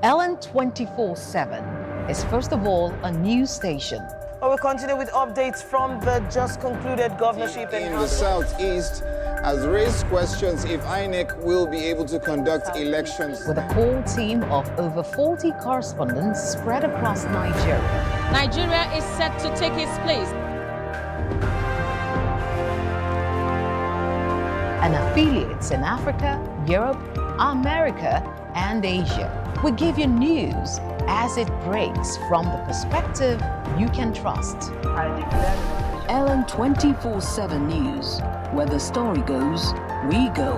Ellen 24/7 is first of all a news station. Well, we continue with updates from the just concluded governorship in the Southeast has raised questions if INEC will be able to conduct elections. With a core team of over 40 correspondents spread across Nigeria. Nigeria is set to take its place. And affiliates in Africa, Europe, America, and Asia. We give you news as it breaks from the perspective you can trust. Ellen 24/7 News, where the story goes, we go.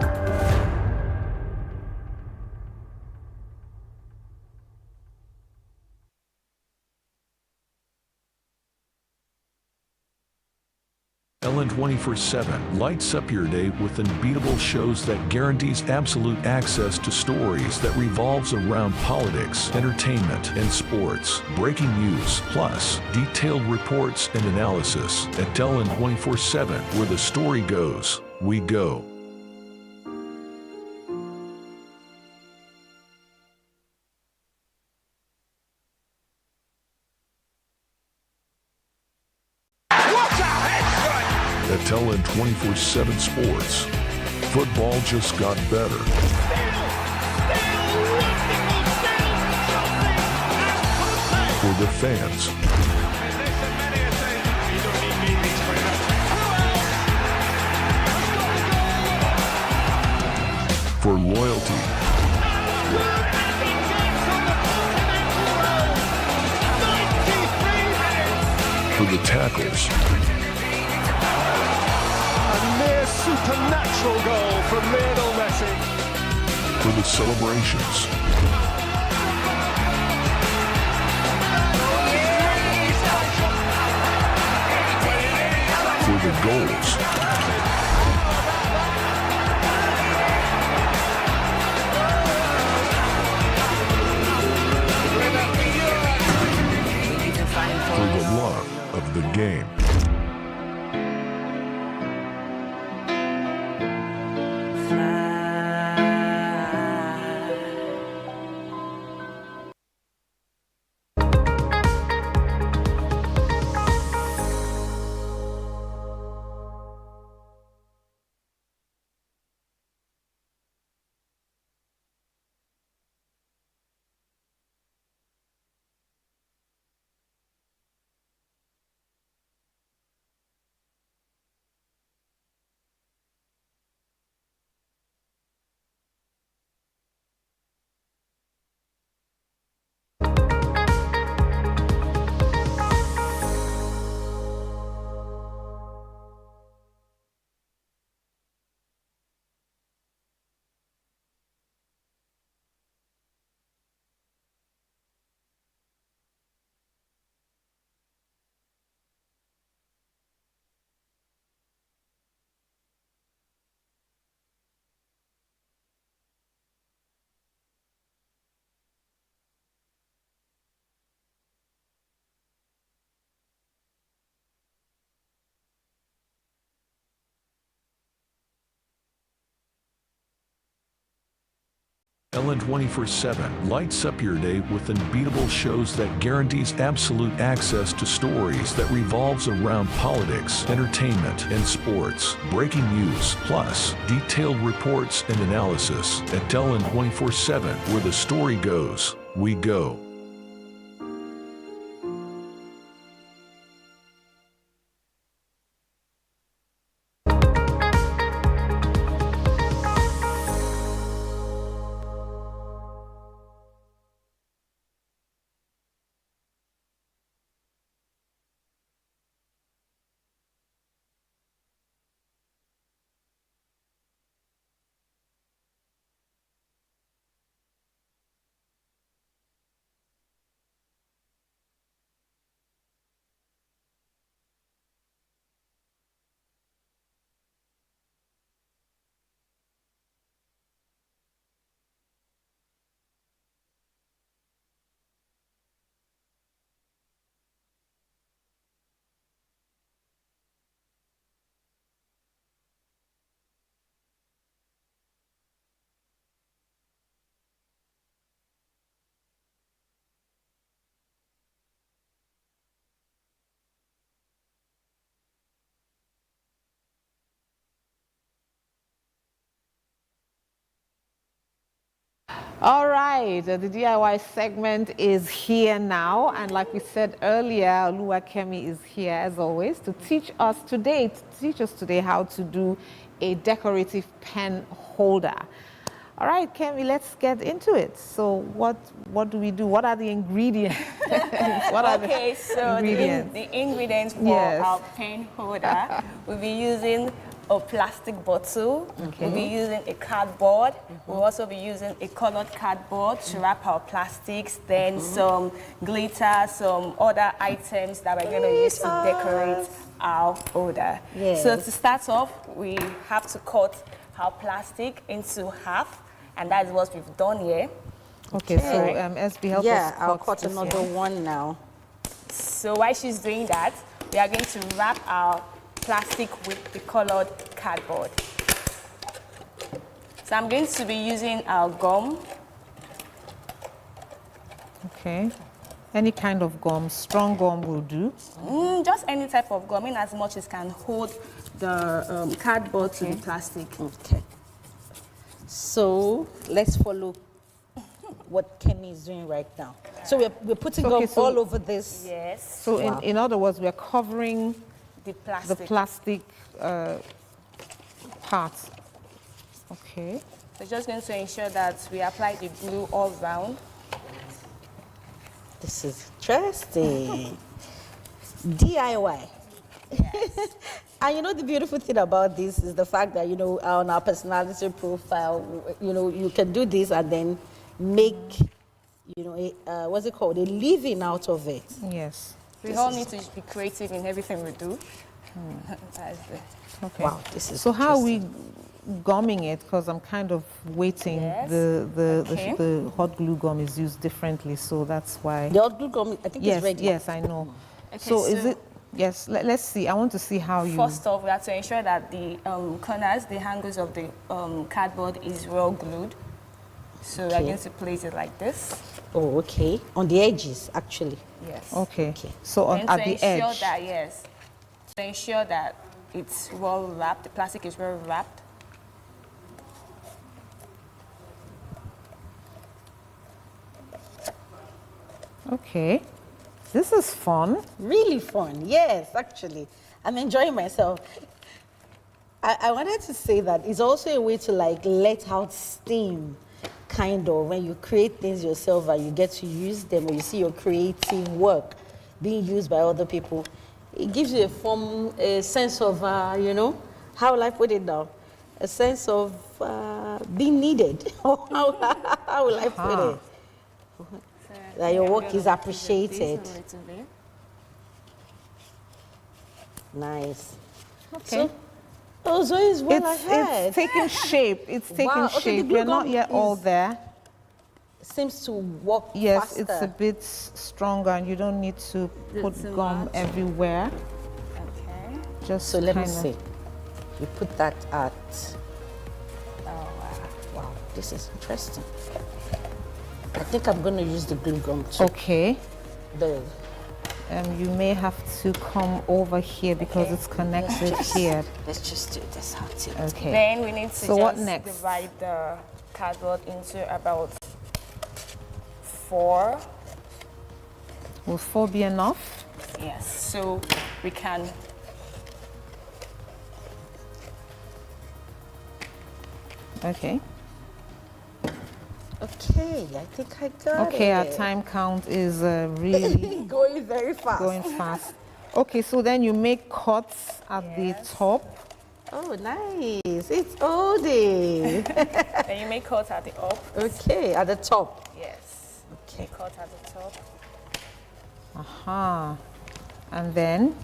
Ellen 24/7 lights up your day with unbeatable shows that guarantees absolute access to stories that revolves around politics, entertainment, and sports. Breaking news, plus detailed reports and analysis. At Ellen 24/7, where the story goes, we go. At Ellen 24/7 Sports, football just got better. For the fans. For loyalty. For the tackles. Supernatural goal from Lionel Messi. For the celebrations. For the goals. For the love of the game. Ellen 24/7 lights up your day with unbeatable shows that guarantees absolute access to stories that revolves around politics, entertainment, and sports. Breaking news, plus detailed reports and analysis. At Ellen 24/7, where the story goes, we go. All right, the DIY segment is here now, and like we said earlier, Oluwakemi is here as always to teach us today how to do a decorative pen holder. All right, Kemi, let's get into it. So what do we do? What are the ingredients? The ingredients for our pen holder, we'll be using a plastic bottle, we'll be using a cardboard, we'll also be using a colored cardboard to wrap our plastics, then some glitter, some other items that we're going to use to decorate our holder. Yes. So to start off, we have to cut our plastic into half, and that is what we've done here. Okay, so SB, help us. Yeah, I'll cut another one now. So while she's doing that, we are going to wrap our plastic with the colored cardboard. So I'm going to be using our gum. Okay. Any kind of gum, strong gum will do. Just any type of gum, in as much as can hold the cardboard to the plastic. Okay. So let's follow what Kemi is doing right now. So we're putting gum all over this. Yes. So in other words, we're covering the plastic part. Okay. We're just going to ensure that we apply the glue all round. This is interesting. DIY. Yes. And you know the beautiful thing about this is the fact that, you know, on our personality profile, you know, you can do this and then make, you know, what's it called? A living out of it. Yes. We all need to be creative in everything we do. Okay. Wow, this is so how are we gumming it? Because I'm kind of waiting. Yes. The hot glue gum is used differently, so that's why. The hot glue gum, I think, yes, is ready. Yes, I know. Okay, so is it? Yes. Let's see. I want to see how you. First off, we have to ensure that the corners, the angles of the cardboard is well glued. So we're going to place it like this. Oh, okay. On the edges, actually. Yes. Okay. So at the edge. To ensure that it's well wrapped, the plastic is well wrapped. Okay. This is fun. Really fun. Yes, actually. I'm enjoying myself. I wanted to say that it's also a way to like let out steam, kind of, when you create things yourself and you get to use them, or you see your creative work being used by other people. It gives you a sense of, you know, how will I put it now? A sense of being needed. How will I put it? That your work is appreciated. Nice. Okay. So Zoe is well ahead. It's taking shape. It's taking shape. We're not yet all there. Seems to work yes, faster. It's a bit stronger, and you don't need to put gum everywhere. Okay. Just so let me see. You put that at. Oh wow! Wow. this is interesting. I think I'm going to use the glue gum too. Okay. The You may have to come over here because it's connected here. Let's just do this out. Okay. Then we need to So what just next? divide the cardboard into about 4. Will 4 be enough? Yes. So we can. Okay. Okay, I think I got it. Okay, our time count is really going very fast. going fast. Okay, so then you make cuts at the top. Oh, nice. It's oldie. Then you make cuts at the top. Okay, at the top. Yes. Okay. Make cut at the top. Aha. And then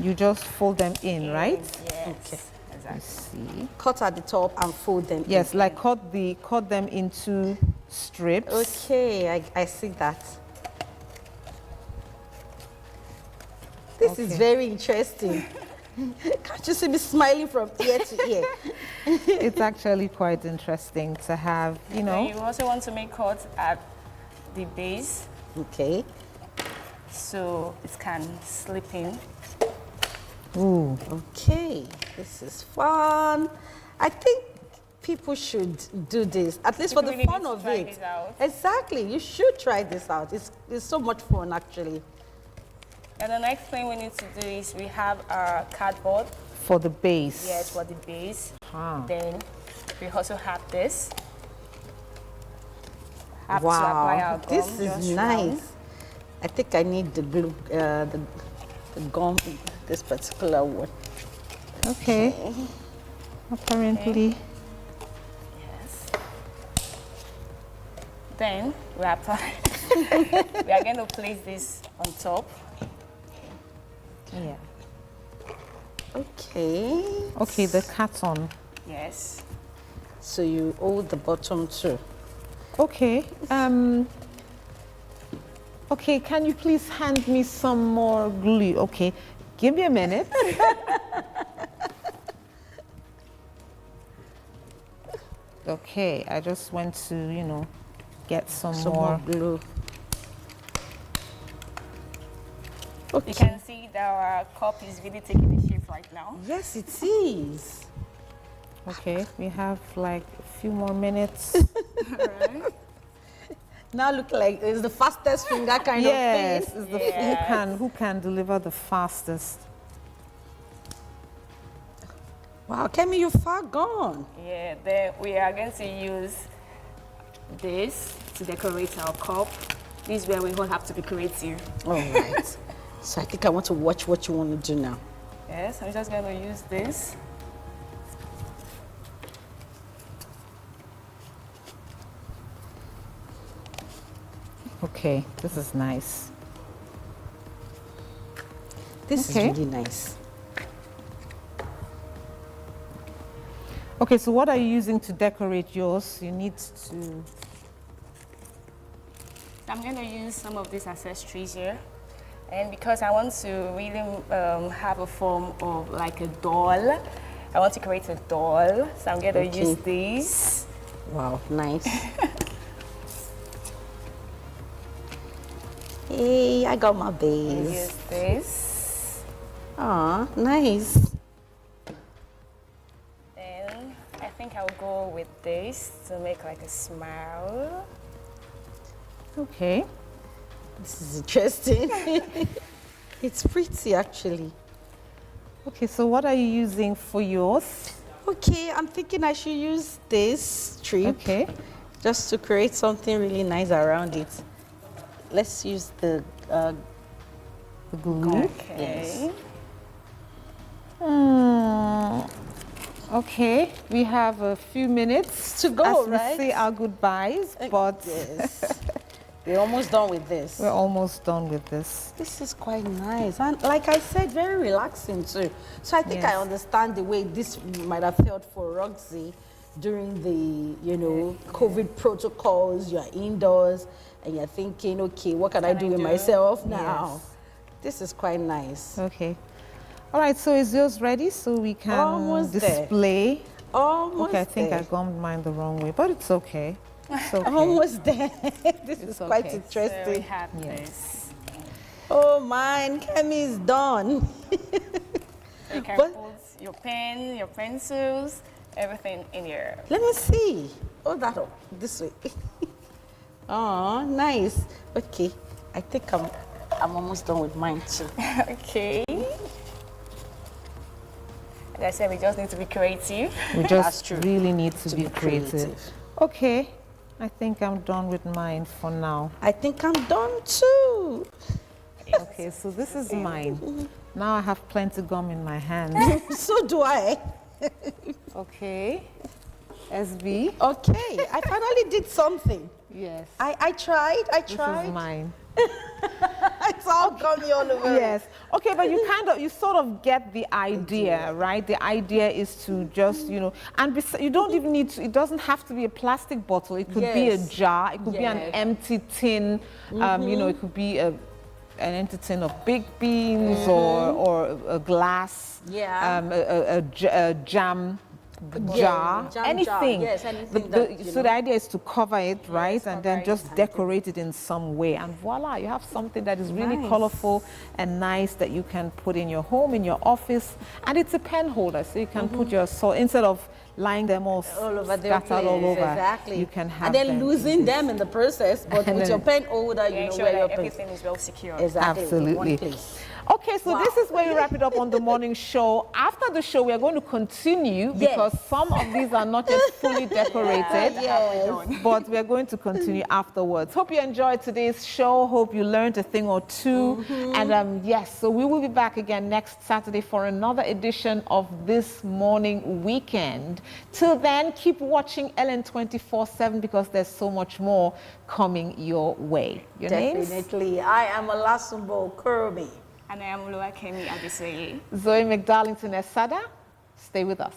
you just fold them in, right? Yes. Okay. Let's see. Cut at the top and fold them. Yes, in. like cut them into strips. Okay, I see that. This is very interesting. Can't you see me smiling from ear to ear? It's actually quite interesting to have, you know. Then you also want to make cuts at the base. Okay. So it can slip in. Ooh. Okay, this is fun. I think people should do this, at least for the People really fun need to of try it. this out. Exactly, you should try this out. It's so much fun, actually. And the next thing we need to do is we have our cardboard. For the base. Yes, for the base. Ah. Then we also have this. Have to apply our gum this is just nice. round. I think I need the glue, the gum, this particular one. Okay. Apparently. Yes. Then we apply. We are going to place this on top. Yeah. Okay. Okay, the carton. Yes. So you hold the bottom too. Okay. Okay, can you please hand me some more glue? Okay, give me a minute. Okay, I just went to, you know, get some more glue. You can see that our cup is really taking the shape right now. Yes, it is. Okay, we have like a few more minutes. Now look like it's the fastest finger kind Yes, of thing. it's the who can deliver the fastest. Wow, Kemi, you're far gone. Yeah, then we are going to use this to decorate our cup. This is where we all have to be creative. All right. So I think I want to watch what you want to do now. Yes, I'm just going to use this. Okay, this is nice. This is really nice. Okay, so what are you using to decorate yours? You need to... I'm going to use some of these accessories here. And because I want to really have a form of like a doll, I want to create a doll. So I'm going to use these. Wow, nice. Hey, I got my base. Use this. Aw, nice. And I think I'll go with this to make like a smile. Okay. This is interesting. It's pretty, actually. Okay, so what are you using for yours? Okay, I'm thinking I should use this strip. Okay. Just to create something really nice around it. Let's use the glue. Okay. Okay, we have a few minutes to go, as right? we say our goodbyes, but yes. We're almost done with this. We're almost done with this. This is quite nice. And like I said, very relaxing too. So I think I understand the way this might have felt for Roxy during the, you know, COVID protocols. You're indoors and you're thinking, okay, what can I do with myself now? Yes. This is quite nice. Okay. All right, so is yours ready so we can Almost display Almost Okay, I think there. I gummed mine the wrong way, but it's okay. It's okay. Almost there. This is okay. quite So interesting. we have this. Oh, mine, Kemi is done. You can But- put your pen, your pencils, everything in here. Let me see. Hold that up this way. Oh, nice. Okay, I think I'm almost done with mine too. Okay. Like I said, we just need to be creative. We just really need to be creative. Okay, I think I'm done with mine for now. I think I'm done too. Okay, so this is mine. Now I have plenty gum in my hand. So do I. Okay, SB. Okay, I finally did something. Yes. I tried. This is mine. It's all gummy all over. Yes. Okay, but you sort of get the idea, right? The idea is to just, and you don't even need to, it doesn't have to be a plastic bottle. It could be a jar. It could be an empty tin. It could be an empty tin of baked beans or a glass, a jam jar, anything. Yes, anything So the idea is to cover it, right? And then just decorate it in some way. And voila, you have something that is really colorful and nice that you can put in your home, in your office. And it's a pen holder, so you can put your salt, instead of lying them all over their scattered place, all over. exactly. You can have and then them losing them in the process, but with your pen holder, you know Ensure where that your pen. everything is well secured. Exactly. Absolutely. One place. Okay, so this is where we wrap it up on the morning show. After the show, we are going to continue because some of these are not yet fully decorated. But we are going to continue afterwards. Hope you enjoyed today's show. Hope you learned a thing or two. And yes, so we will be back again next Saturday for another edition of This Morning Weekend. Till then, keep watching Ellen 24/7 because there's so much more coming your way. Your names? Definitely. I am Olasumbo Kirby. And I am Oluwakemi Adeseye. Zoe McDarlington Esada. Stay with us.